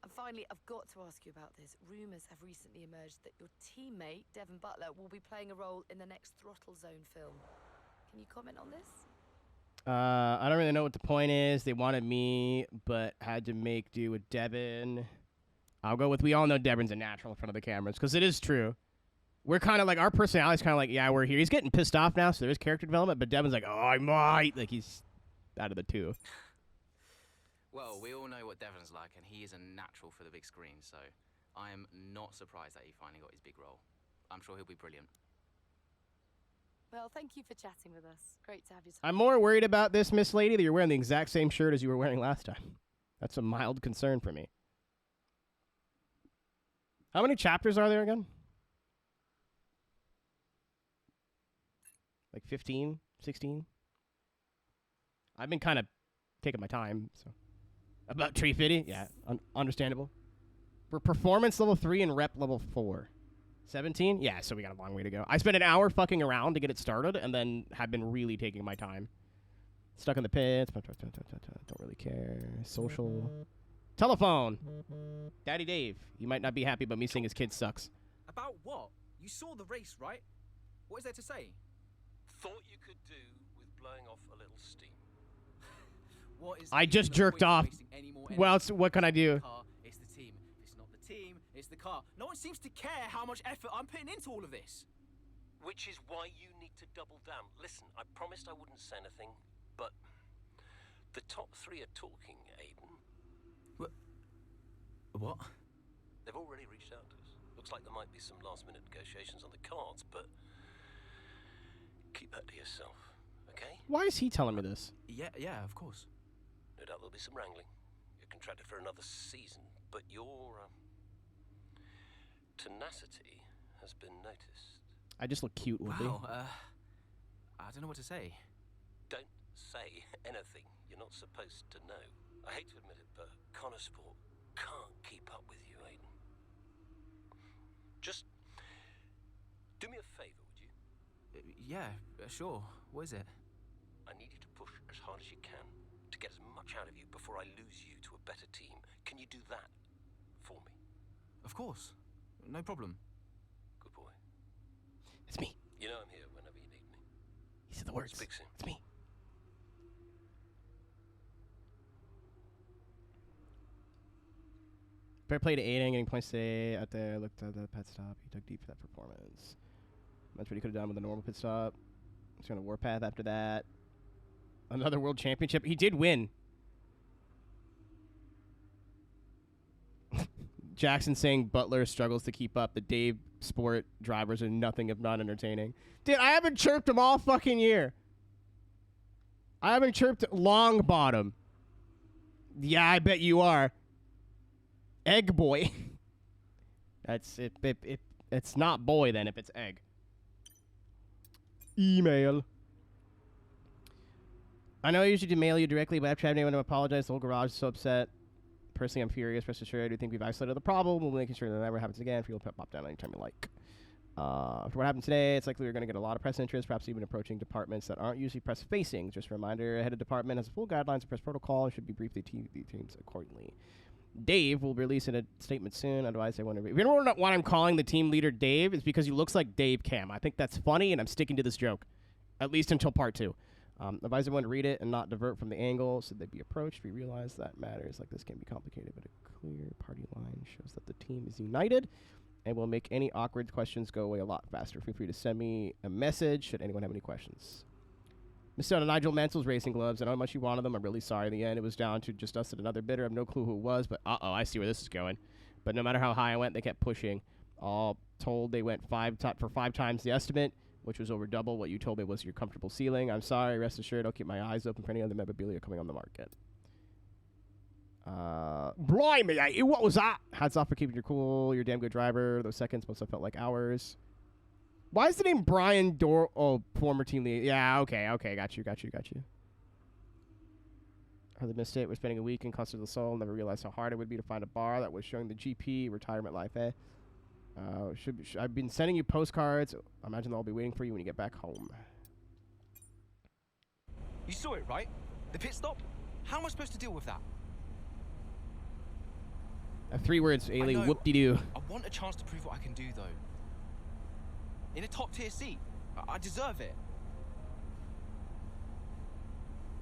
And finally, I've got to ask you about this. Rumours have recently emerged that your teammate, Devon Butler, will be playing a role in the next Throttle Zone film. Can you comment on this? I don't really know what the point is. They wanted me, but had to make do with Devon. I'll go with, we all know Devon's a natural in front of the cameras, because it is true. We're kind of like, our personality's kind of like, yeah, we're here. He's getting pissed off now, so there is character development, but Devon's like, oh, I might. Like, he's out of the two. Well, we all know what Devon's like, and he is a natural for the big screen, so I am not surprised that he finally got his big role. I'm sure he'll be brilliant. Well, thank you for chatting with us. Great to have you. I'm more worried about this, Miss Lady, that you're wearing the exact same shirt as you were wearing last time. That's a mild concern for me. How many chapters are there again? Like 15, 16? I've been kind of taking my time, so. About 350? Yeah, understandable. For performance level 3 and rep level 4. 17? Yeah, so we got a long way to go. I spent an hour fucking around to get it started, and then have been really taking my time. Stuck in the pits. Don't really care. Social. Telephone. Daddy Dave. You might not be happy, but me saying his kid sucks. About what? You saw the race, right? What is there to say? Thought you could do with blowing off a little steam. What is I just jerked off. Well, what can I do? It's the team. It's not the team, it's the car. No one seems to care how much effort I'm putting into all of this. Which is why you need to double down. Listen, I promised I wouldn't say anything, but the top 3 are talking, Aiden. What? They've already reached out to us. Looks like there might be some last-minute negotiations on the cards, but keep that to yourself, okay? Why is he telling me this? Yeah, of course. No doubt there'll be some wrangling. You're contracted for another season, but your tenacity has been noticed. I just look cute, Woody. Wow, I don't know what to say. Don't say anything you're not supposed to know. I hate to admit it, but Connor Sport can't keep up with you, Aiden. Just do me a favor, would you? Yeah, sure. What is it? I need you to push as hard as you can to get as much out of you before I lose you to a better team. Can you do that for me? Of course. No problem. Good boy. It's me. You know I'm here whenever you need me. He said the words. Speak soon. It's me. Fair play to Aiden, getting points today out there. Looked at the pit stop. He dug deep for that performance. That's what he could have done with a normal pit stop. He's going to Warpath after that. Another world championship. He did win. Jackson saying Butler struggles to keep up. The Dave Sport drivers are nothing if not entertaining. Dude, I haven't chirped him all fucking year. I haven't chirped Long Bottom. Yeah, I bet you are. Egg Boy. That's it. It's not boy then if it's egg. Email. I know I usually mail you directly, but I've tried anyone to apologize. The whole garage is so upset. Personally, I'm furious. Rest assured, I do think we've isolated the problem. We'll make sure that never happens again. Feel pop down anytime you like. For what happened today, it's likely we're going to get a lot of press interest, perhaps even approaching departments that aren't usually press-facing. Just a reminder, head of department has full guidelines of press protocol and should be briefed the teams accordingly. Dave will release a statement soon. Otherwise, I wonder if you don't know why I'm calling the team leader Dave. It's because he looks like Dave Cam. I think that's funny, and I'm sticking to this joke, at least until part 2. Advise everyone to read it and not divert from the angle so they'd be approached. We realize that matters like this can be complicated, but a clear party line shows that the team is united and will make any awkward questions go away a lot faster. Feel free to send me a message should anyone have any questions. Mr. Nigel Mansell's racing gloves. I know how much you wanted them. I'm really sorry. In the end, it was down to just us and another bidder. I have no clue who it was, but I see where this is going. But no matter how high I went, they kept pushing. All told, they went for 5 times the estimate, which was over double what you told me was your comfortable ceiling. I'm sorry. Rest assured, I'll keep my eyes open for any other memorabilia coming on the market. Blimey, what was that? Hats off for keeping your cool. You're a damn good driver. Those seconds must have felt like hours. Why is the name Brian Oh, former team lead. Yeah, okay. Got you. Hardly missed it. We're spending a week in Costa del Sol. Never realized how hard it would be to find a bar that was showing the GP retirement life, eh? I've been sending you postcards. I imagine they'll be waiting for you when you get back home. You saw it, right? The pit stop? How am I supposed to deal with that? 3 words, Ailey. Whoop-de-doo. I want a chance to prove what I can do, though. In a top-tier seat. I deserve it.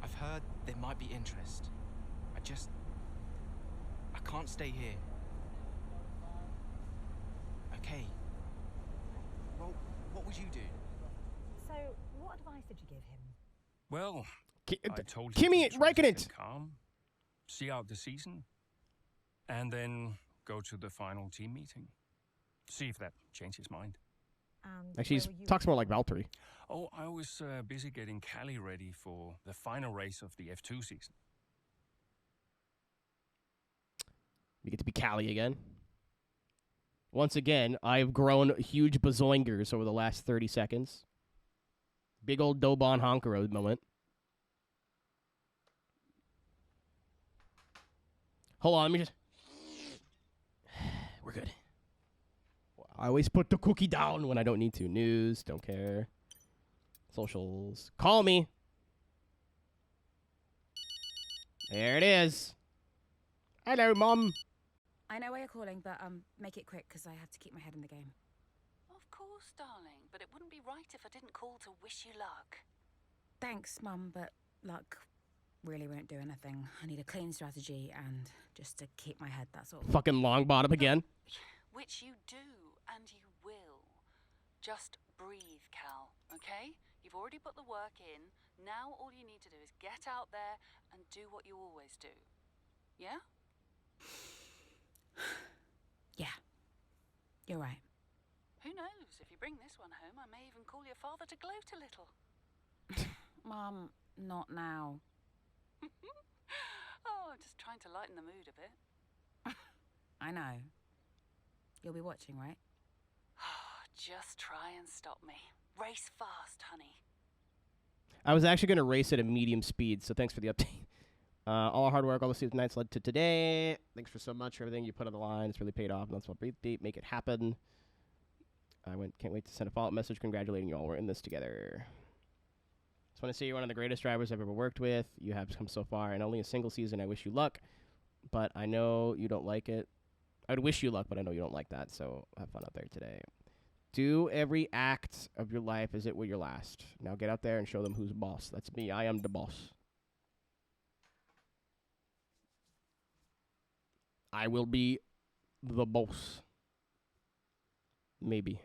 I've heard there might be interest. I can't stay here. Okay. Well, what would you do? So, what advice did you give him? Well, I told him Kimi to try to Räikkönen. stay calm, see out the season, and then go to the final team meeting. See if that changes his mind. Actually, he talks more like Valtteri. Oh, I was busy getting Cali ready for the final race of the F2 season. You get to be Cali again. Once again, I've grown huge bazoingers over the last 30 seconds. Big old Dobon Honkaro moment. Hold on, let me just... We're good. I always put the cookie down when I don't need to. News, don't care. Socials. Call me. There it is. Hello, Mom. I know why you're calling, but make it quick because I have to keep my head in the game. Of course, darling, but it wouldn't be right if I didn't call to wish you luck. Thanks, Mum, but luck really won't do anything. I need a clean strategy and just to keep my head, that's all. Fucking long bottom again. Which you do, and you will. Just breathe, Cal, okay? You've already put the work in. Now all you need to do is get out there and do what you always do. Yeah? Yeah, you're right. Who knows? If you bring this one home, I may even call your father to gloat a little. Mum, not now. Oh, I'm just trying to lighten the mood a bit. I know. You'll be watching, right? Just try and stop me. Race fast, honey. I was actually going to race at a medium speed, so thanks for the update. All our hard work, all the season nights led to today. Thanks for so much for everything you put on the line. It's really paid off. Let's beat, make it happen. Can't wait to send a follow-up message congratulating you all. We're in this together. Just want to say you're one of the greatest drivers I've ever worked with. You have come so far in only a single season. I wish you luck, but I know you don't like it. I'd wish you luck, but I know you don't like that, so have fun out there today. Do every act of your life as it were your last. Now get out there and show them who's boss. That's me. I am the boss. I will be the boss. Maybe.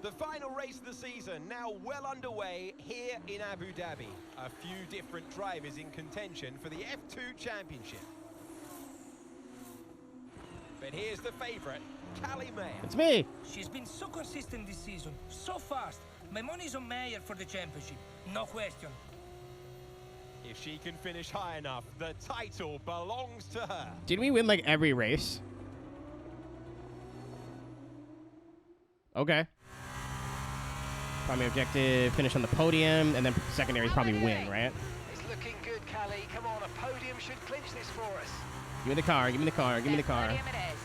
The final race of the season now well underway here in Abu Dhabi. A few different drivers in contention for the F2 Championship. But here's the favourite, Callie Mayer. It's me. She's been so consistent this season, so fast. My money's on Mayer for the championship, no question. If she can finish high enough, the title belongs to her. Did we win like every race? Okay. Primary objective, finish on the podium, and then secondary is probably win, right? It's looking good, Callie. Come on, a podium should clinch this for us. Give me the car, give me the car, give me the car. Podium it is.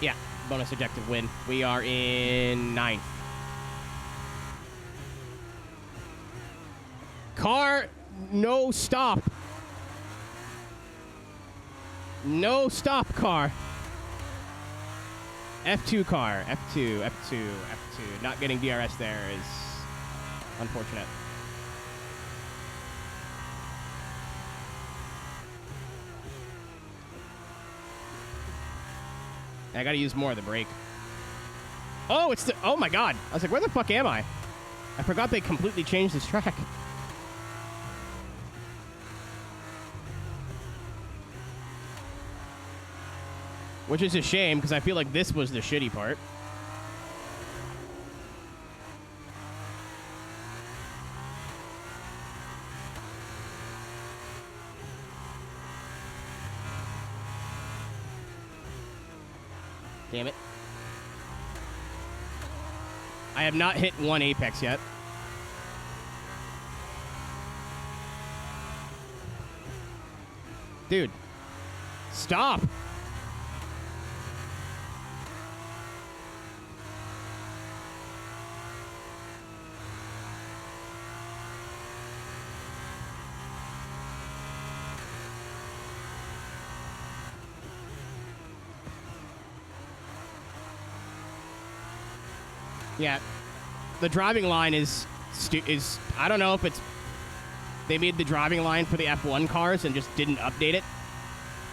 Yeah, bonus objective win. We are in 9th. Car, no stop. No stop car. F2 car. F2, F2, F2. Not getting DRS there is unfortunate. I gotta use more of the brake. Oh, it's the... Oh my god. I was like, where the fuck am I? I forgot they completely changed this track. Which is a shame, because I feel like this was the shitty part. Damn it. I have not hit one apex yet. Dude. Stop! Yeah, the driving line is I don't know if it's they made the driving line for the F1 cars and just didn't update it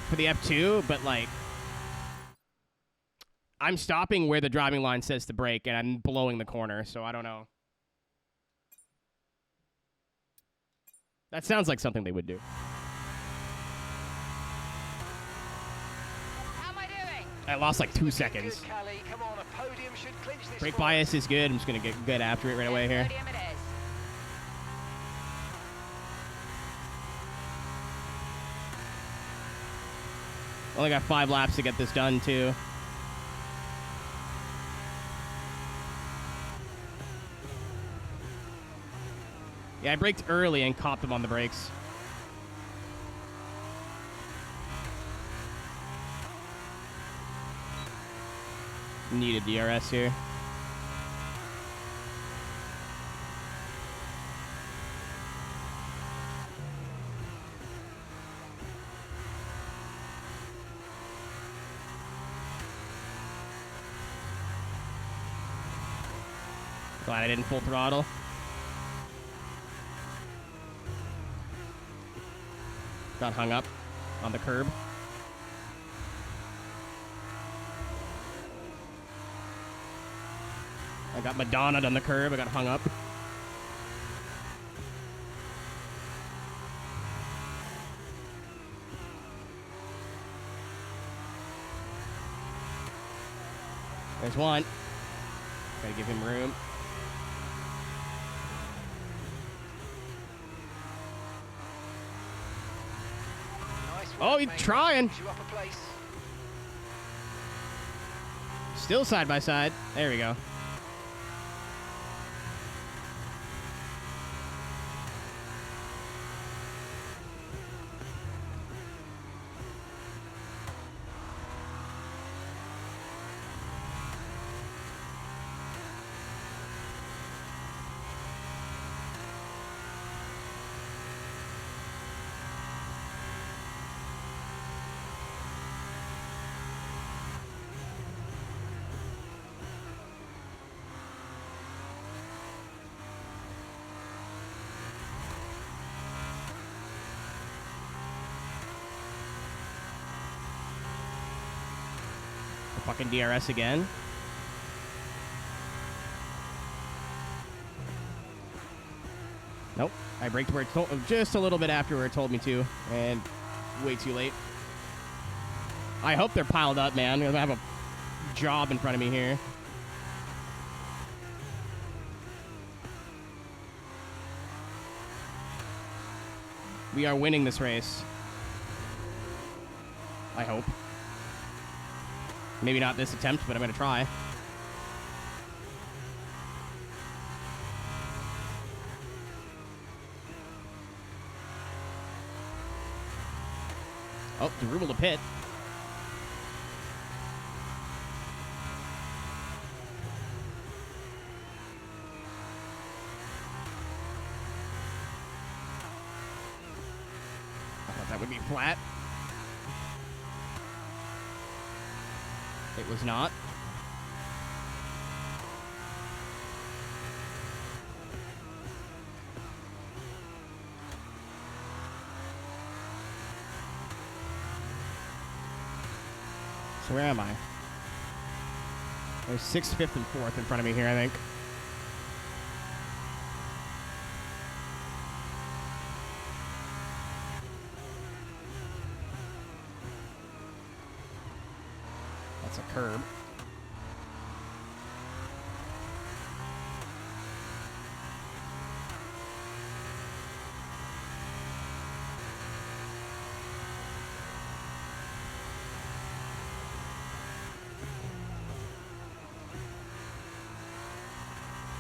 for the F2, but like I'm stopping where the driving line says to brake and I'm blowing the corner, so I don't know. That sounds like something they would do. How am I doing? I lost like 2 seconds. Good, Callie. Come on, a podium should clinch this Brake for bias us. is good. I'm just going to get after it right away here. Podium it is. Only got 5 laps to get this done, too. Yeah, I braked early and caught them on the brakes. Needed DRS here. Glad I didn't full throttle. Got hung up on the curb. I got Madonna'd on the curb. I got hung up. There's one. Gotta give him room. Oh, he's trying. Still side by side. There we go. Fucking DRS again. Nope. I braked where it told, just a little bit after where it told me to, and way too late. I hope they're piled up, man. I have a job in front of me here. We are winning this race. I hope. Maybe not this attempt, but I'm going to try. Oh, Darubal to pit. I thought that would be flat. It was not. So where am I? There's 6th, 5th, and 4th in front of me here, I think. That's a curb.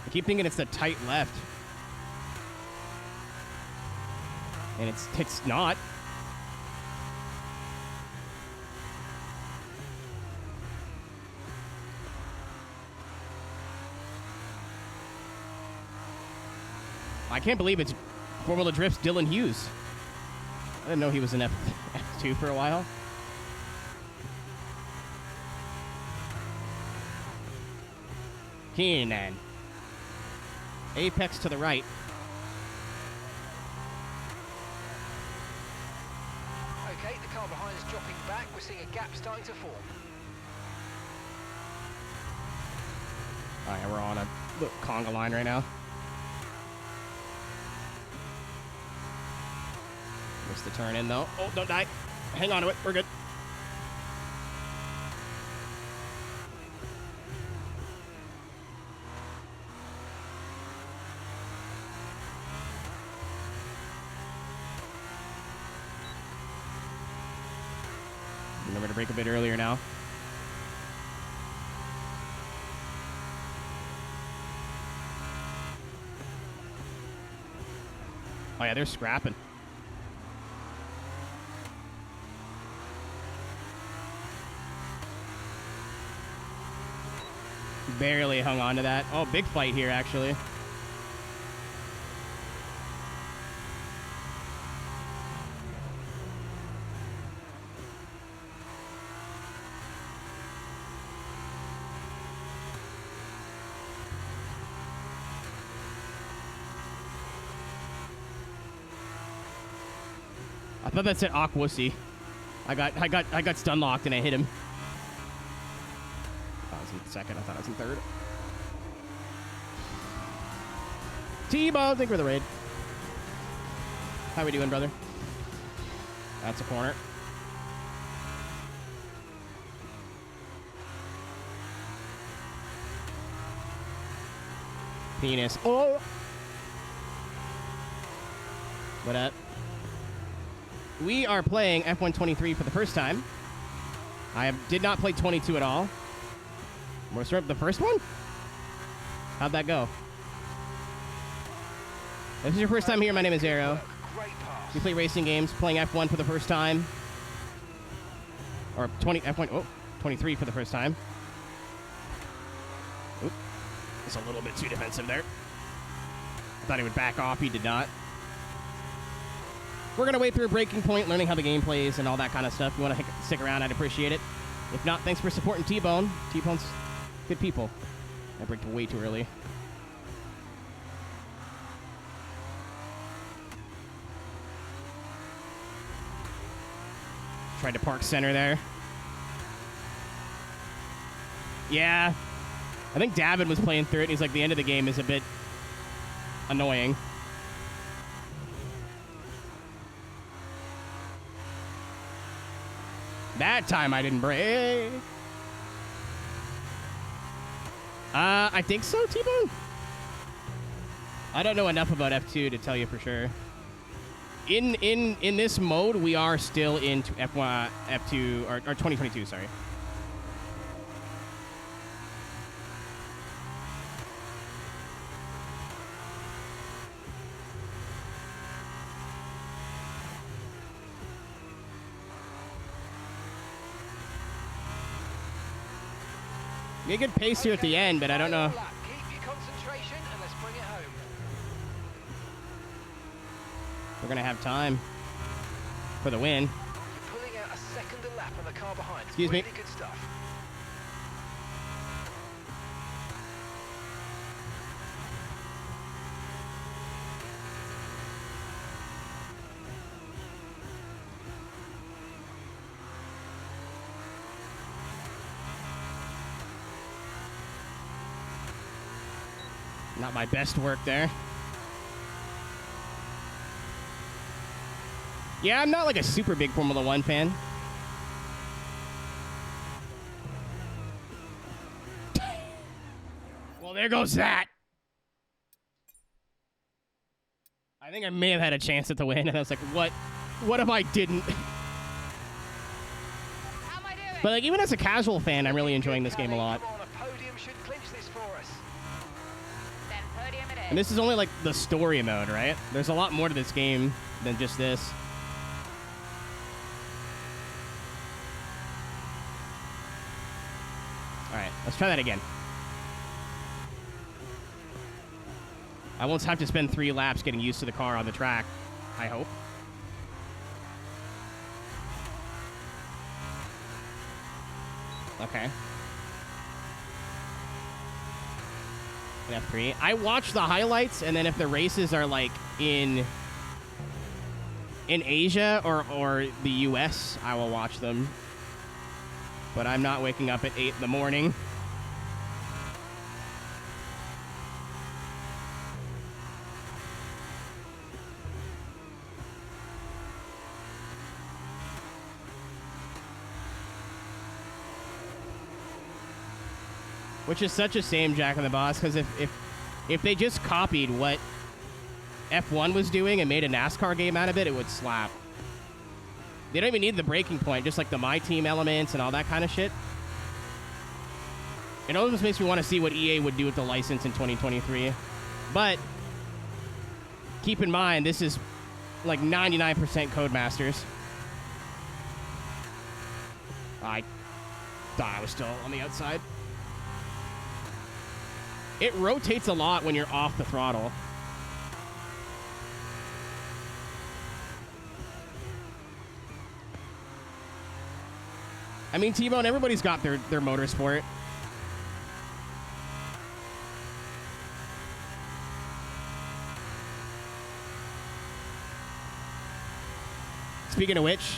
I keep thinking it's the tight left. And it's not. I can't believe it's Four-Wheeler Drift's Dylan Hughes. I didn't know he was in F2 for a while. Keenan. Apex to the right. Okay, the car behind is dropping back. We're seeing a gap starting to form. Oh yeah, we're on a conga line right now. Missed the turn in though. Oh, don't die. Hang on to it. We're good. Remember to brake a bit earlier now. Oh yeah, they're scrapping. Barely hung on to that. Oh, big fight here, actually. I thought that said Aquasy. I got stun locked and I hit him. I was in second. I thought I was in third. T-Bone, thank you for the raid. How we doing, brother? That's a corner. Penis. Oh! What up? We are playing F123 for the first time. I did not play 22 at all. We're starting the first one? How'd that go? If this is your first time here, my name is Aero. We play racing games, playing F1 for the first time. Or F1, 23 for the first time. Oop. It's a little bit too defensive there. I thought he would back off, he did not. We're going to wait through a breaking point, learning how the game plays and all that kind of stuff. If you want to stick around, I'd appreciate it. If not, thanks for supporting T-Bone. T-Bone's good people. I braked way too early. Tried to park center there. Yeah. I think David was playing through it, and he's like, the end of the game is a bit annoying. That time I didn't brake. I think so, T-Bone. I don't know enough about F2 to tell you for sure. In this mode, we are still in F2 or 2022. Sorry. You get good pace here at the end, but I don't know. Keep your concentration and let's bring it home. We're gonna have time for the win. You're pulling out a second a lap on the car behind. Excuse me. Really good stuff. Not my best work there. Yeah, I'm not like a super big Formula 1 fan. Well, there goes that. I think I may have had a chance at the win, and I was like, what if I didn't? But like, even as a casual fan, I'm really enjoying this game a lot. Come on, a podium should clinch this for us. Then podium it is. And this is only like the story mode, right? There's a lot more to this game than just this. Alright, let's try that again. I won't have to spend 3 laps getting used to the car on the track, I hope. Okay. An F3. I watch the highlights, and then if the races are like in Asia or the US, I will watch them. But I'm not waking up at 8 in the morning. Which is such a shame, Jack and the Boss, because if they just copied what F1 was doing and made a NASCAR game out of it, it would slap. They don't even need the breaking point, just like the My Team elements and all that kind of shit. It almost makes me want to see what EA would do with the license in 2023. But keep in mind, this is like 99% Codemasters. I thought I was still on the outside. It rotates a lot when you're off the throttle. I mean, T-Bone, everybody's got their motorsport. Speaking of which,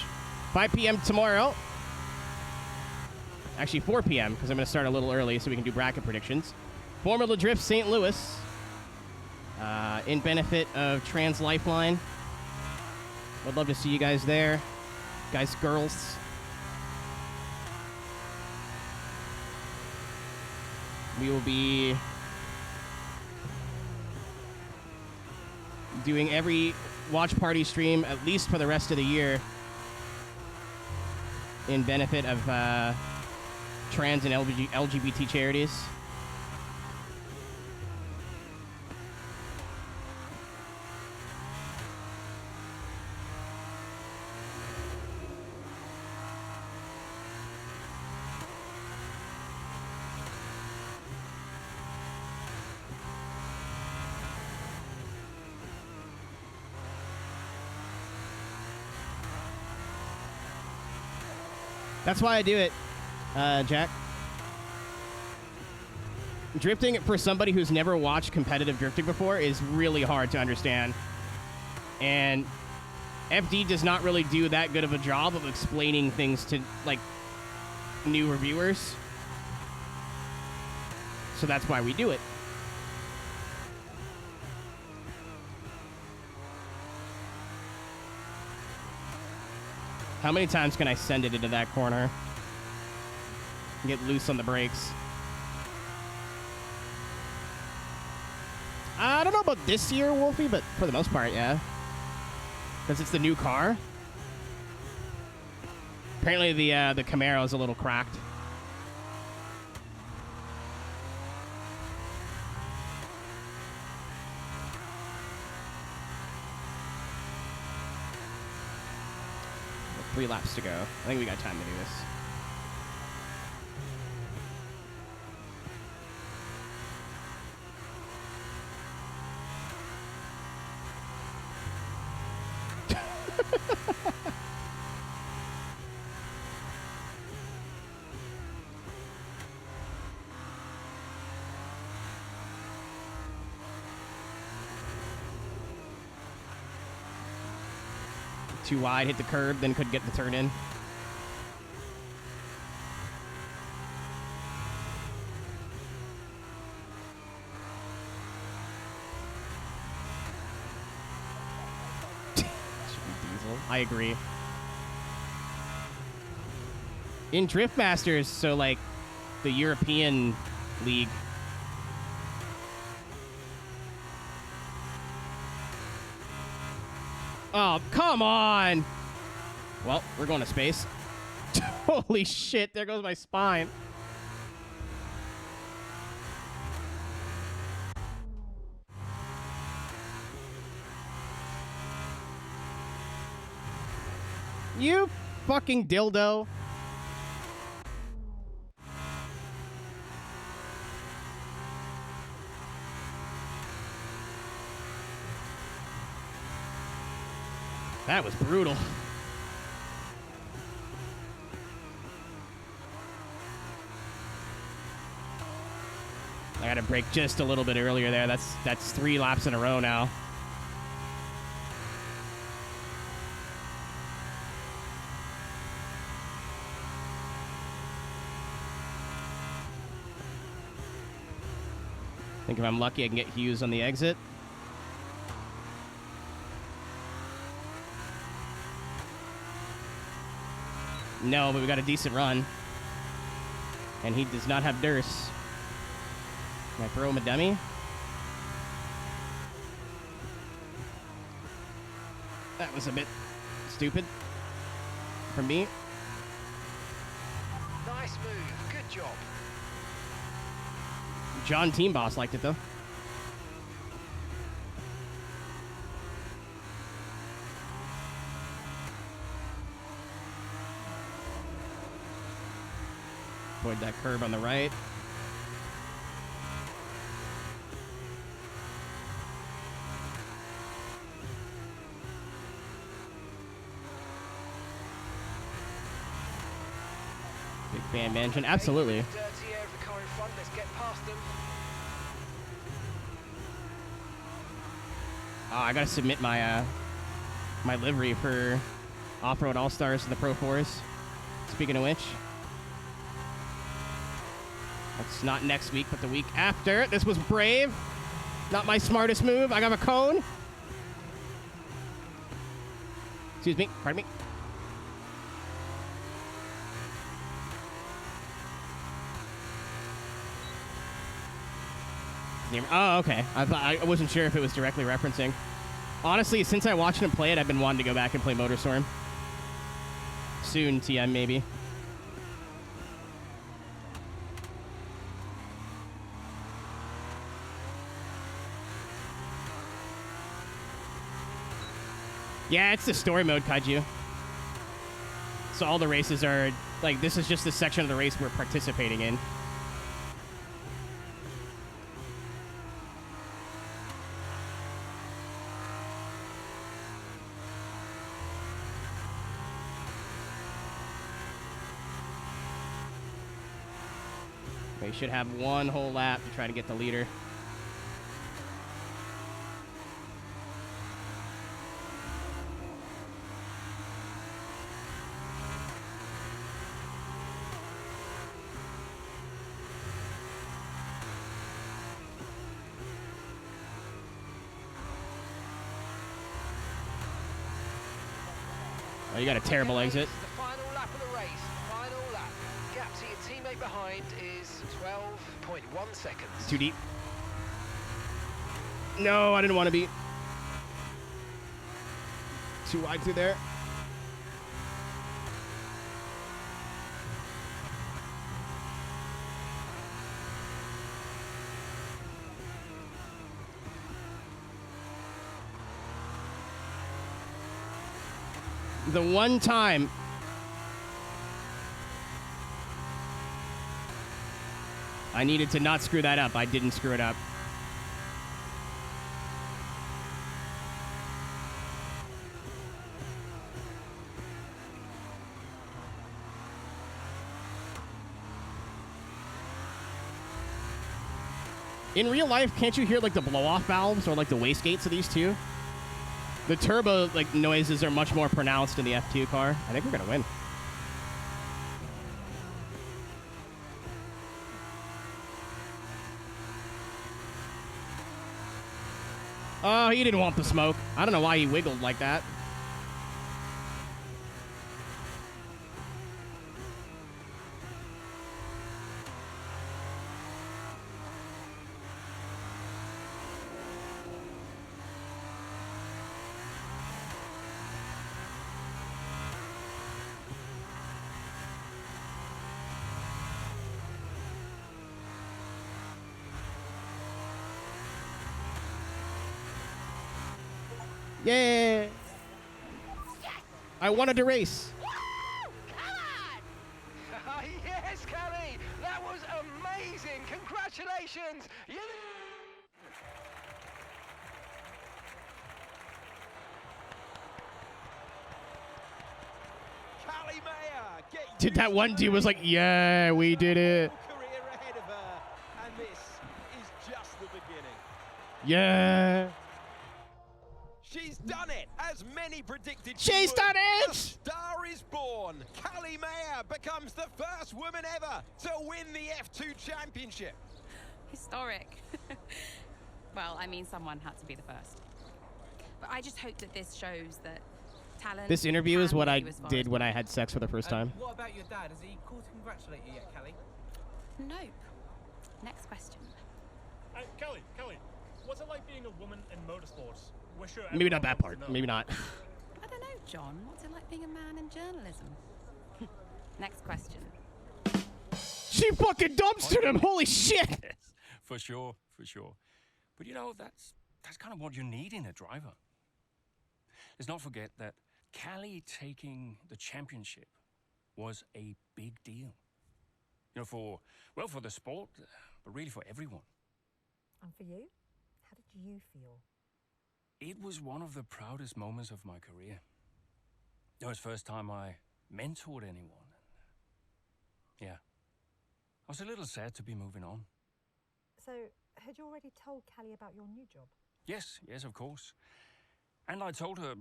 5 p.m. tomorrow. Actually, 4 p.m., because I'm going to start a little early so we can do bracket predictions. Formula Drift St. Louis, in benefit of Trans Lifeline. Would love to see you guys there. Guys, girls. We will be doing every watch party stream, at least for the rest of the year, in benefit of trans and LGBT charities. That's why I do it, Jack. Drifting for somebody who's never watched competitive drifting before is really hard to understand. And FD does not really do that good of a job of explaining things to, like, new reviewers. So that's why we do it. How many times can I send it into that corner? Get loose on the brakes. I don't know about this year, Wolfie, but for the most part, yeah. Because it's the new car. Apparently the Camaro is a little cracked. Well, 3 laps to go. I think we got time to do this. Too wide, hit the curb, then could get the turn in. Should be Diesel. I agree. In Drift Masters, so like the European League. Oh, come on. Well, we're going to space. Holy shit, there goes my spine. You fucking dildo. That was brutal. I gotta brake just a little bit earlier there. That's 3 laps in a row now. I think if I'm lucky, I can get Hughes on the exit. No, but we got a decent run. And he does not have Durst. Can I throw him a dummy? That was a bit stupid from me. Nice move. Good job. John Team Boss liked it, though. Avoid that curb on the right. Big fan mansion, absolutely. Dirty air of the car in front. Let's get past them. Oh, I gotta submit my my livery for Off-Road All-Stars and the Pro 4s. Speaking of which, that's not next week, but the week after. This was brave. Not my smartest move. I got a cone. Excuse me. Pardon me. Oh, okay. I wasn't sure if it was directly referencing. Honestly, since I watched him play it, I've been wanting to go back and play Motorstorm. Soon, TM, maybe. Yeah, it's the story mode, Kaiju. So all the races are, like, this is just the section of the race we're participating in. We should have one whole lap to try to get the leader. Oh, you got a terrible exit. The final lap of the race. Final lap. Gap to your teammate behind is 12.1 seconds. Too deep. No, I didn't want to be. Too wide through there. The one time I needed to not screw that up, I didn't screw it up. In real life, can't you hear like the blow-off valves or like the wastegates of these two? The turbo like noises are much more pronounced in the F2 car. I think we're gonna win. Oh, he didn't want the smoke. I don't know why he wiggled like that. Yeah. I wanted to race. Yes, Kelly! That was amazing! Congratulations! Callie Mayer, Dude, that one dude was like, yeah, we did it. career ahead of her, and this is just the beginning. Yeah. She's done it, as many predicted. She's done it! The star is born. Callie Mayer becomes the first woman ever to win the F2 championship. Historic. Well, I mean, someone had to be the first. But I just hope that this shows that talent. This interview is can what get I you as far did as when I had sex for the first time. What about your dad? Has he called to congratulate you yet, Callie? Nope. Next question. Kelly, what's it like being a woman in motorsports? We're sure Maybe not everyone that wants part. to know. Maybe not. I don't know, John. What's it like being a man in journalism? Next question. She fucking dumpstered him. Holy shit. Yes, for sure. But you know, that's kind of what you need in a driver. Let's not forget that Callie taking the championship was a big deal. You know, for the sport, but really for everyone. And for you? How did you feel? It was one of the proudest moments of my career. It was the first time I mentored anyone. Yeah. I was a little sad to be moving on. So, had you already told Callie about your new job? Yes, of course. And I told her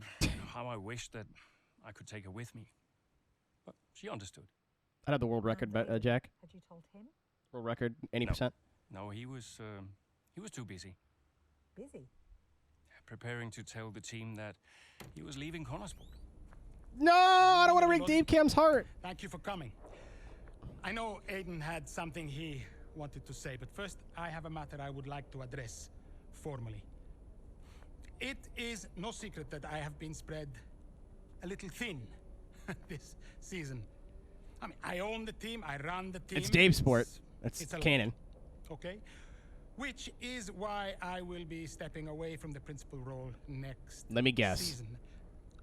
how I wished that I could take her with me. But she understood. I had the world record, Jack. Had you told him? World record, 80%. No, he was too busy. Busy? Preparing to tell the team that he was leaving Connorsport. No, I don't want to break Dave Cam's heart. Thank you for coming. I know Aiden had something he wanted to say, but first I have a matter I would like to address formally. It is no secret that I have been spread a little thin this season. I mean, I own the team, I run the team. It's Dave's sport. That's it's a canon. lot, okay? Which is why I will be stepping away from the principal role next Let me guess. season.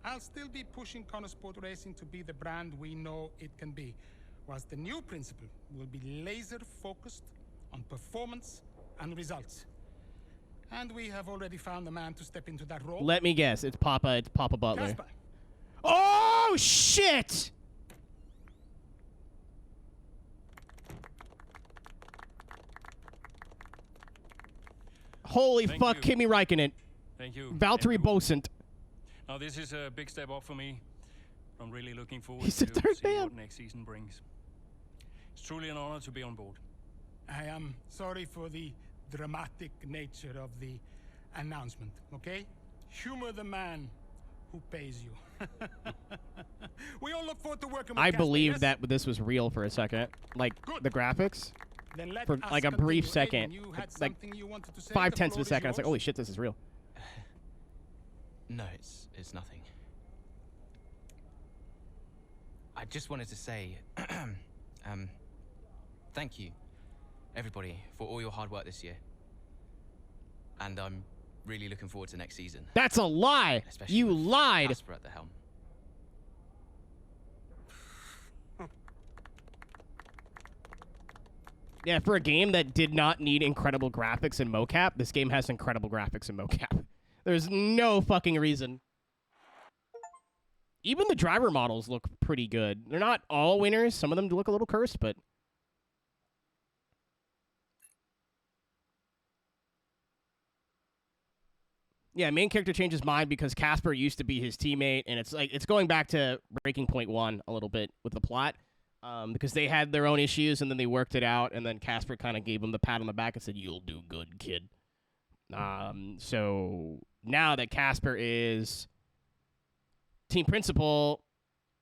I'll still be pushing Connorsport Racing to be the brand we know it can be, whilst the new principal will be laser focused on performance and results. And we have already found a man to step into that role. Let me guess. It's Papa Butler. Casper. Oh, shit! Holy Thank fuck, you. Kimi Räikkönen. Thank you. Valtteri Bosant. Now, this is a big step up for me. I'm really looking forward He's to the third see man. what next season brings. It's truly an honor to be on board. I am sorry for the dramatic nature of the announcement, okay? Humor the man who pays you. We all look forward to working with I Casper, believed yes? that this was real for a second. Like, the graphics. Then let For us like a brief continue. Aiden, second. you had Like something you wanted to say. 5/10 The of a floor second. I is was like, yours. holy shit, this is real. No, it's nothing. I just wanted to say, thank you, everybody, for all your hard work this year. And I'm really looking forward to next season. That's a lie. Especially You with lied. Casper at the helm. Yeah, for a game that did not need incredible graphics and mocap, this game has incredible graphics and mocap. There's no fucking reason. Even the driver models look pretty good. They're not all winners. Some of them look a little cursed, but... Yeah, main character changes mind because Casper used to be his teammate, and it's like it's going back to Breaking Point 1 a little bit with the plot. Because they had their own issues, and then they worked it out, and then Casper kind of gave him the pat on the back and said, "You'll do good, kid." So now that Casper is team principal,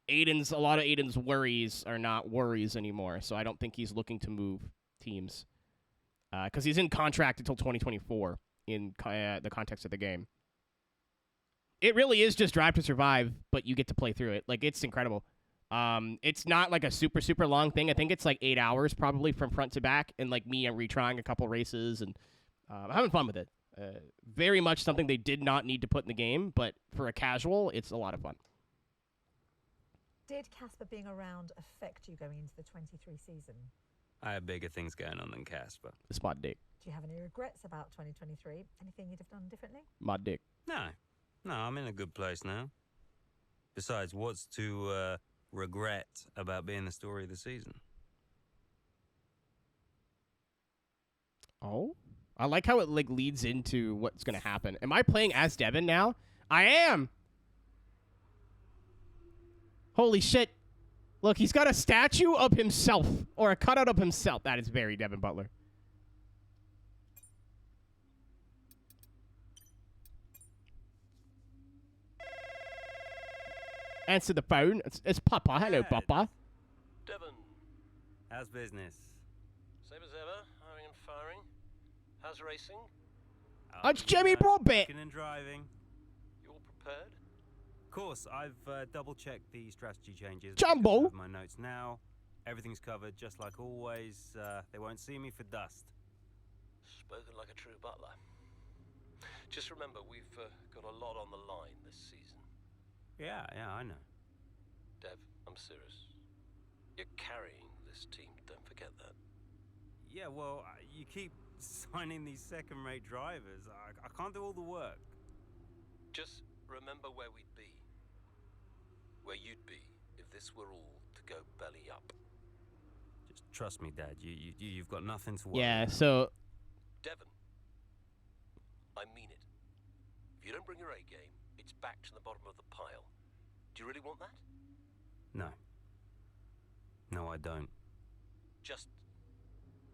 a lot of Aiden's worries are not worries anymore. So I don't think he's looking to move teams because he's in contract until 2024 in the context of the game. It really is just Drive to Survive, but you get to play through it. Like, it's incredible. It's not like a super, super long thing. I think it's like 8 hours probably from front to back, and like me, I'm retrying a couple races, and I'm having fun with it. Very much something they did not need to put in the game, but for a casual, it's a lot of fun. Did Casper being around affect you going into the 23 season? I have bigger things going on than Casper. It's my dick. Do you have any regrets about 2023? Anything you'd have done differently? My dick. No, I'm in a good place now. Besides, what's to regret about being the story of the season? Oh? I like how it like leads into what's going to happen. Am I playing as Devin now? I am! Holy shit. Look, he's got a statue of himself, or a cutout of himself. That is very Devin Butler. Answer the phone. It's Papa. Hello, Papa. Devon. How's business? Same as ever, hiring and firing. How's racing? It's Jimmy Broadbent. And driving. You all prepared? Of course, I've double-checked the strategy changes. Jumbo. I have my notes now. Everything's covered, just like always. They won't see me for dust. Spoken like a true butler. Just remember, we've got a lot on the line this season. Yeah, I know. Dev, I'm serious. You're carrying this team, don't forget that. Yeah, well, you keep signing these second-rate drivers. I can't do all the work. Just remember where we'd be. Where you'd be if this were all to go belly up. Just trust me, Dad. You've got nothing to worry Yeah, about. so... Devon, I mean it. If you don't bring your A game, it's back to the bottom of the pile. Do you really want that? No. No, I don't. Just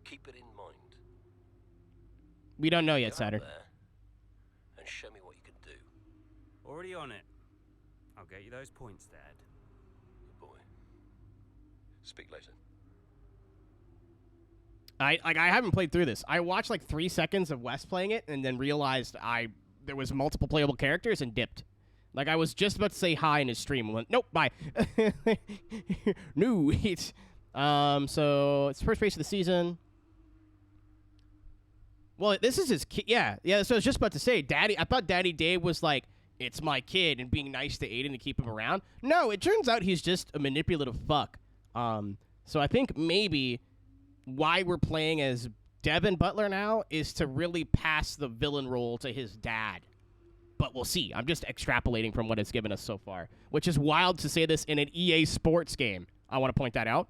keep it in mind. We don't know yet, Go out Saturn. there and show me what you can do. Already on it. I'll get you those points, Dad. Good boy. Speak later. I haven't played through this. I watched like 3 seconds of Wes playing it and then realized there was multiple playable characters and dipped. Like, I was just about to say hi in his stream and went, nope, bye. No, it's so it's first race of the season. Well, this is his kid. Yeah. So I was just about to say, I thought Daddy Dave was like, it's my kid and being nice to Aiden to keep him around. No, it turns out he's just a manipulative fuck. So I think maybe why we're playing as Devin Butler now is to really pass the villain role to his dad. But we'll see. I'm just extrapolating from what it's given us so far, which is wild to say this in an EA Sports game. I want to point that out.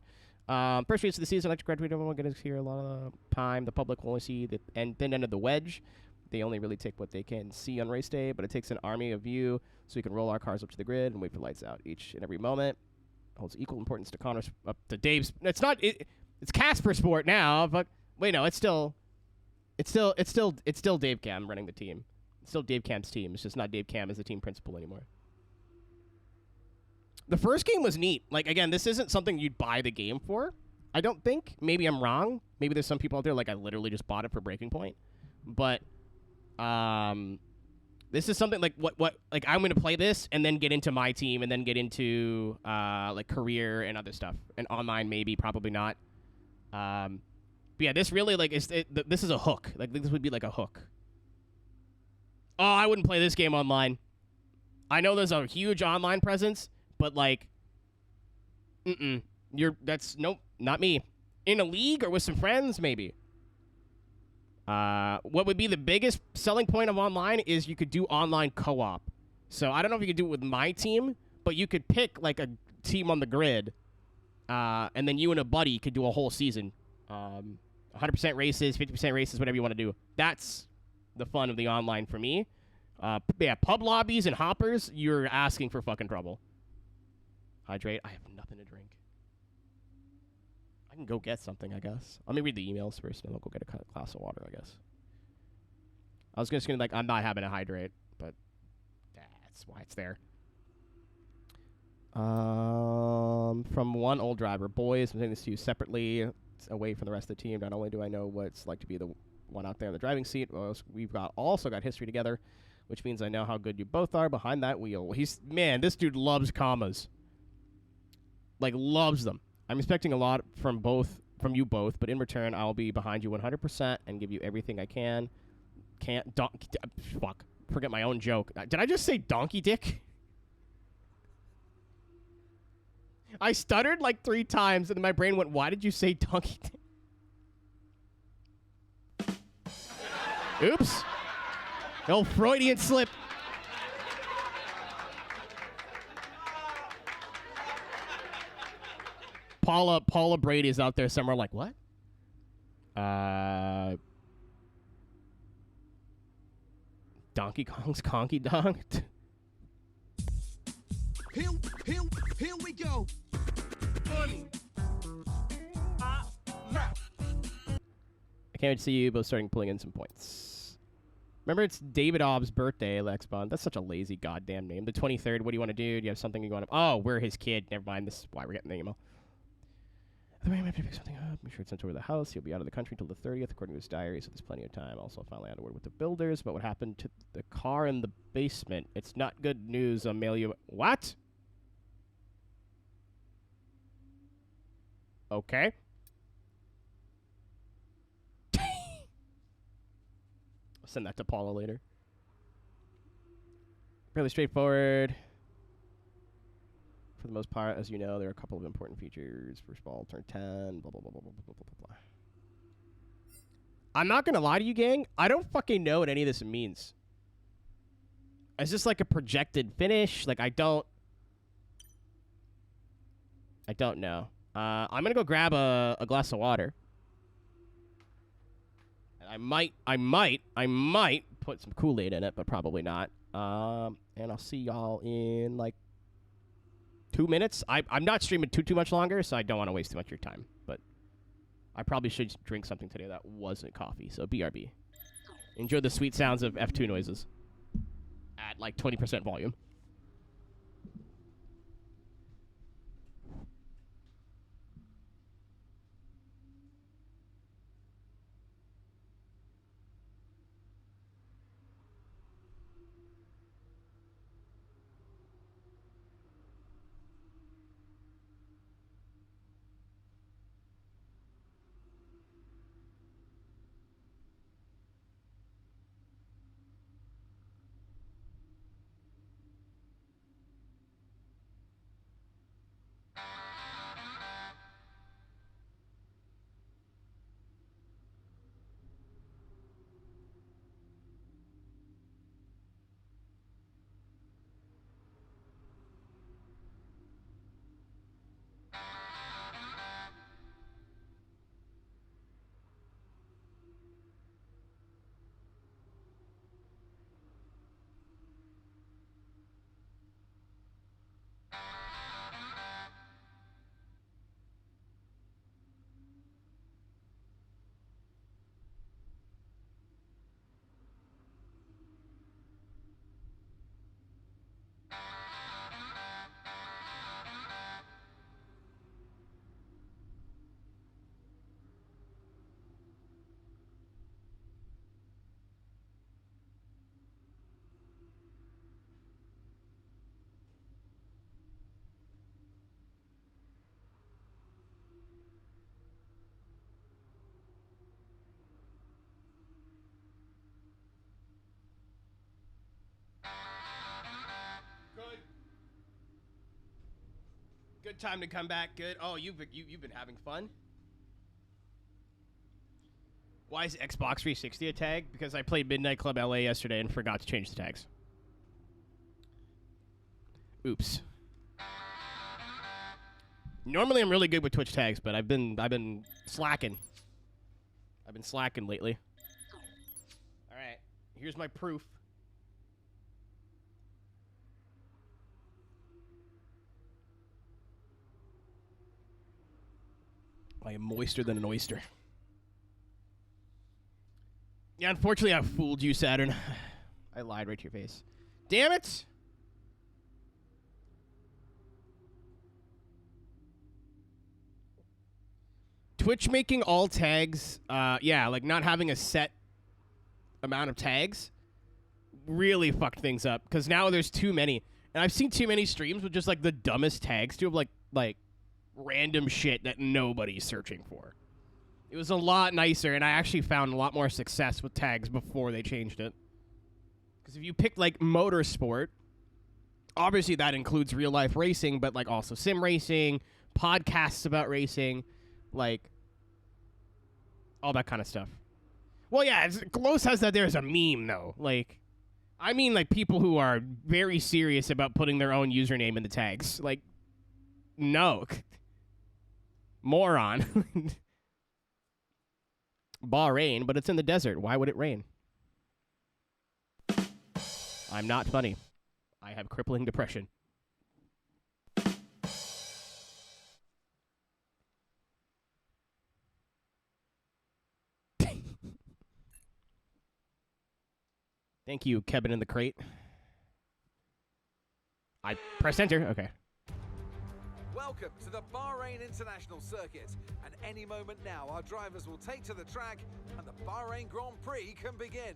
First race of the season, I like to graduate. Everyone going to hear a lot of time. The public will only see the thin end of the wedge. They only really take what they can see on race day, but it takes an army of you so we can roll our cars up to the grid and wait for lights out each and every moment. Holds equal importance to Connor's up to Dave's. It's not. It's Casper Sport now, but wait, no, it's still Dave Cam running the team. It's still Dave Cam's team. It's just not Dave Cam as the team principal anymore. The first game was neat. Like, again, this isn't something you'd buy the game for, I don't think. Maybe I'm wrong. Maybe there's some people out there, like, I literally just bought it for Breaking Point. But, this is something like, like, I'm going to play this and then get into my team and then get into, like, career and other stuff. And online, maybe, probably not. But yeah, this really, like, this is a hook. Like, this would be like a hook. Oh, I wouldn't play this game online. I know there's a huge online presence, but, like, nope, not me. In a league or with some friends, maybe. What would be the biggest selling point of online is you could do online co-op. So I don't know if you could do it with my team, but you could pick, like, a team on the grid, and then you and a buddy could do a whole season. 100% races, 50% races, whatever you want to do. That's the fun of the online for me. Yeah, pub lobbies and hoppers, you're asking for fucking trouble. Hydrate. I have nothing to drink. I can go get something, I guess. Let me read the emails first, and then I'll go get a glass of water, I guess. I was just going to, like, I'm not having a hydrate, but that's why it's there. From one old driver. Boys, I'm saying this to you separately. It's away from the rest of the team. Not only do I know what it's like to be the one out there in the driving seat, we've also got history together, which means I know how good you both are behind that wheel. Man, this dude loves commas. Like, loves them. I'm expecting a lot from you both, but in return, I'll be behind you 100% and give you everything I can. Fuck. Forget my own joke. Did I just say donkey dick? I stuttered like 3 times, and then my brain went, why did you say donkey dick? Oops. No Freudian slip. Paula Brady is out there somewhere like, what? Donkey Kong's Conky Dong? Here we go. Funny. I can't wait to see you both starting pulling in some points. Remember, it's David Obb's birthday, Lexbond. That's such a lazy goddamn name. The 23rd, what do you want to do? Do you have something you want to... Oh, we're his kid. Never mind. This is why we're getting the email. The way I have to pick something up. Make sure it's sent over the house. He'll be out of the country until the 30th, according to his diary, so there's plenty of time. Also, finally had a word with the builders about what happened to the car in the basement. It's not good news, Amelia. What? Okay. I'll send that to Paula later. Fairly straightforward. For the most part, as you know, there are a couple of important features. First ball, turn 10, blah, blah, blah, blah, blah, blah, blah, blah. I'm not going to lie to you, gang. I don't fucking know what any of this means. Is this like a projected finish? Like, I don't know. I'm going to go grab a glass of water. I might put some Kool-Aid in it, but probably not. And I'll see y'all in, like, 2 minutes. I'm not streaming too much longer, so I don't want to waste too much of your time. But I probably should drink something today that wasn't coffee, so BRB. Enjoy the sweet sounds of F2 noises at, like, 20% volume. Good time to come back. Good. Oh, you've been having fun? Why is Xbox 360 a tag? Because I played Midnight Club LA yesterday and forgot to change the tags. Oops. Normally I'm really good with Twitch tags, but I've been slacking. I've been slacking lately. All right. Here's my proof. I am moister than an oyster. Yeah, unfortunately, I fooled you, Saturn. I lied right to your face. Damn it! Twitch making all tags, yeah, like not having a set amount of tags really fucked things up. Because now there's too many. And I've seen too many streams with just, like, the dumbest tags, too, of, like random shit that nobody's searching for. It was a lot nicer, and I actually found a lot more success with tags before they changed it. Because if you pick, like, motorsport, obviously that includes real-life racing, but, like, also sim racing, podcasts about racing, like, all that kind of stuff. Well, yeah, Glow says that there's a meme, though. Like, I mean, like, people who are very serious about putting their own username in the tags. Like, no. Moron. Bahrain, but it's in the desert. Why would it rain? I'm not funny. I have crippling depression. Thank you, Kevin in the crate. I press enter. Okay. Welcome to the Bahrain International Circuit, and any moment now our drivers will take to the track and the Bahrain Grand Prix can begin.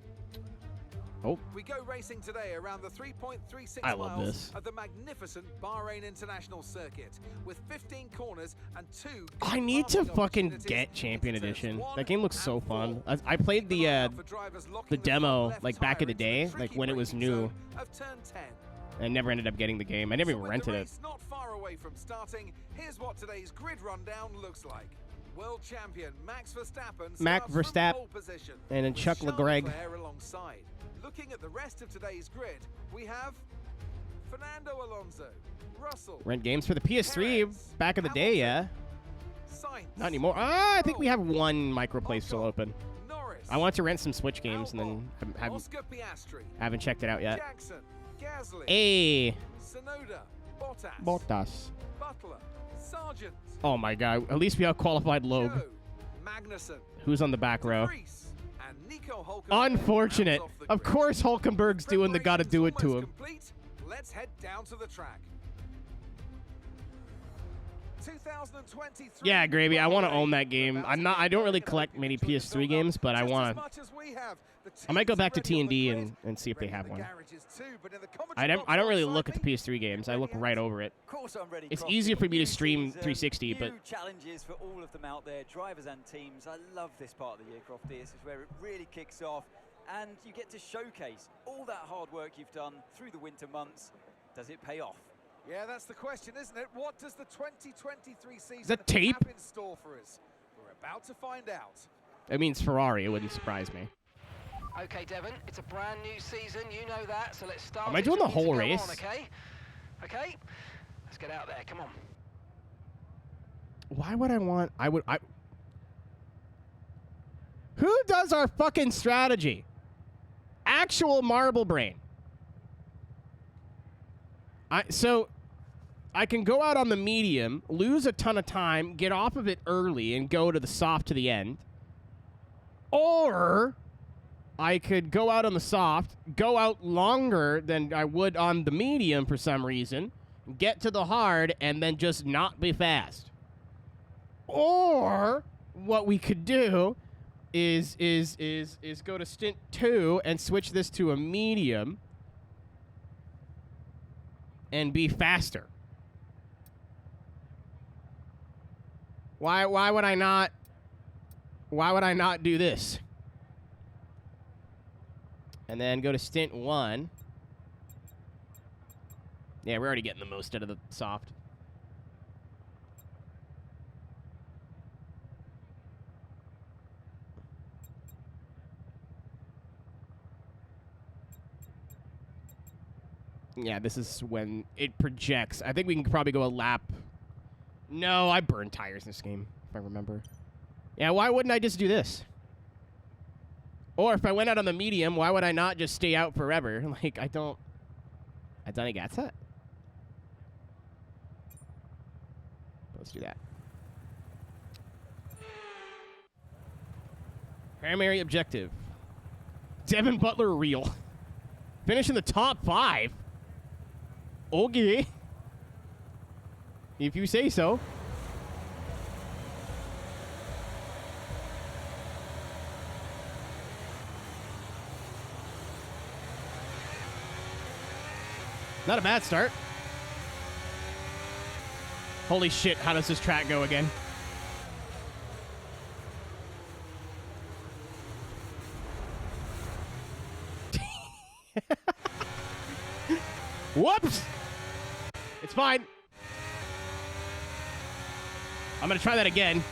Oh. We go racing today around the 3.36 I love miles this. of the magnificent Bahrain International Circuit with 15 corners and 2 I need to fucking get Champion Edition. That game looks so fun. I played the demo like back in the day, like when it was new. Of turn 10. I never ended up getting the game. I never even rented it. Not far away from starting, here's what today's grid rundown looks like. World champion Max Verstappen Max Verstappen pole position, and then Chuck LeGreg. Alongside. Looking at the rest of today's grid, we have Fernando Alonso, Russell, Rent games for the PS3 Perez, back in the day, yeah. Sainz, Not anymore. Ah, I think we have one microplay still open. Norris, I want to rent some Switch games and then Oscar Piastri, haven't checked it out yet. Jackson, Gasly, Hey. Sonoda, Bottas. Butler, Sargent, Oh my god. At least we have qualified Logue. Magnussen, Who's on the back row? and Nico Hulkenberg. Unfortunate. Of course Hulkenberg's doing the gotta do it to him. Complete. Let's head down to the track. 2023. Yeah, Gravy, I want to own that game. I don't really collect many PS3 games, but I want to. I might go back to T&D and see if they have one. I don't really look at the PS3 games. I look right over it. It's easier for me to stream 360, but challenges for all of them out there, drivers and teams. I love this part of the year, Crofty. This is where it really kicks off, and you get to showcase all that hard work you've done through the winter months. Does it pay off? Yeah, that's the question, isn't it? What does the 2023 season that tape? have in store for us? We're about to find out. It means Ferrari. It wouldn't surprise me. Okay, Devon, it's a brand new season. You know that, so let's start. Am I doing the whole race? Okay, okay. Let's get out there. Come on. Why would I want? Who does our fucking strategy? Actual marble brain. So I can go out on the medium, lose a ton of time, get off of it early, and go to the soft to the end. Or I could go out on the soft, go out longer than I would on the medium for some reason, get to the hard, and then just not be fast. Or what we could do is go to stint 2 and switch this to a medium and be faster. Why would I not do this? And then go to stint 1. Yeah, we're already getting the most out of the soft. Yeah, this is when it projects. I think we can probably go a lap. No, I burned tires in this game, if I remember. Yeah, why wouldn't I just do this? Or if I went out on the medium, why would I not just stay out forever? Like, I don't think that's it. Let's do that. Primary objective. Devin Butler reel. Finish in the top 5. Okay. If you say so. Not a bad start. Holy shit, how does this track go again? Whoops! It's fine. I'm gonna try that again.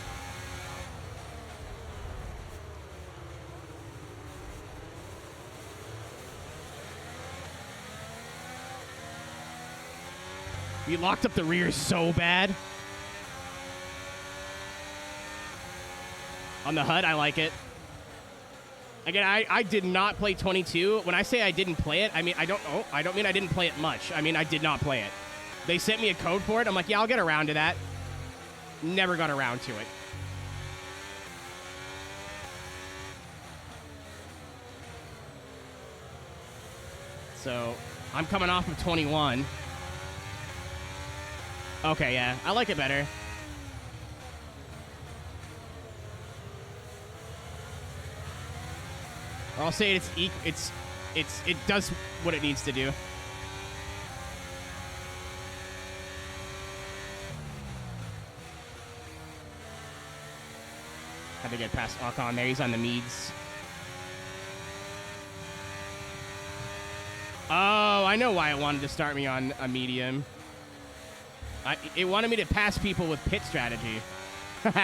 We locked up the rear so bad. On the HUD, I like it. Again, I did not play 22. When I say I didn't play it, I mean I don't mean I didn't play it much. I mean I did not play it. They sent me a code for it. I'm like, yeah, I'll get around to that. Never got around to it. So, I'm coming off of 21. Okay, yeah, I like it better. I'll say it does what it needs to do. Had to get past Ocon there. He's on the Meads. Oh, I know why it wanted to start me on a medium. It wanted me to pass people with pit strategy. You're in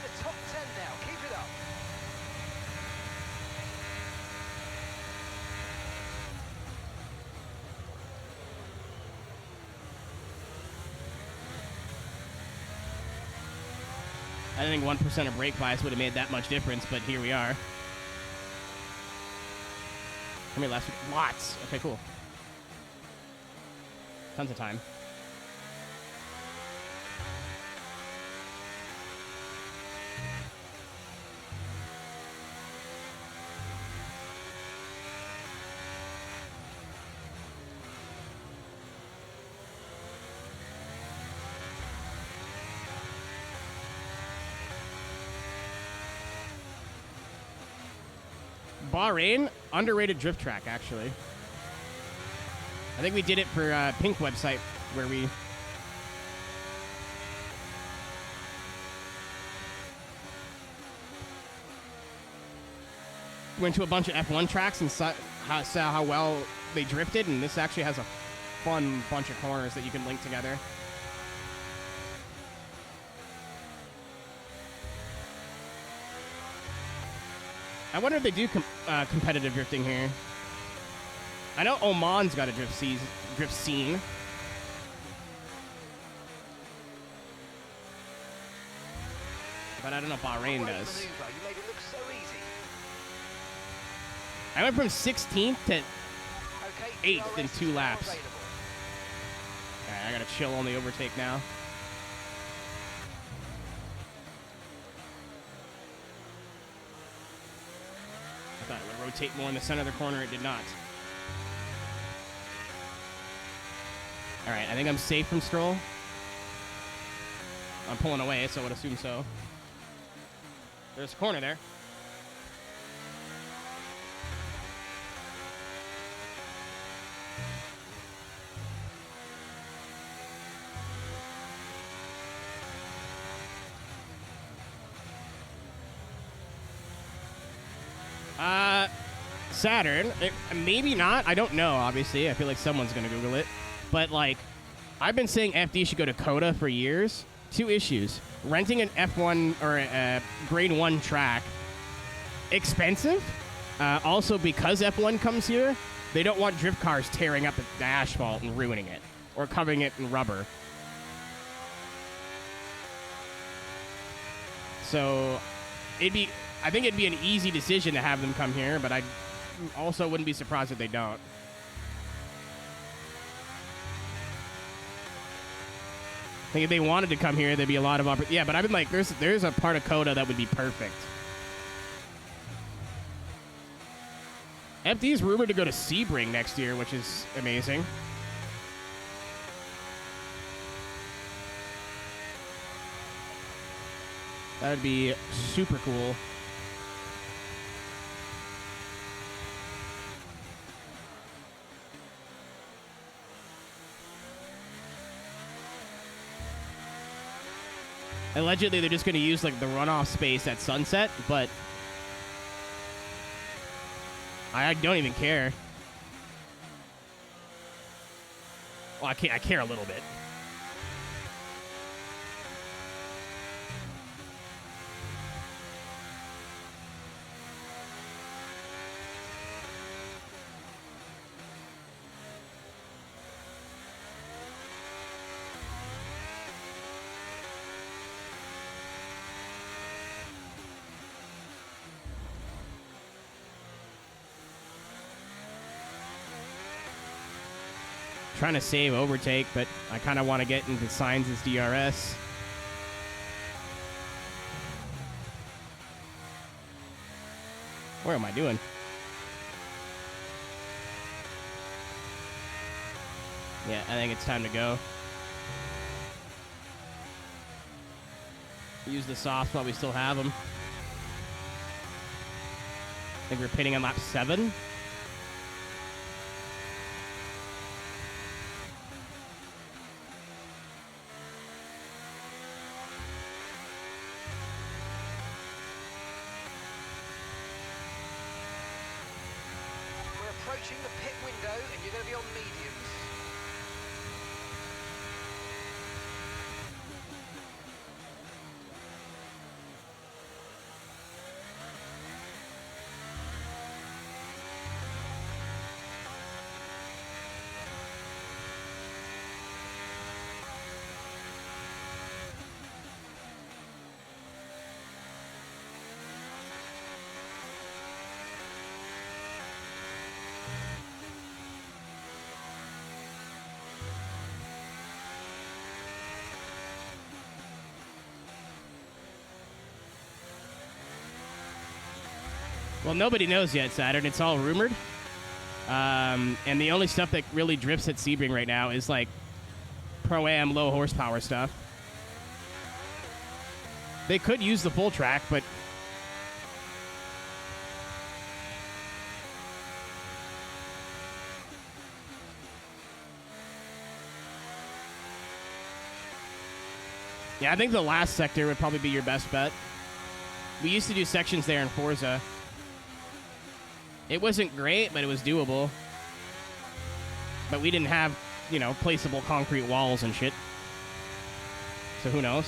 the top 10 now. Keep it up. I think 1% of brake bias would have made that much difference, but here we are. How many laps? Lots. Okay, cool. Tons of time. Bahrain, underrated drift track, actually. I think we did it for Pink website, where we... went to a bunch of F1 tracks and saw how well they drifted, and this actually has a fun bunch of corners that you can link together. I wonder if they do competitive drifting here. I know Oman's got a drift scene. But I don't know if Bahrain does. I went from 16th to 8th in 2 laps. Alright, I gotta chill on the overtake now. I thought it would rotate more in the center of the corner. It did not. All right, I think I'm safe from Stroll. I'm pulling away, so I would assume so. There's a corner there. Saturn, maybe not. I don't know, obviously. I feel like someone's going to Google it. But, like, I've been saying FD should go to COTA for years. 2 issues. Renting an F1 or a grade 1 track, expensive. Also, because F1 comes here, they don't want drift cars tearing up the asphalt and ruining it or covering it in rubber. So I think it'd be an easy decision to have them come here, but I also wouldn't be surprised if they don't. I think if they wanted to come here, there'd be a lot of opportunity. Yeah, but I've been like, there's a part of COTA that would be perfect. FD is rumored to go to Sebring next year, which is amazing. That would be super cool. Allegedly, they're just going to use like the runoff space at Sunset, but I don't even care. Well, I care a little bit. Trying to save Overtake, but I kind of want to get into Signs' DRS. What am I doing? Yeah, I think it's time to go. Use the softs while we still have them. I think we're pitting on lap 7. Approaching the pit window, and you're going to be on mediums. Well, nobody knows yet, Saturn. It's all rumored. And the only stuff that really drifts at Sebring right now is like Pro-Am low horsepower stuff. They could use the full track, but yeah, I think the last sector would probably be your best bet. We used to do sections there in Forza. It wasn't great, but it was doable. But we didn't have, you know, placeable concrete walls and shit. So who knows?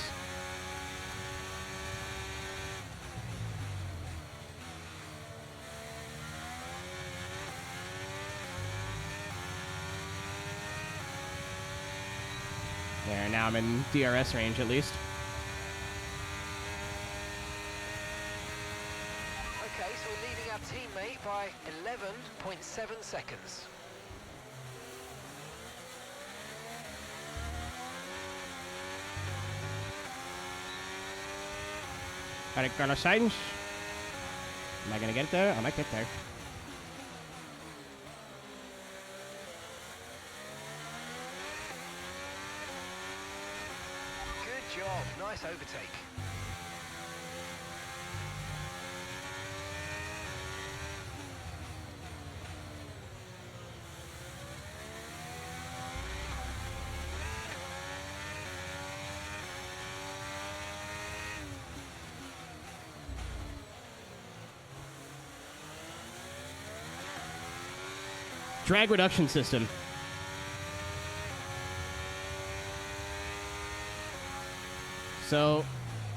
There, now I'm in DRS range at least. Okay, so we're leading our teammate by 11.7 seconds. Carlos Sainz. Am I gonna get there? I might get there. Good job, nice overtake. Drag reduction system. So,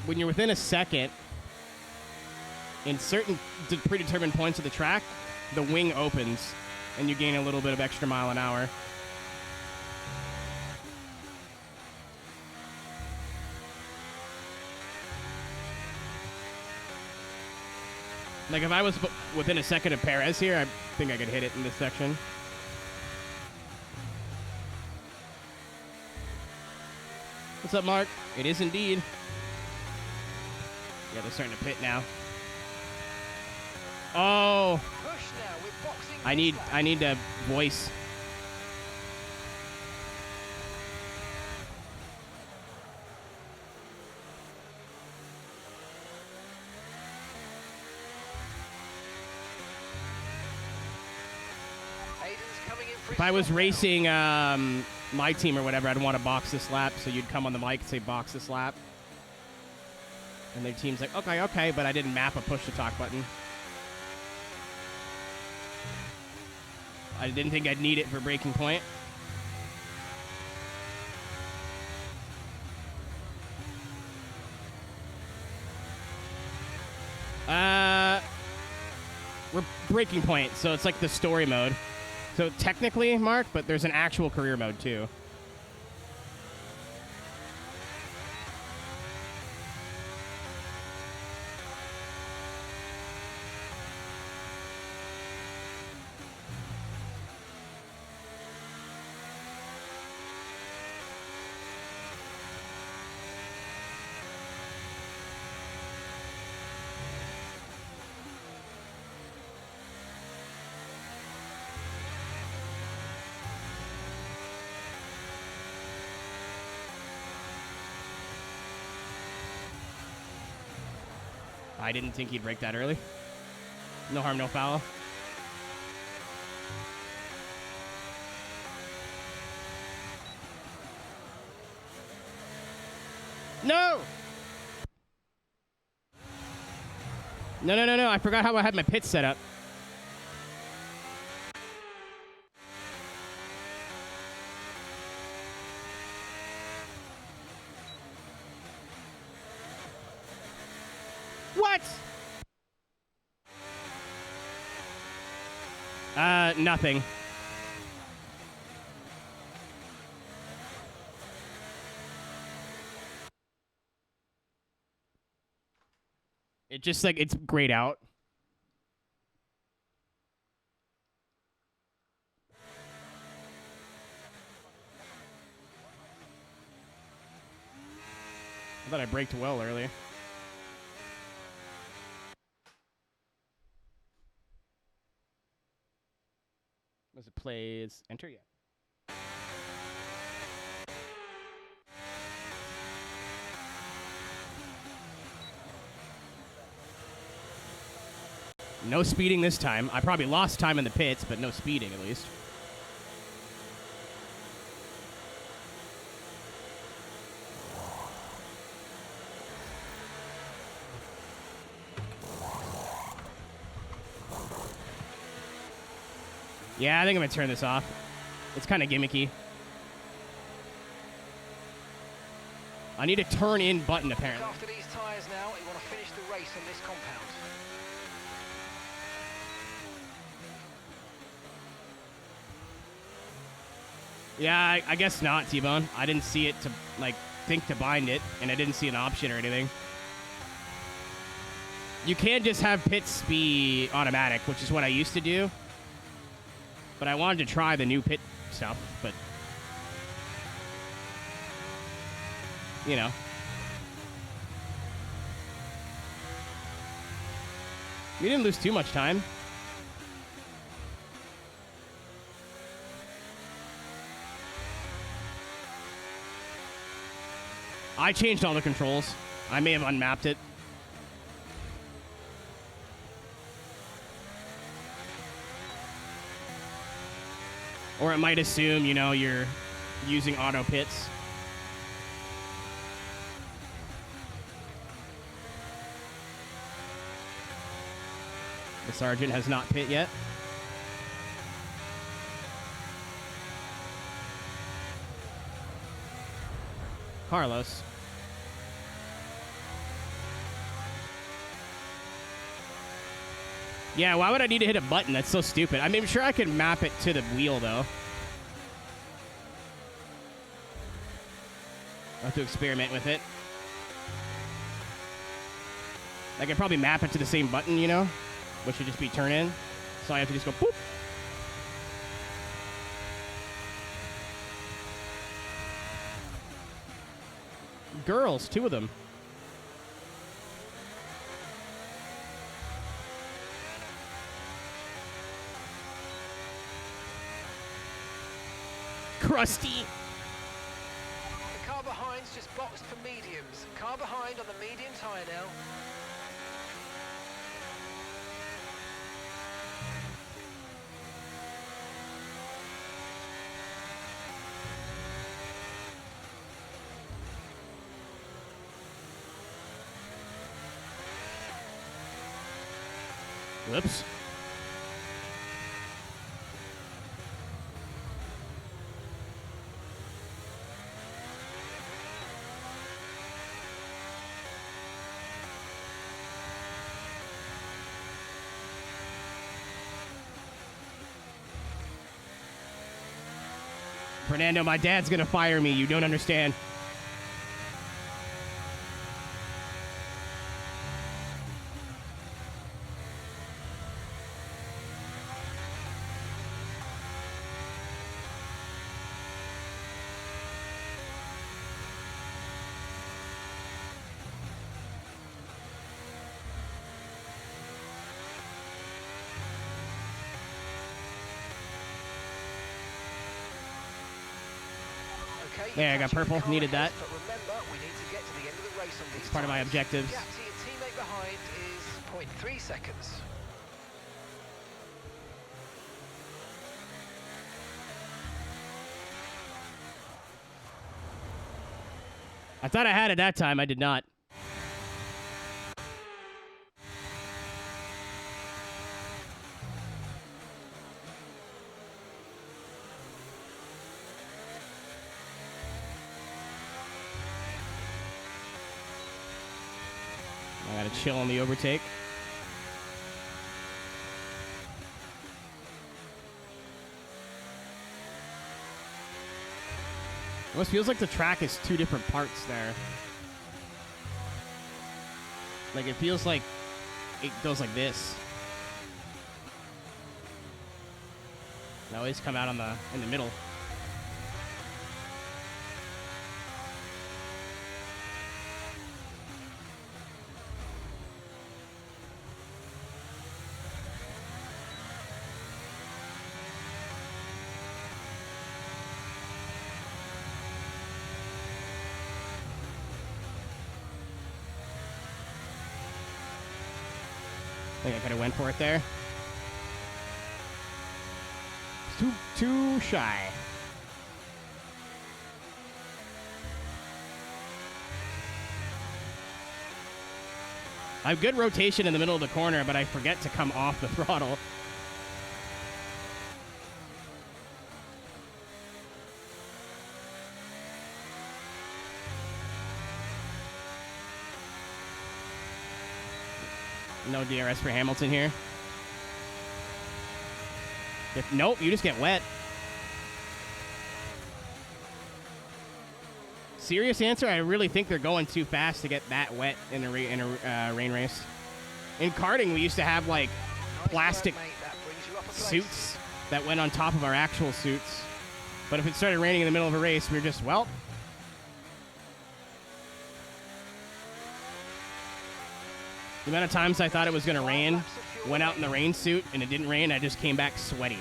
when you're within a second, in certain predetermined points of the track, the wing opens, and you gain a little bit of extra mile an hour. Like, if I was within a second of Perez here, I think I could hit it in this section. What's up, Mark? It is indeed. Yeah, they're starting to pit now. Oh! I need to voice. If I was racing my team or whatever, I'd want to box this lap, so you'd come on the mic and say box this lap. And their team's like, okay, but I didn't map a push to talk button. I didn't think I'd need it for breaking point. We're breaking point, so it's like the story mode. So technically, Mark, but there's an actual career mode too. I didn't think he'd break that early. No harm, no foul. No! No. I forgot how I had my pit set up. What? Nothing. It just, like, it's grayed out. I thought I braked well earlier. As it plays enter, yeah. No speeding this time. I probably lost time in the pits, but no speeding at least. Yeah, I think I'm going to turn this off. It's kind of gimmicky. I need a turn in button, apparently. After these tyres now, you want to finish the race on this compound. Yeah, I guess not, T-Bone. I didn't see it to, like, think to bind it, and I didn't see an option or anything. You can just have pits be automatic, which is what I used to do. But I wanted to try the new pit stuff, but... You know. We didn't lose too much time. I changed all the controls. I may have unmapped it. Or it might assume, you know, you're using auto pits. The sergeant has not pit yet. Carlos. Yeah, why would I need to hit a button? That's so stupid. I mean, I'm sure I could map it to the wheel, though. I'll have to experiment with it. I could probably map it to the same button, you know? Which should just be turn in. So I have to just go boop. Girls, 2 of them. Crusty. The car behind's just boxed for mediums. Car behind on the medium tyre now. Whoops. Fernando, my dad's gonna fire me. You don't understand. There, I got purple. Needed that. But remember, we need to get to the end of the race on these It's part of my tyres. objectives. Gap to your teammate behind is 0.3 seconds. I thought I had it that time. I did not. I gotta chill on the overtake. It almost feels like the track is 2 different parts there. Like, it feels like it goes like this. And I always come out on in the middle. I think I could have went for it there. Too shy. I have good rotation in the middle of the corner, but I forget to come off the throttle. No DRS for Hamilton here. Nope, you just get wet. Serious answer, I really think they're going too fast to get that wet in a rain race. In karting, we used to have, like, plastic suits that went on top of our actual suits. But if it started raining in the middle of a race, we were just, well... The amount of times I thought it was going to rain, went out in the rain suit, and it didn't rain, I just came back sweaty.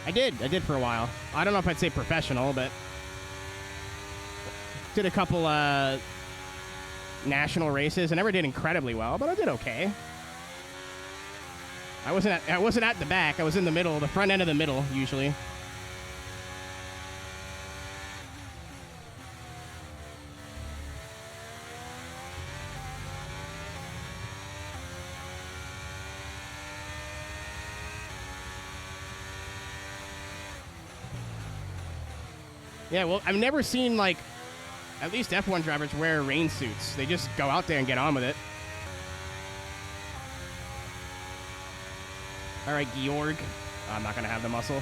I did for a while. I don't know if I'd say professional, but did a couple national races. I never did incredibly well, but I did okay. I wasn't at the back. I was in the middle, the front end of the middle usually. Yeah, well, I've never seen, like, at least F1 drivers wear rain suits. They just go out there and get on with it. All right, Georg. I'm not going to have the muscle.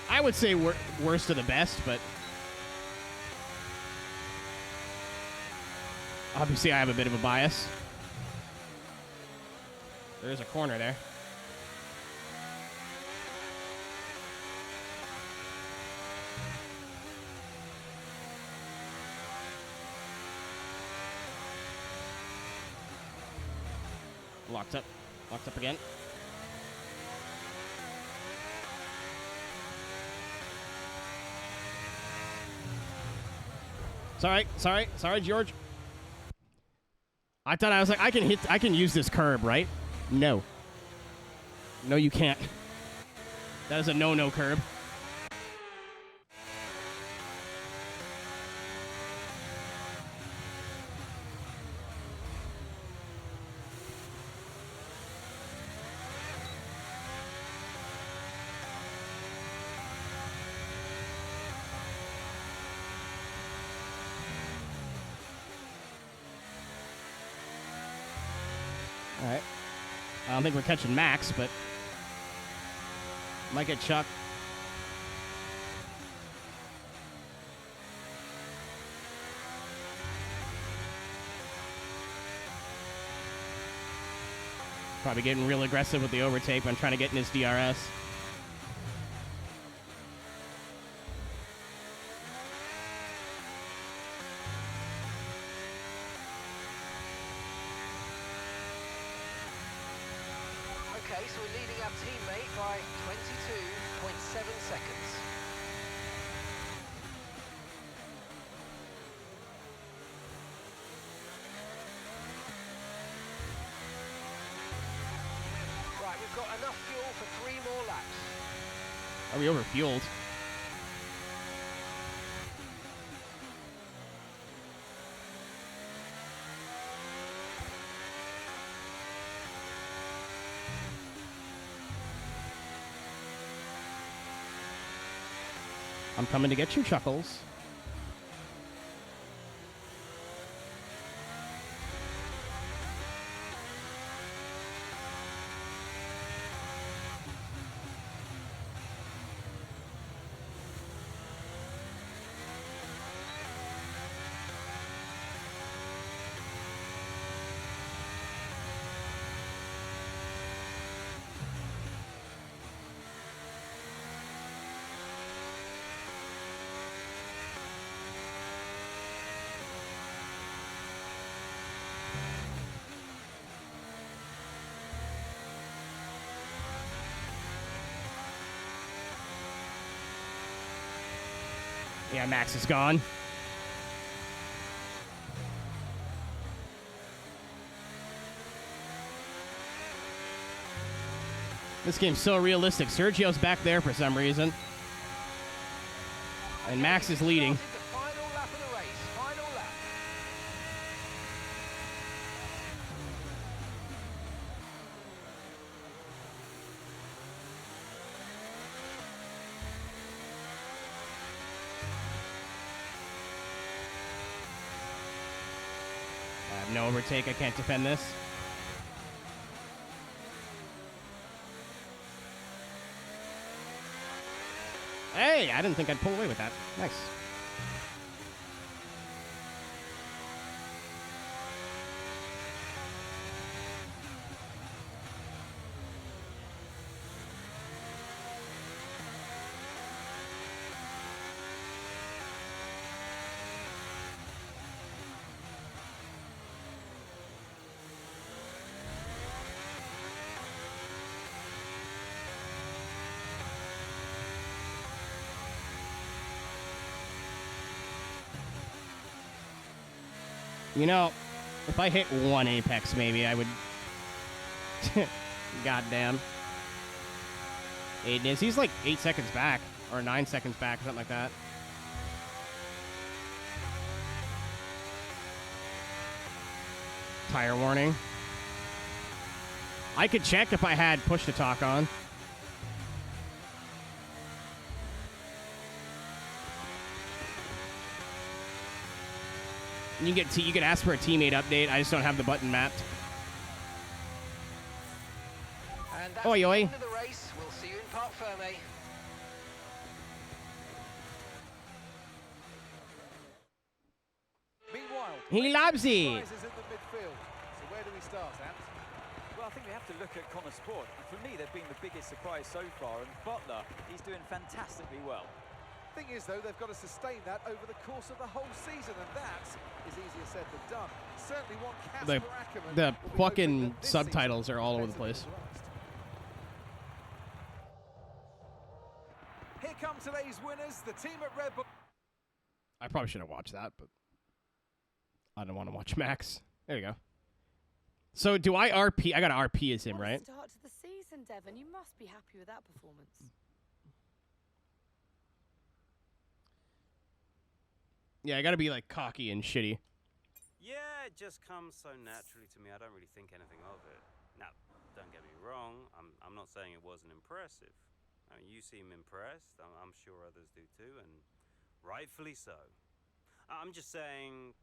I would say worst of the best, but obviously I have a bit of a bias. There's a corner there. Locked up. Locked up again. Sorry, George. I thought I was like, I can use this curb, right? No. No, you can't. That is a no-no curb. All right. I don't think we're catching Max, but might get Chuck. Probably getting real aggressive with the overtake when trying to get in his DRS. Okay, so we're leading our teammate by 22.7 seconds. Right, we've got enough fuel for 3 more laps. Are we overfueled? I'm coming to get you, Chuckles. Yeah, Max is gone. This game's so realistic. Sergio's back there for some reason. And Max is leading. Final lap of the race, final lap. I have no overtake. I can't defend this. Hey, I didn't think I'd pull away with that. Nice. You know, if I hit one apex, maybe I would... Goddamn. Aiden is. He's like 8 seconds back, or 9 seconds back, or something like that. Tire warning. I could check if I had push to talk on. You can ask for a teammate update. I just don't have the button mapped. And that's Oi, the oi. end of the race. We'll see you in Parc Fermé. Meanwhile, He loves it. surprises in the midfield. So where do we start, Ant? Well, I think we have to look at Connor Sport. And for me, they've been the biggest surprise so far. And Butler, he's doing fantastically well. Thing is, though, they've got to sustain that over the course of the whole season, and that is easier said than done. Certainly one The Casper Ackerman the will be hoping fucking that this subtitles season are all will over be the better place. than last. Here come today's winners, the team at Red Bull. I probably should have watched that, but I don't want to watch Max. There you go. So do I RP? I got to RP as him, What a right? start to the season, Devon. You must be happy with that performance. Yeah, I got to be like cocky and shitty. Yeah, it just comes so naturally to me. I don't really think anything of it. Now, don't get me wrong. I'm not saying it wasn't impressive. I mean, you seem impressed. I'm sure others do too, and rightfully so. I'm just saying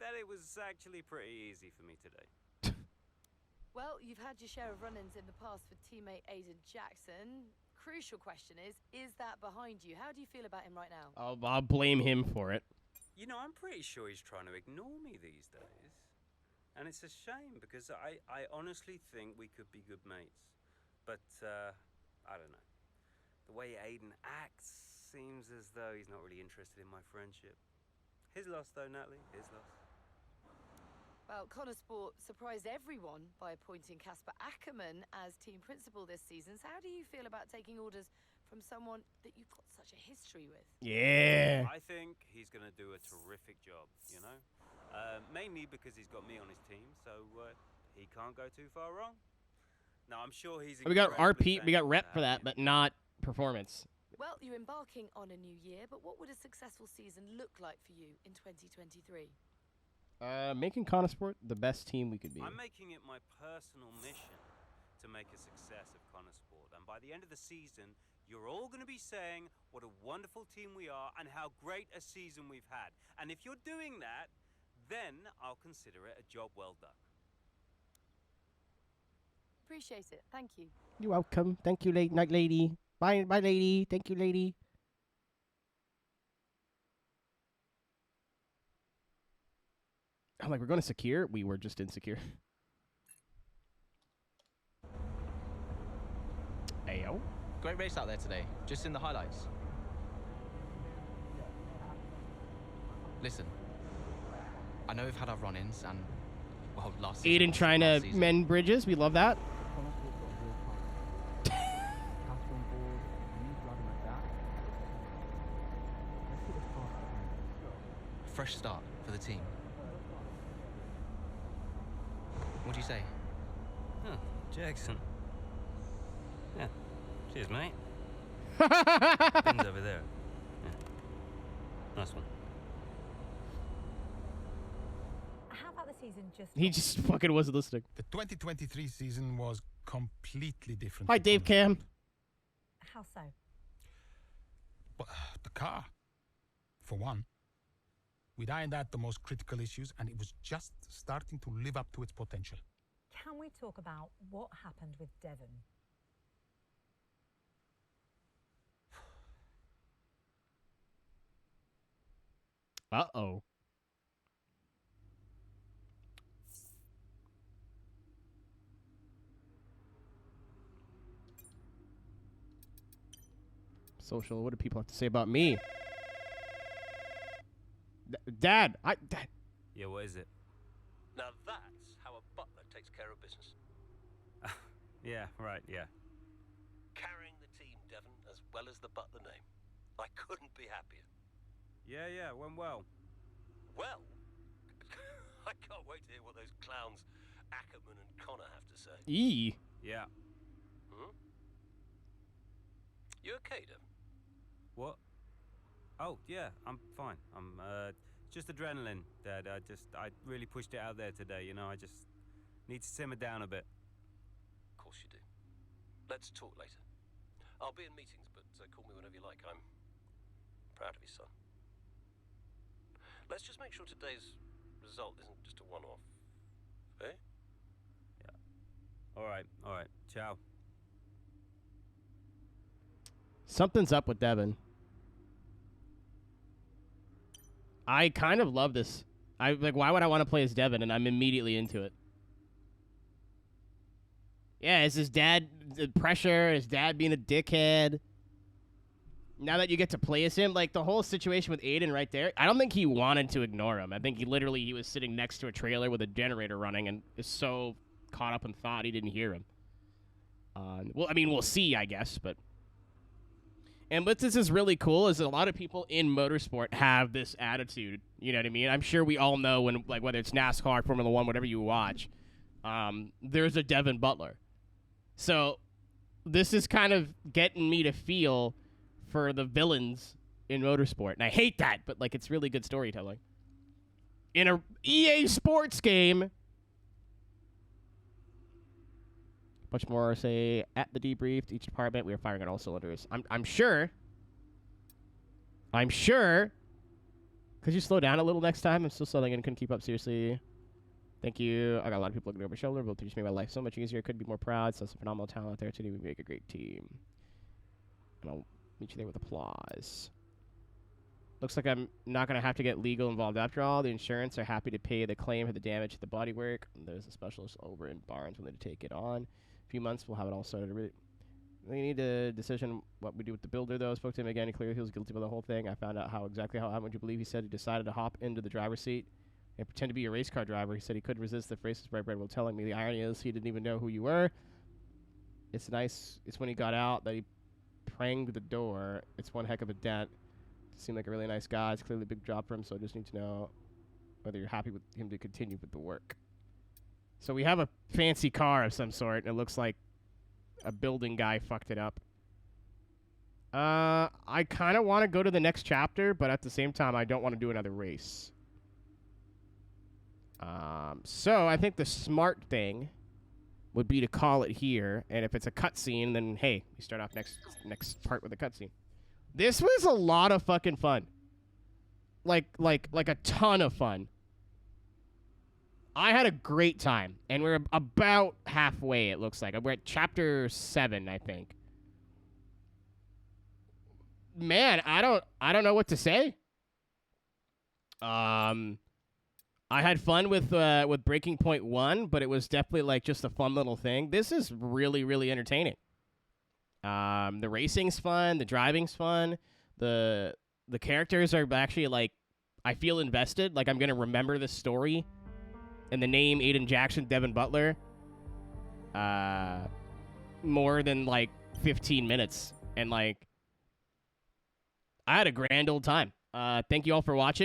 that it was actually pretty easy for me today. Well, you've had your share of run-ins in the past with teammate Aiden Jackson. Crucial question is that behind you? How do you feel about him right now? I'll blame him for it. You know, I'm pretty sure he's trying to ignore me these days. And it's a shame because I honestly think we could be good mates. But, I don't know. The way Aiden acts seems as though he's not really interested in my friendship. His loss, though, Natalie. His loss. Well, Connor Sport surprised everyone by appointing Casper Ackerman as team principal this season. So how do you feel about taking orders from someone that you've got such a history with? Yeah. I think he's going to do a terrific job, you know? Mainly because he's got me on his team, so he can't go too far wrong. Now, I'm sure he's... We got incredibly RP, we got thankful rep to for have that, me. but not performance. Well, you're embarking on a new year, but what would a successful season look like for you in 2023? Making Connor Sport the best team we could be. I'm making it my personal mission to make a success of Connor Sport. And by the end of the season, you're all going to be saying what a wonderful team we are and how great a season we've had. And if you're doing that, then I'll consider it a job well done. Appreciate it. Thank you. You're welcome. Thank you, night lady. Bye, lady. Thank you, lady. I'm like, we're going to secure. We were just insecure. Ayo. Great race out there today, just in the highlights. Listen, I know we've had our run-ins and, well, last season Aiden was trying last to season. mend bridges. We love that. Fresh start for the team. What do you say? Huh, Jackson. Yeah. Cheers, mate. Ben's over there. Yeah. Nice one. How about the season just... He just fucking wasn't listening. The 2023 season was completely different. Hi, Dave Cam. How so? But the car, for one. We'd ironed out the most critical issues, and it was just starting to live up to its potential. Can we talk about what happened with Devon? Uh-oh. Social, what do people have to say about me? Dad, Dad. Yeah, what is it? Now that's how a butler takes care of business. Yeah, right, yeah. Carrying the team, Devon, as well as the butler name. I couldn't be happier. Yeah, went well. Well, I can't wait to hear what those clowns Ackerman and Connor have to say. Eee. Yeah. Hmm? You okay, Devon? What? Oh, yeah, I'm fine. I'm just adrenaline, Dad. I really pushed it out there today, you know. I just need to simmer down a bit. Of course you do. Let's talk later. I'll be in meetings, but call me whenever you like. I'm proud of you, son. Let's just make sure today's result isn't just a one-off. Eh? Yeah. All right. Ciao. Something's up with Devin. I kind of love this. Why would I want to play as Devin? And I'm immediately into it. Yeah, is his dad the pressure? His dad being a dickhead? Now that you get to play as him, like the whole situation with Aiden right there, I don't think he wanted to ignore him. I think he was sitting next to a trailer with a generator running and is so caught up in thought he didn't hear him. Well, I mean, we'll see, I guess, but... And what this is really cool is that a lot of people in motorsport have this attitude. You know what I mean? I'm sure we all know when, like, whether it's NASCAR, Formula One, whatever you watch, there's a Devin Butler. So this is kind of getting me to feel for the villains in motorsport. And I hate that, but, like, it's really good storytelling. In a EA Sports game... Much more say at the debrief. Each department, we are firing on all cylinders. I'm sure. Could you slow down a little next time? I'm still selling and couldn't keep up. Seriously. Thank you. I got a lot of people looking over my shoulder. Both just made my life so much easier. Couldn't be more proud. So some phenomenal talent out there today. We make a great team. And I'll meet you there with applause. Looks like I'm not going to have to get legal involved after all. The insurance are happy to pay the claim for the damage to the bodywork. There's a specialist over in Barnes willing to take it on. Few months, we'll have it all sorted. We need a decision what we do with the builder, though. Spoke to him again. He clearly feels guilty about the whole thing. I found out how would you believe he said he decided to hop into the driver's seat and pretend to be a race car driver. He said he couldn't resist the phrases bright red while telling me. The irony is he didn't even know who you were. It's nice. It's when he got out that he pranged the door. It's one heck of a dent. Seemed like a really nice guy. It's clearly a big job for him, so I just need to know whether you're happy with him to continue with the work. So we have a fancy car of some sort, and it looks like a building guy fucked it up. I kind of want to go to the next chapter, but at the same time, I don't want to do another race. So I think the smart thing would be to call it here, and if it's a cutscene, then hey, we start off next part with a cutscene. This was a lot of fucking fun. Like a ton of fun. I had a great time, and we're about halfway, it looks like. We're at chapter 7, I think. Man, I don't know what to say. I had fun with Breaking Point 1, but it was definitely like just a fun little thing. This is really, really entertaining. The racing's fun, the driving's fun. The characters are actually like, I feel invested, like I'm gonna remember the story. And the name Aiden Jackson, Devin Butler, more than like 15 minutes. And like, I had a grand old time. Thank you all for watching.